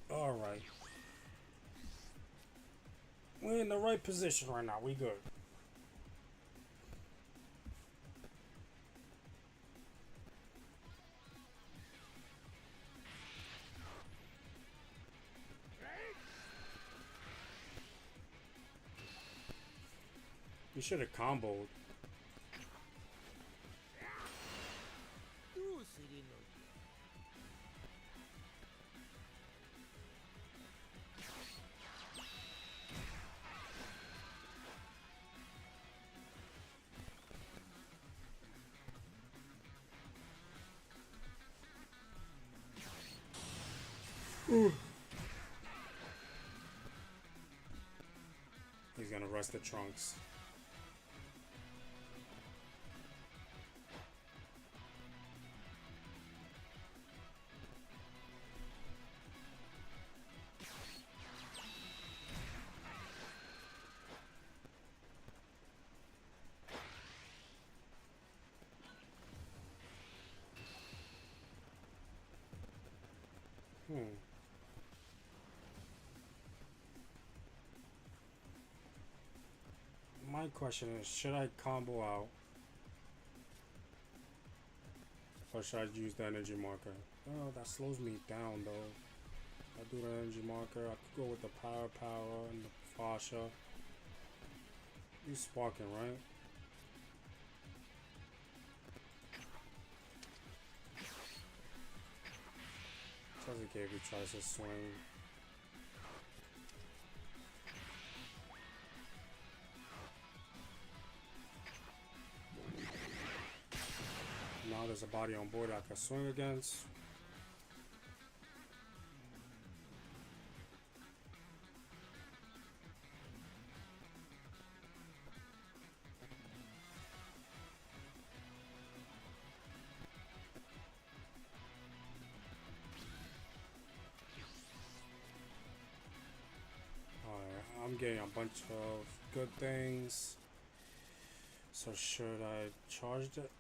All right. We're in the right position right now. We good. You should have comboed. He's gonna rest the trunks. My question is, should I combo out? Or should I use the energy marker? Oh, that slows me down though. I do the energy marker. I could go with the power and the fascia. He's sparking, right? Sasuke if he tries to swing. Now there's a body on board I can swing against. I'm getting a bunch of good things. So should I charge it?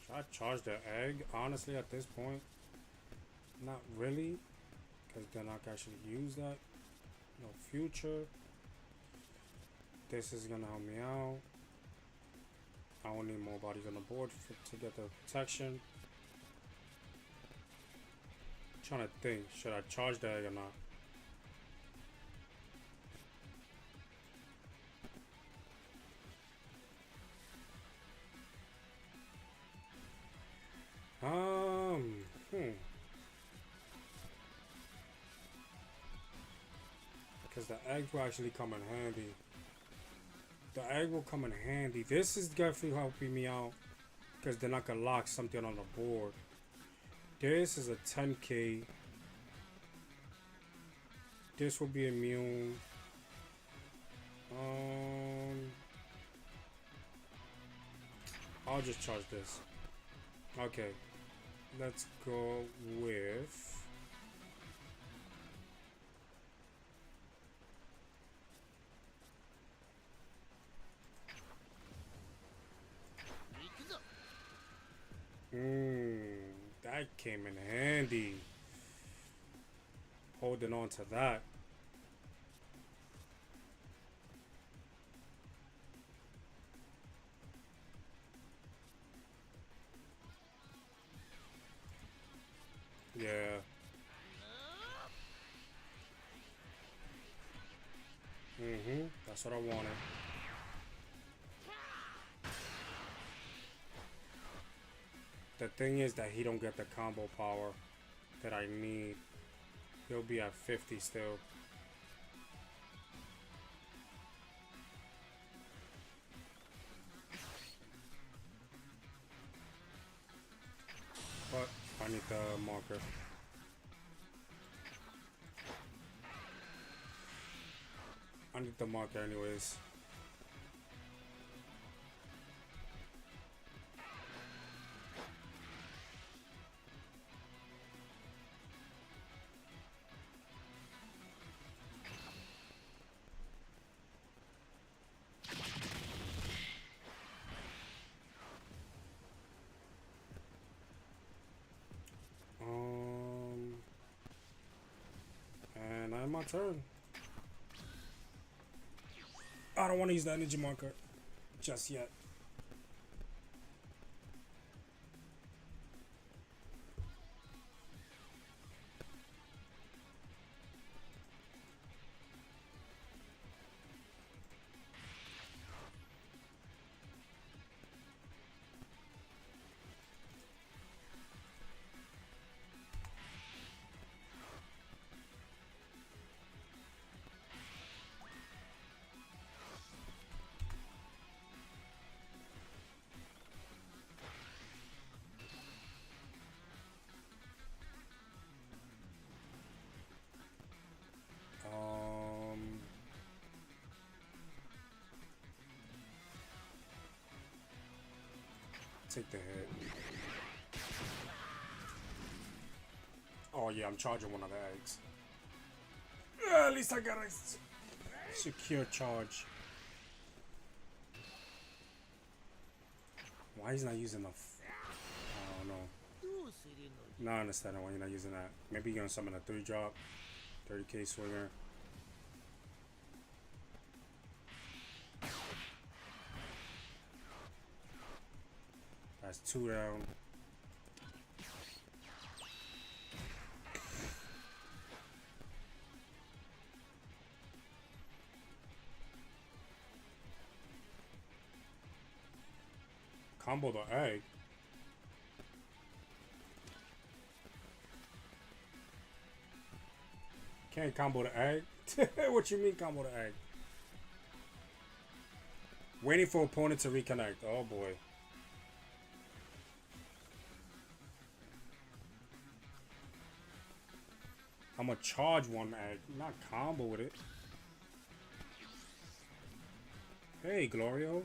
Should I charge the egg? Honestly, at this point, not really, because then I can actually use that. No future. This is gonna help me out. I will need more bodies on the board to get the protection. Trying to think, should I charge the egg or not? because the egg will actually come in handy. The egg will come in handy. This is definitely helping me out because then I can lock something on the board. This is a 10k. This will be immune. I'll just charge this. Okay, let's go with that came in handy. Holding on to that. Yeah. That's what I wanted. The thing is that he don't get the combo power that I need. He'll be at 50 still. But I need the marker. I need the marker anyways. And I'm my turn. I don't want to use the energy marker just yet. Take the hit. Oh yeah, I'm charging one of the eggs. At least I got a secure charge. Why he's not using the? I don't know. Not understanding why you're not using that. Maybe you're gonna summon a 3-drop, 30k swinger. That's 2 down. Combo the egg. Can't combo the egg? What you mean combo the egg? Waiting for opponent to reconnect. Oh boy. I'm gonna charge one egg, not combo with it. Hey, Glorio.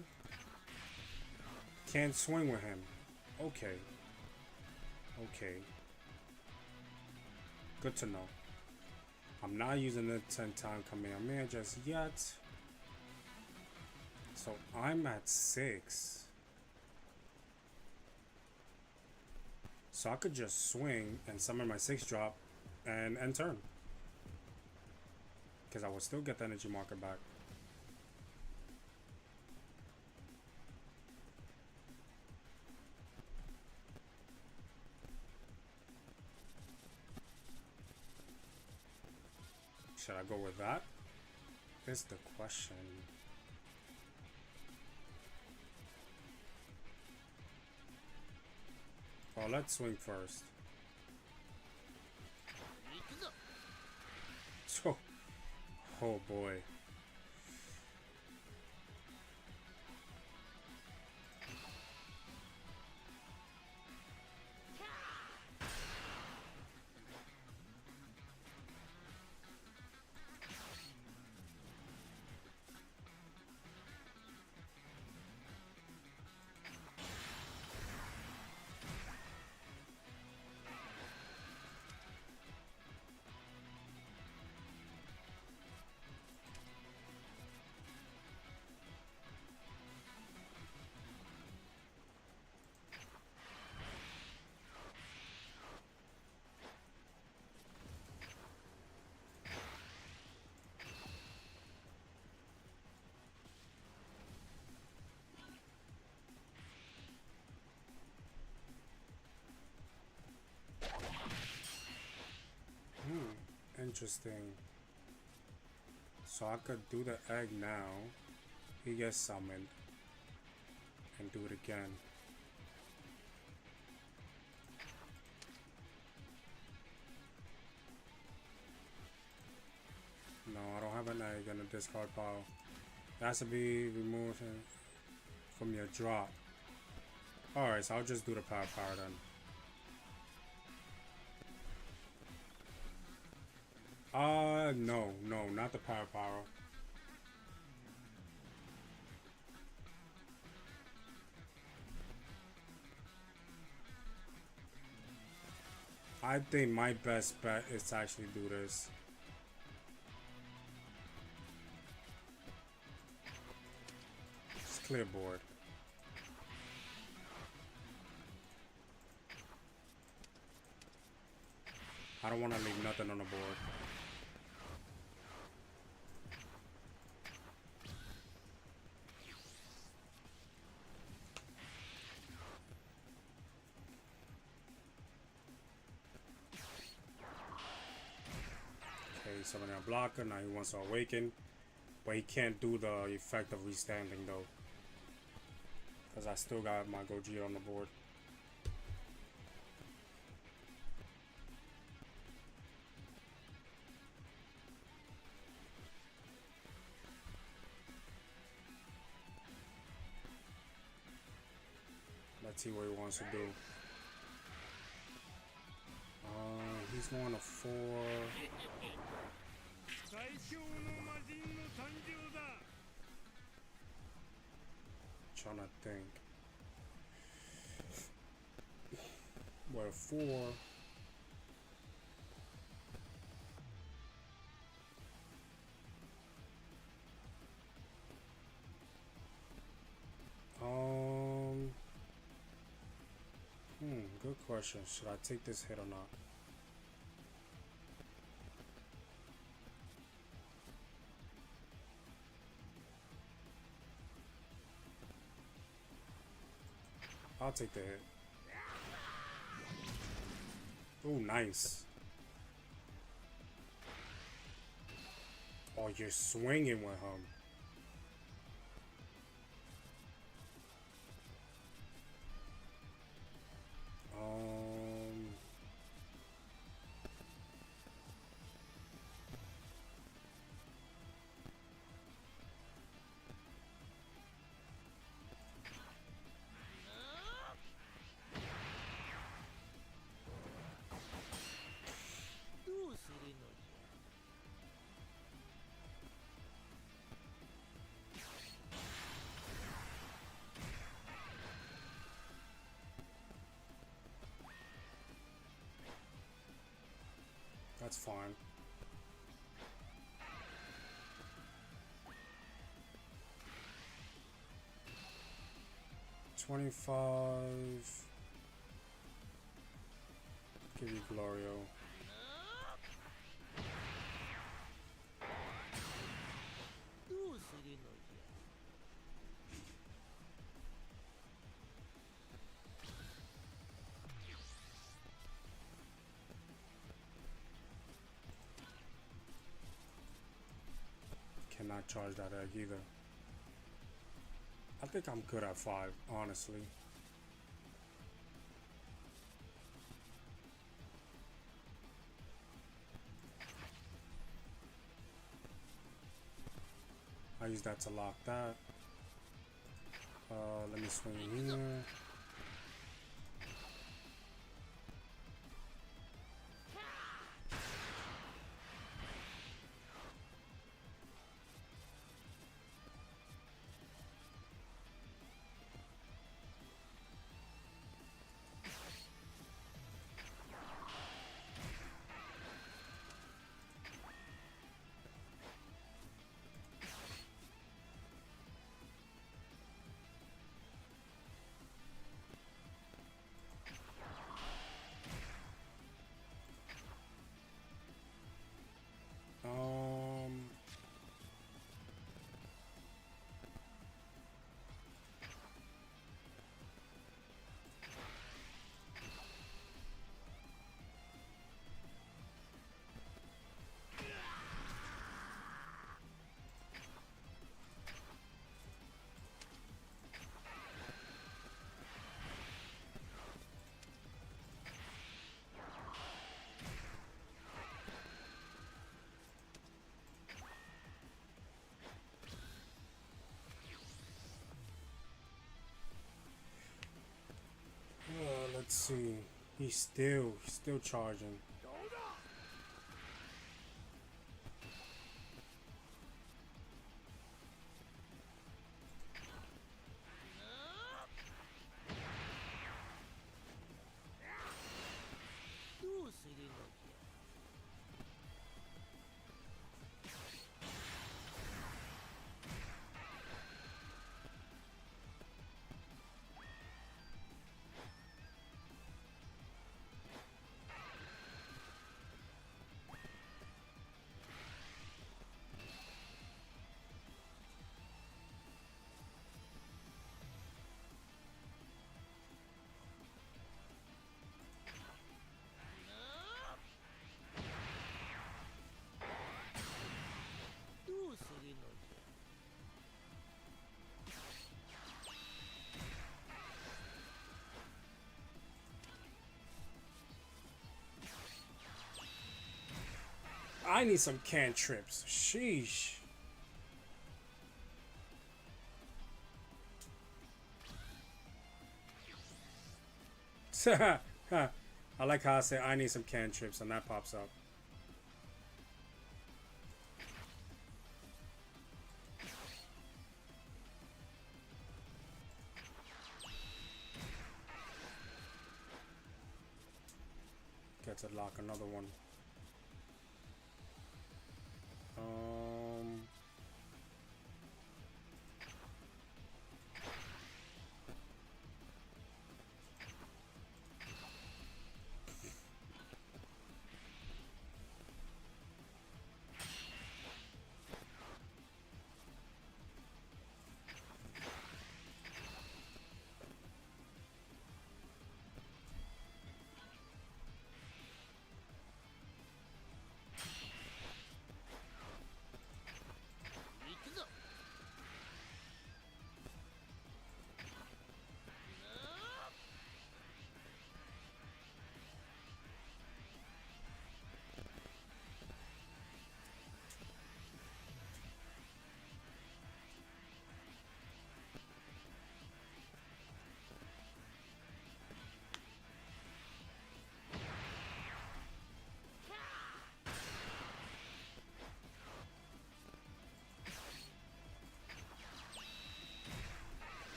Can't swing with him. Okay. Okay. Good to know. I'm not using the 10-time Kamehameha just yet. So I'm at 6. So I could just swing and summon my 6-drop and end turn. Because I will still get the energy marker back. Should I go with that? Is the question. Oh, let's swing first. So, Oh boy. Interesting. So I could do the egg now. He gets summoned. And do it again. No, I don't have an egg in a discard pile. It has to be removed from your drop. Alright, so I'll just do the power then. No, not the power. I think my best bet is to actually do this. Just clear board. I don't want to leave nothing on the board. Okay, summoning a blocker. Now he wants to awaken. But he can't do the effect of restanding though. Because I still got my Gogeta on the board. Let's see what he wants to do. He's going to 4. Trying to think. Well, 4. Good question. Should I take this hit or not? I'll take the hit. Oh, nice. Oh, you're swinging with him. That's fine. $25. Give you Glorio. Cannot charge that egg either. I think I'm good at 5, honestly. use that to lock that. Let me swing here. Let's see. He's still charging. I need some cantrips. Sheesh. I like how I say I need some cantrips and that pops up. Get to lock another one.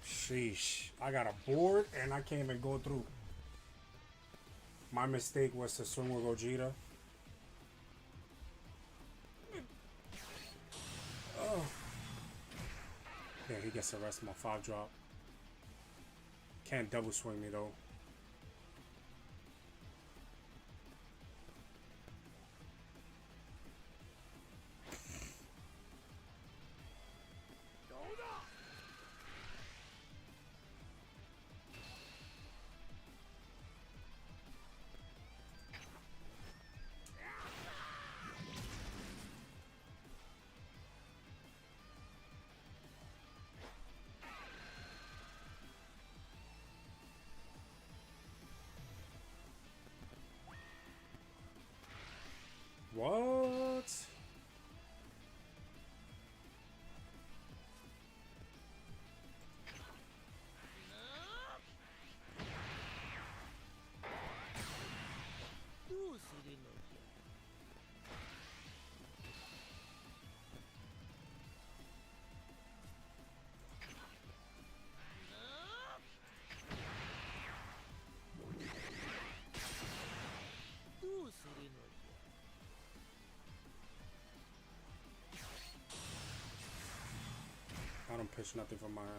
Sheesh. I got a board and I can't even go through. My mistake was to swing with Gogeta. Oh. Yeah, he gets the rest of my 5-drop. Can't double swing me though. don't pitch nothing from my hand.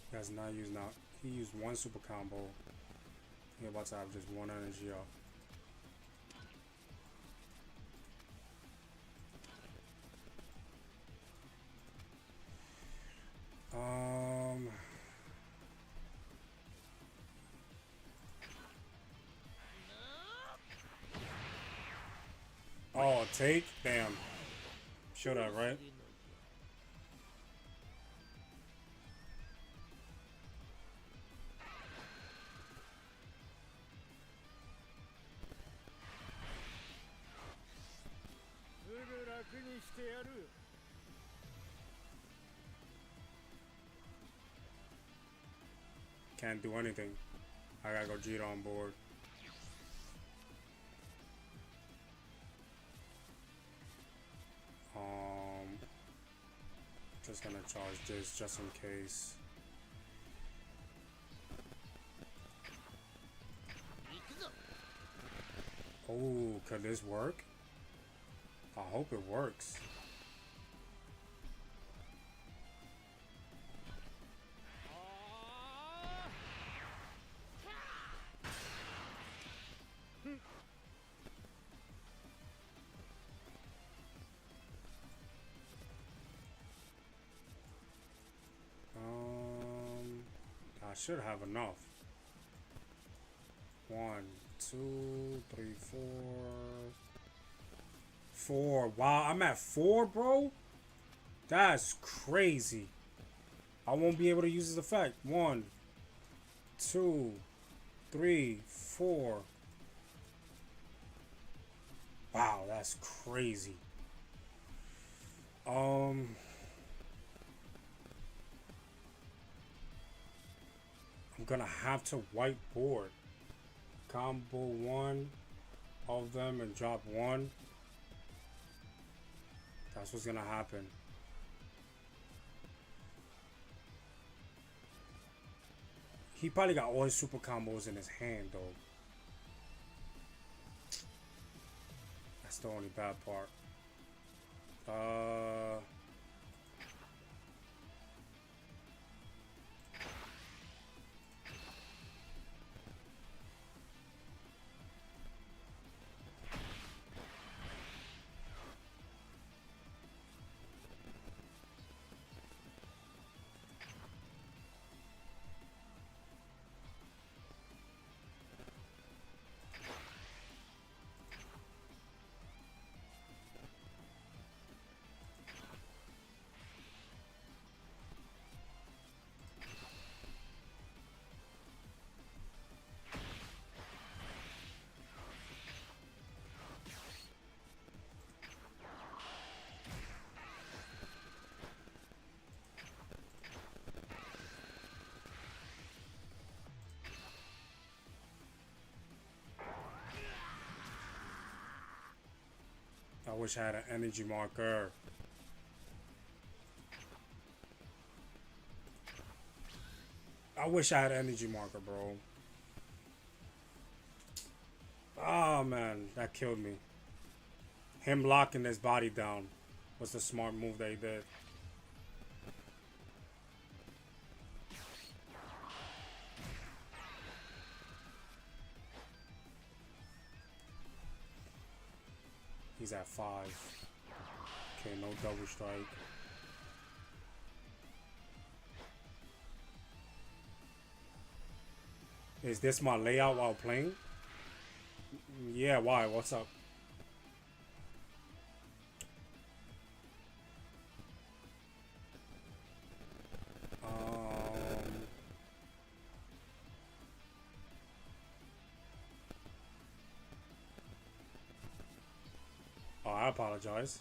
He has not used now. He used one super combo. He about to have just one energy up. Oh, take? Damn. Should have, right? Can't do anything. I gotta go Gita on board. Just gonna charge this just in case. Oh, could this work? I hope it works. I should have enough. 1, 2, 3, 4. 4. Wow, I'm at 4, bro? That's crazy. I won't be able to use this effect. 1, 2, 3, 4. Wow, that's crazy. I'm gonna have to whiteboard. Combo 1 of them and drop 1. That's what's gonna happen. He probably got all his super combos in his hand though. That's the only bad part. I wish I had an energy marker. I wish I had an energy marker, bro. Oh man, that killed me. Him locking his body down was the smart move that he did. He's at 5. Okay, no double strike. Is this my layout while playing? Yeah, why? What's up? Oh, I apologize.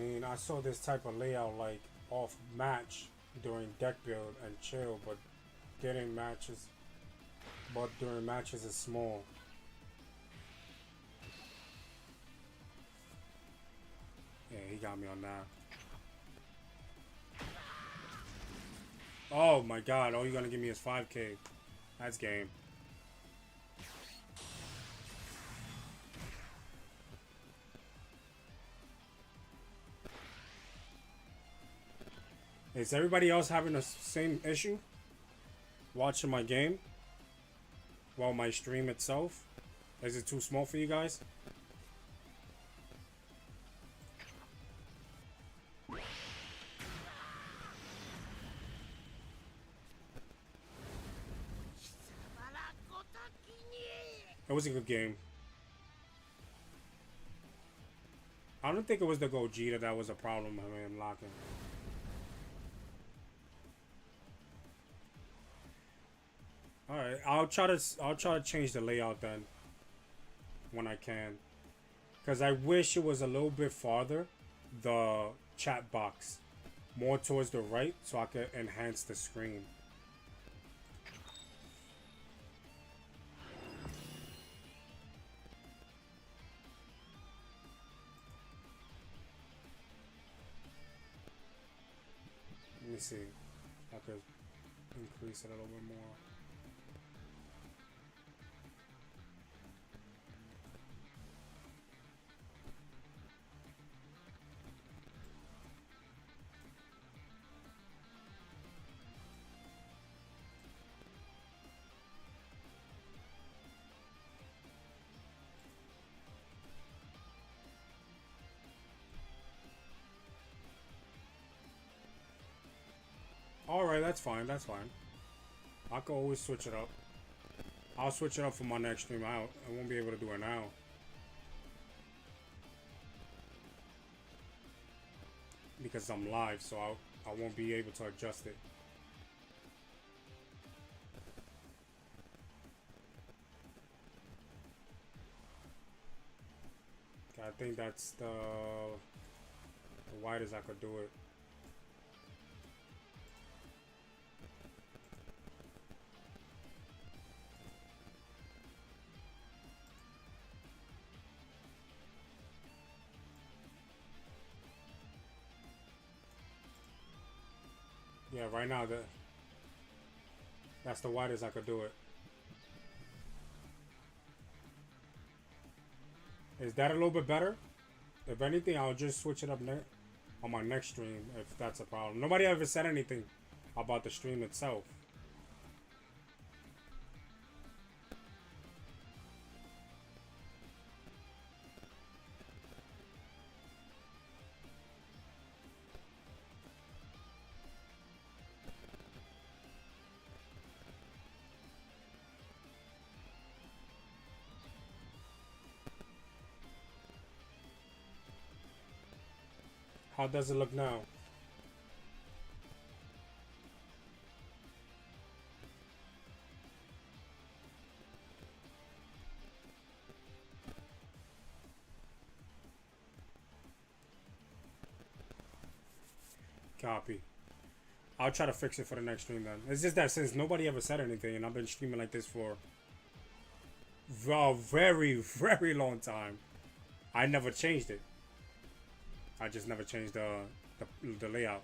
mean, I saw this type of layout like off match during deck build and chill, but getting matches, but during matches is small. Yeah, he got me on that. Oh my god, all you're gonna give me is 5k. That's game. Is everybody else having the same issue? Watching my game? Well, my stream itself? Is it too small for you guys? It was a good game. I don't think it was the Gogeta that was a problem with him locking. Alright, I'll try to change the layout then when I can. Cause I wish it was a little bit farther, the chat box. More towards the right so I could enhance the screen. Let me see. I could increase it a little bit more. Alright, that's fine, that's fine. I could always switch it up. I'll switch it up for my next stream out. I won't be able to do it now. Because I'm live, so I won't be able to adjust it. I think that's the widest I could do it. Yeah, right now that's the widest I could do it. Is that a little bit better? If anything, I'll just switch it up on my next stream if that's a problem. Nobody ever said anything about the stream itself. How does it look now? Copy. I'll try to fix it for the next stream then. It's just that since nobody ever said anything and I've been streaming like this for a very, very long time, I never changed it. I just never changed the layout.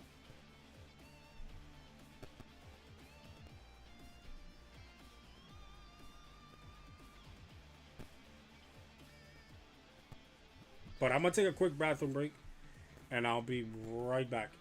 But I'm gonna take a quick bathroom break and I'll be right back.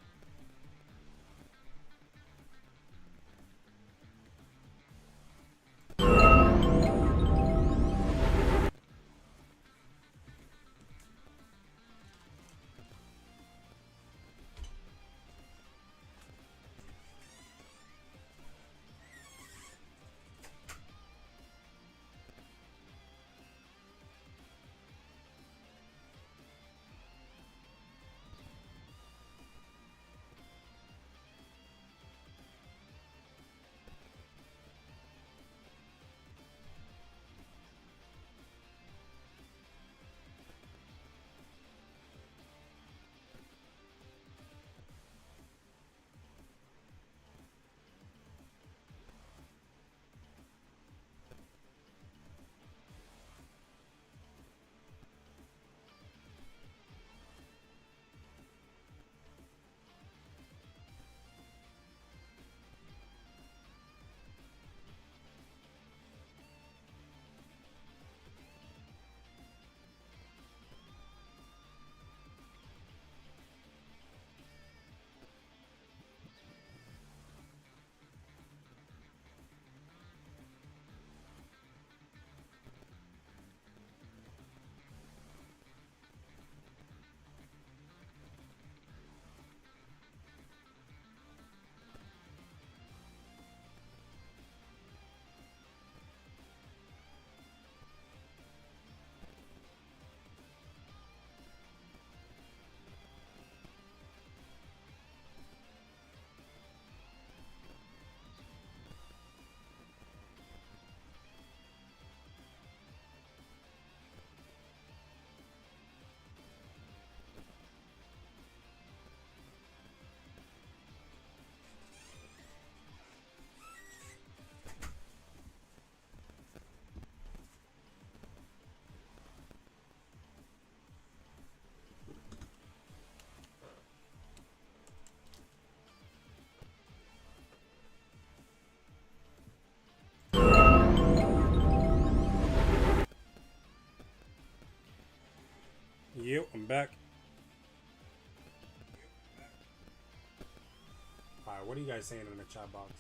What are you guys saying in the chat box?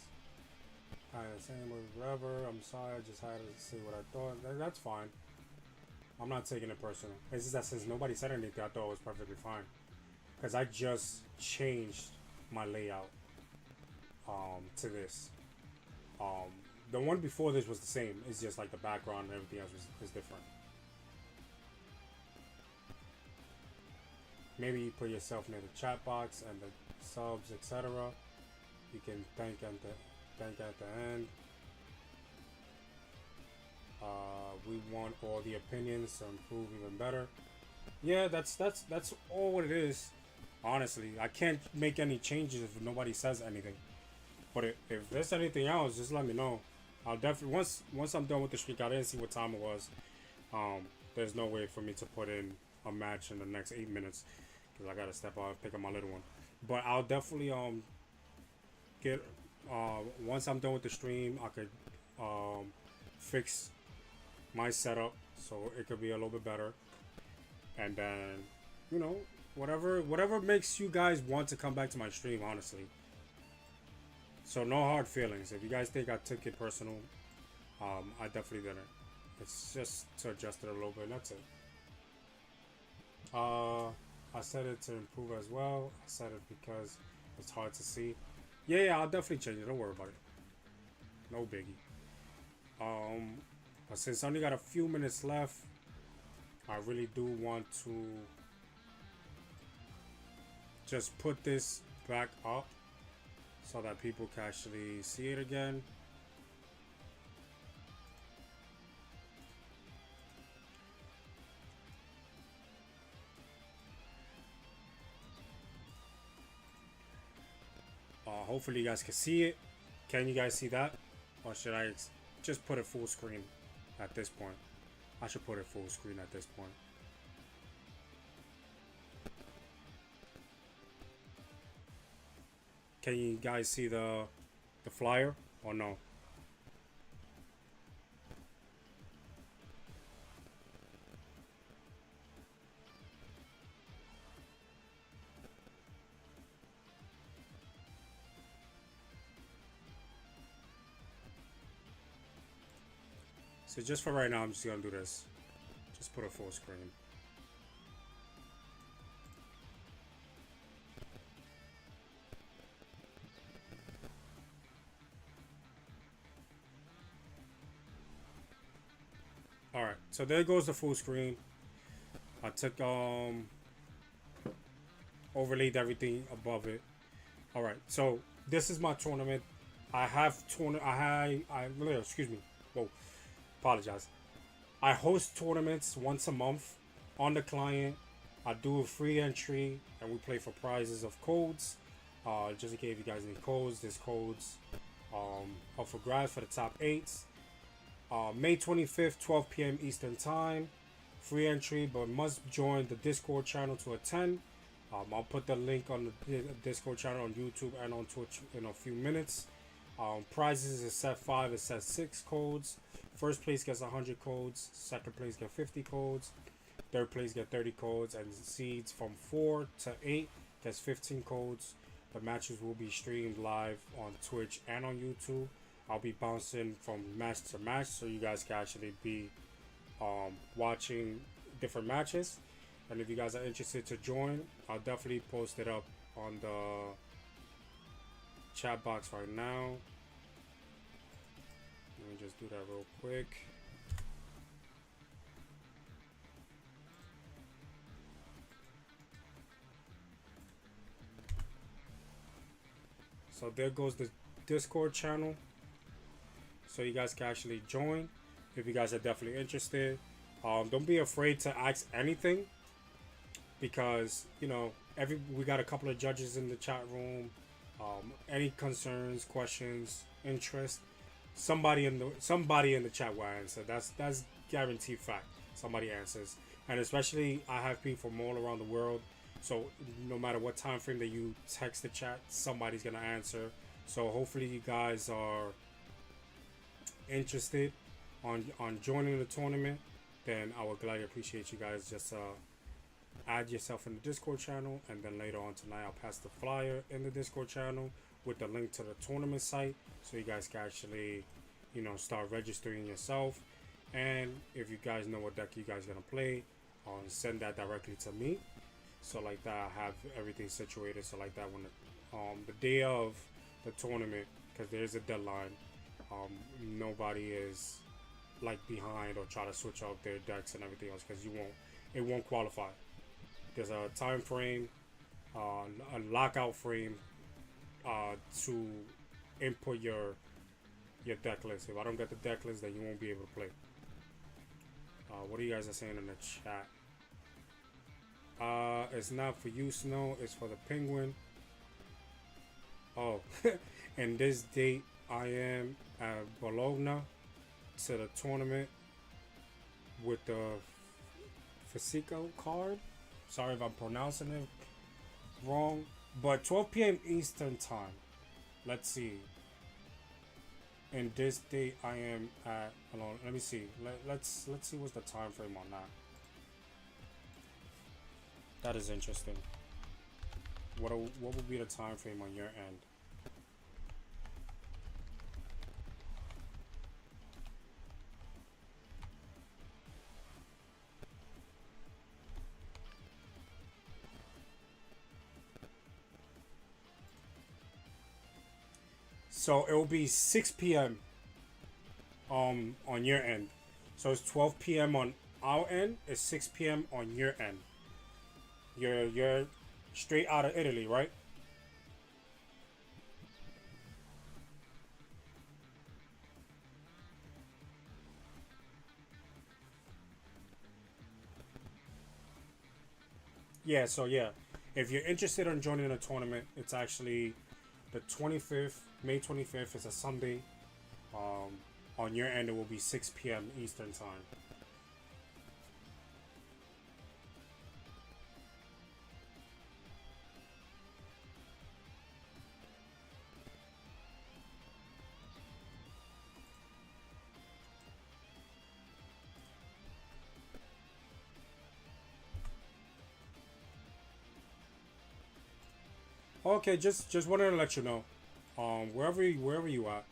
Kind of same with whatever. I'm sorry. I just had to say what I thought. That's fine. I'm not taking it personal. It's just that since nobody said anything, I thought it was perfectly fine. Because I just changed my layout to this. Um, the one before this was the same. It's just like the background and everything else is different. Maybe you put yourself near the chat box and the subs, etc. You can thank at the end. We want all the opinions to improve even better. Yeah, that's all what it is. Honestly, I can't make any changes if nobody says anything. But if there's anything else, just let me know. I'll definitely once I'm done with the streak. I didn't see what time it was. There's no way for me to put in a match in the next 8 minutes because I gotta step out and pick up my little one. But I'll definitely get once I'm done with the stream, I could fix my setup so it could be a little bit better, and then whatever makes you guys want to come back to my stream, honestly. So no hard feelings. If you guys think I took it personal, I definitely didn't. It's just to adjust it a little bit. That's it. I said it to improve as well. I said it because it's hard to see. Yeah, I'll definitely change it. Don't worry about it. No biggie. But since I only got a few minutes left, I really do want to just put this back up so that people can actually see it again. Hopefully you guys can see it. Can you guys see that? Or should I just put it full screen at this point? I should put it full screen at this point. Can you guys see the flyer or no? So just for right now, I'm just gonna do this. Just put a full screen. Alright, so there goes the full screen. I took overlaid everything above it. Alright, so this is my tournament. I have excuse me. Whoa. Apologize. I host tournaments once a month on the client. I do a free entry and we play for prizes of codes. Just in case you guys need codes, there's codes up for grabs for the top 8s. May 25th, 12 p.m. Eastern Time. Free entry, but must join the Discord channel to attend. I'll put the link on the Discord channel on YouTube and on Twitch in a few minutes. Prizes is set 5, it's set 6 codes. First place gets 100 codes. Second place get 50 codes. Third place get 30 codes. And seeds from 4 to 8 gets 15 codes. The matches will be streamed live on Twitch and on YouTube. I'll be bouncing from match to match so you guys can actually be watching different matches. And if you guys are interested to join, I'll definitely post it up on the chat box right now. Let me just do that real quick. So there goes the Discord channel. So you guys can actually join if you guys are definitely interested. Don't be afraid to ask anything because we got a couple of judges in the chat room. Any concerns, questions, interest, somebody in the chat will answer. That's guaranteed fact. Somebody answers, and especially I have people from all around the world. So no matter what time frame that you text the chat, somebody's gonna answer. So hopefully you guys are interested on joining the tournament. Then I would gladly appreciate you guys just add yourself in the Discord channel, and then later on tonight I'll pass the flyer in the Discord channel with the link to the tournament site, so you guys can actually, start registering yourself. And if you guys know what deck you guys gonna play, send that directly to me. So like that, I have everything situated. So like that, when the day of the tournament, because there's a deadline, nobody is like behind or try to switch out their decks and everything else, because it won't qualify. There's a time frame, a lockout frame, to input your deck list. If I don't get the deck list, then you won't be able to play. What are you guys are saying in the chat? It's not for you, Snow. It's for the Penguin. Oh, and this date I am at Bologna to the tournament with the Fisico card. Sorry if I'm pronouncing it wrong, but 12 p.m. Eastern time. Let's see. And this date I am at. Hold on, let me see. Let's see what's the time frame on that. That is interesting. What would be the time frame on your end? So it will be 6 p.m. On your end. So it's 12 p.m. on our end. It's 6 p.m. on your end. You're straight out of Italy, right? Yeah, so yeah. If you're interested in joining a tournament, it's actually the 25th, May 25th is a Sunday. On your end, it will be 6 p.m. Eastern time. Okay, just wanted to let you know. Wherever you at,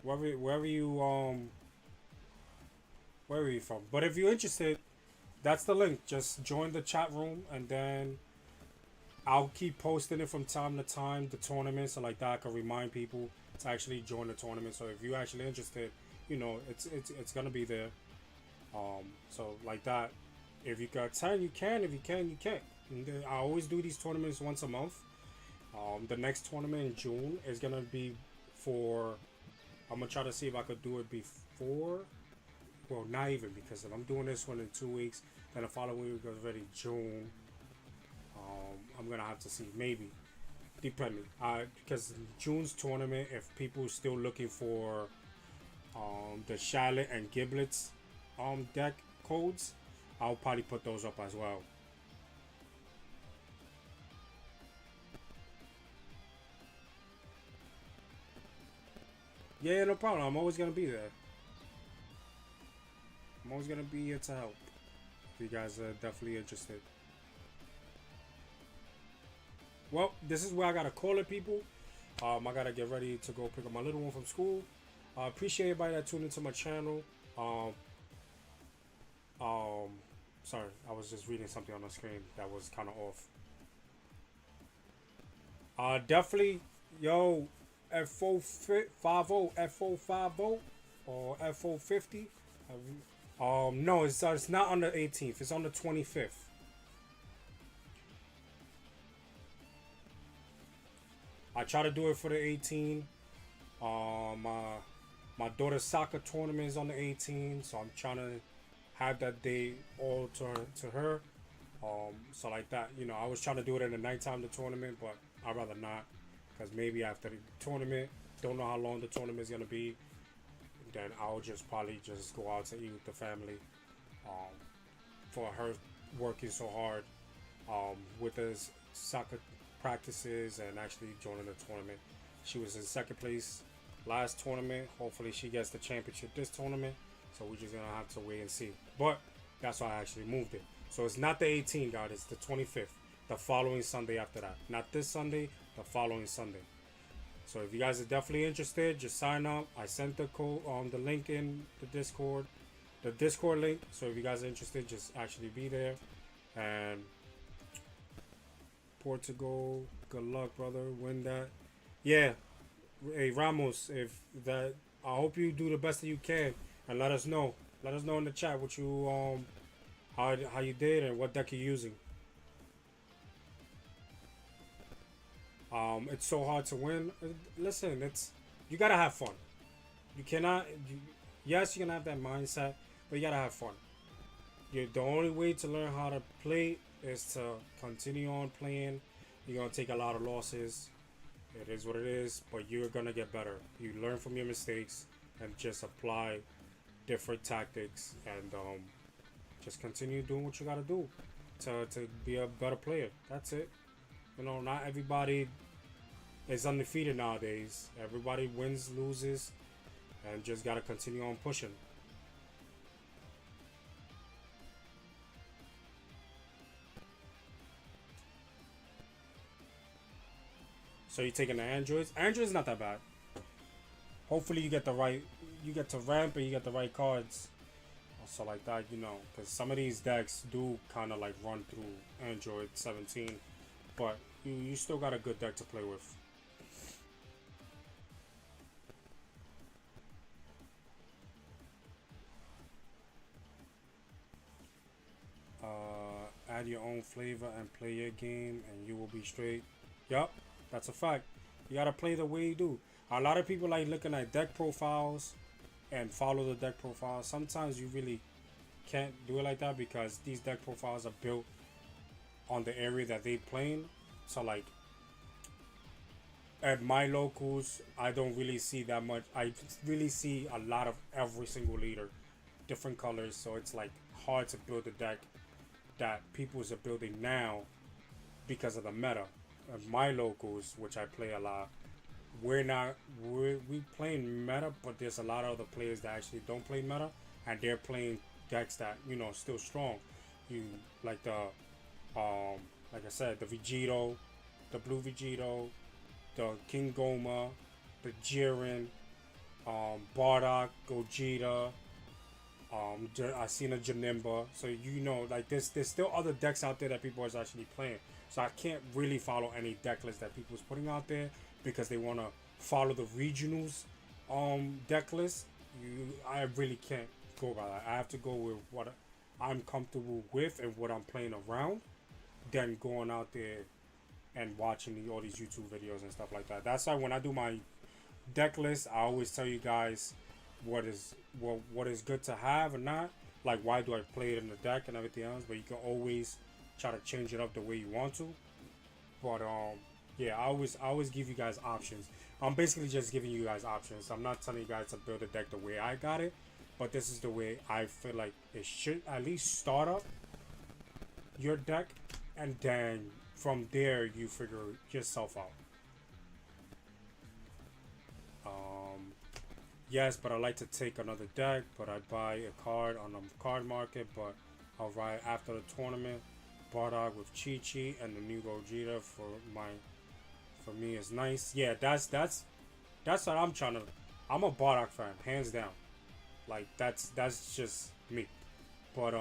wherever you where are you from? But if you're interested, that's the link. Just join the chat room, and then I'll keep posting it from time to time. The tournament, so like that, I can remind people to actually join the tournament. So if you're actually interested, it's gonna be there. So like that, if you got time, you can. If you can, you can. And then I always do these tournaments once a month. The next tournament in June is gonna be for. I'm gonna try to see if I could do it before. Well, not even, because if I'm doing this one in 2 weeks, then the following week is already June. I'm gonna have to see, maybe, depending. Because June's tournament, if people are still looking for the Charlotte and Giblets deck codes, I'll probably put those up as well. Yeah, no problem. I'm always gonna be there. I'm always gonna be here to help. If you guys are definitely interested. Well, this is where I gotta call it, people. I gotta get ready to go pick up my little one from school. I appreciate everybody that tuned into my channel. Um, um, Sorry, I was just reading something on the screen that was kind of off. Definitely, yo, F450, F450, or F450. No, it's not on the 18th. It's on the 25th. I try to do it for the 18. My daughter's soccer tournament is on the 18th, so I'm trying to have that day all to her. So like that, I was trying to do it in the nighttime, the tournament, but I'd rather not, because maybe after the tournament, don't know how long the tournament is gonna be, then I'll just probably just go out to eat with the family. Um, for her working so hard with us soccer practices and actually joining the tournament. She was in second place last tournament. Hopefully she gets the championship this tournament. So we're just gonna have to wait and see. But that's why I actually moved it. So it's not the 18th, guys. It's the 25th. the following Sunday after that. Not this Sunday, the following Sunday. So if you guys are definitely interested, just sign up. I sent the code on the link in the Discord link. So if you guys are interested, just actually be there. And Portugal, good luck, brother. Win that. Yeah. Hey Ramos, if that, I hope you do the best that you can, and let us know. Let us know in the chat what you how you did and what deck you're using. It's so hard to win. Listen, it's you gotta have fun. You cannot. Yes, you can have that mindset, but you gotta have fun. The only way to learn how to play is to continue on playing. You're gonna take a lot of losses. It is what it is, but you're gonna get better. You learn from your mistakes and just apply different tactics and just continue doing what you gotta do to be a better player. That's it. You know, not everybody is undefeated nowadays. Everybody wins, loses, and just gotta continue on pushing. So you're taking the Androids. Androids not that bad. Hopefully you get to ramp and you get the right cards. Also like that, you know, because some of these decks do kind of like run through Android 17, but you still got a good deck to play with. Add your own flavor and play your game and you will be straight. Yup, that's a fact. You gotta play the way you do. A lot of people like looking at deck profiles and follow the deck profiles. Sometimes you really can't do it like that because these deck profiles are built on the area that they playing. So like at my locals, I don't really see that much. I really see a lot of every single leader, different colors. So it's like hard to build a deck that people are building now because of the meta. At my locals, which I play a lot, we playing meta, but there's a lot of other players that actually don't play meta, and they're playing decks that still strong. You like the like I said, the Vegito, the blue Vegito, the King Goma, the Jiren, Bardock, Gogeta. I seen a Janemba, so like there's still other decks out there that people is actually playing. So I can't really follow any deck list that people's putting out there because they want to follow the regionals deck list. I really can't go by that. I have to go with what I'm comfortable with and what I'm playing around, than going out there and watching all these YouTube videos and stuff like that. That's why when I do my deck list, I always tell you guys what is good to have and not. Like why do I play it in the deck and everything else, but you can always try to change it up the way you want to. But yeah, I always give you guys options. I'm basically just giving you guys options. I'm not telling you guys to build a deck the way I got it, but this is the way I feel like it should at least start up your deck, and then from there you figure yourself out. Yes, but I like to take another deck, but I buy a card on the card market, but I'll ride after the tournament. Bardock with Chi Chi and the new Gogeta for me is nice. Yeah, that's what I'm trying to. I'm a Bardock fan, hands down. Like that's just me. But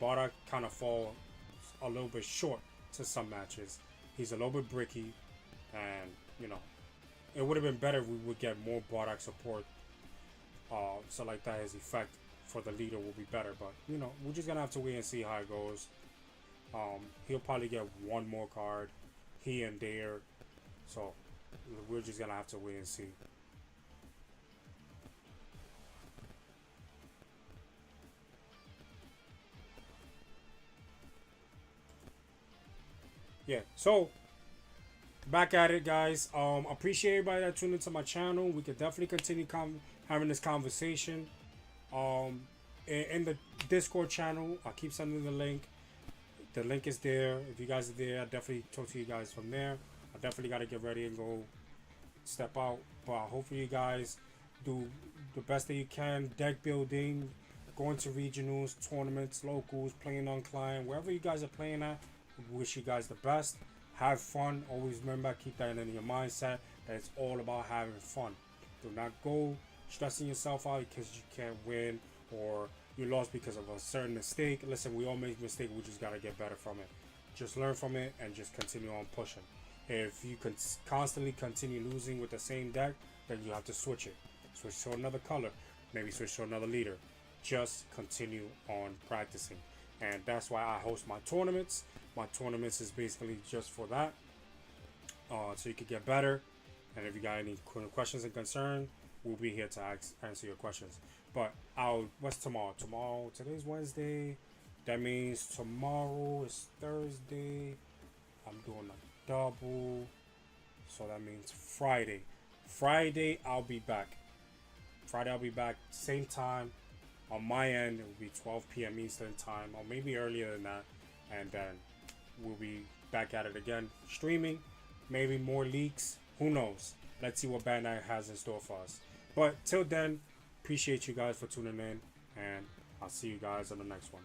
Bardock kind of falls a little bit short to some matches. He's a little bit bricky, and it would have been better if we would get more Bardock support. So like that, his effect for the leader will be better. But we're just gonna have to wait and see how it goes. He'll probably get one more card, he and Dare. So we're just gonna have to wait and see. Yeah, so back at it, guys. Appreciate everybody that tuned into my channel. We could definitely continue having this conversation. In the Discord channel, I keep sending the link. The link is there. If you guys are there, I definitely talk to you guys from there. I definitely got to get ready and go step out. But hopefully you guys do the best that you can. Deck building, going to regionals, tournaments, locals, playing on client, wherever you guys are playing at. Wish you guys the best. Have fun. Always remember, keep that in your mindset that it's all about having fun. Do not go stressing yourself out because you can't win or you lost because of a certain mistake. Listen, we all make mistakes. We just gotta get better from it. Just learn from it and just continue on pushing. If you can constantly continue losing with the same deck, then you have to switch it. Switch to another color. Maybe switch to another leader. Just continue on practicing. And that's why I host my tournaments. My tournaments is basically just for that. So you could get better. And if you got any questions and concerns, we'll be here to answer your questions. But what's tomorrow? Today's Wednesday. That means tomorrow is Thursday. I'm doing a double. So that means Friday. Friday, I'll be back. Same time. On my end, it will be 12 p.m. Eastern time, or maybe earlier than that. And then we'll be back at it again. Streaming, maybe more leaks. Who knows? Let's see what Bandai has in store for us. But till then, appreciate you guys for tuning in. And I'll see you guys on the next one.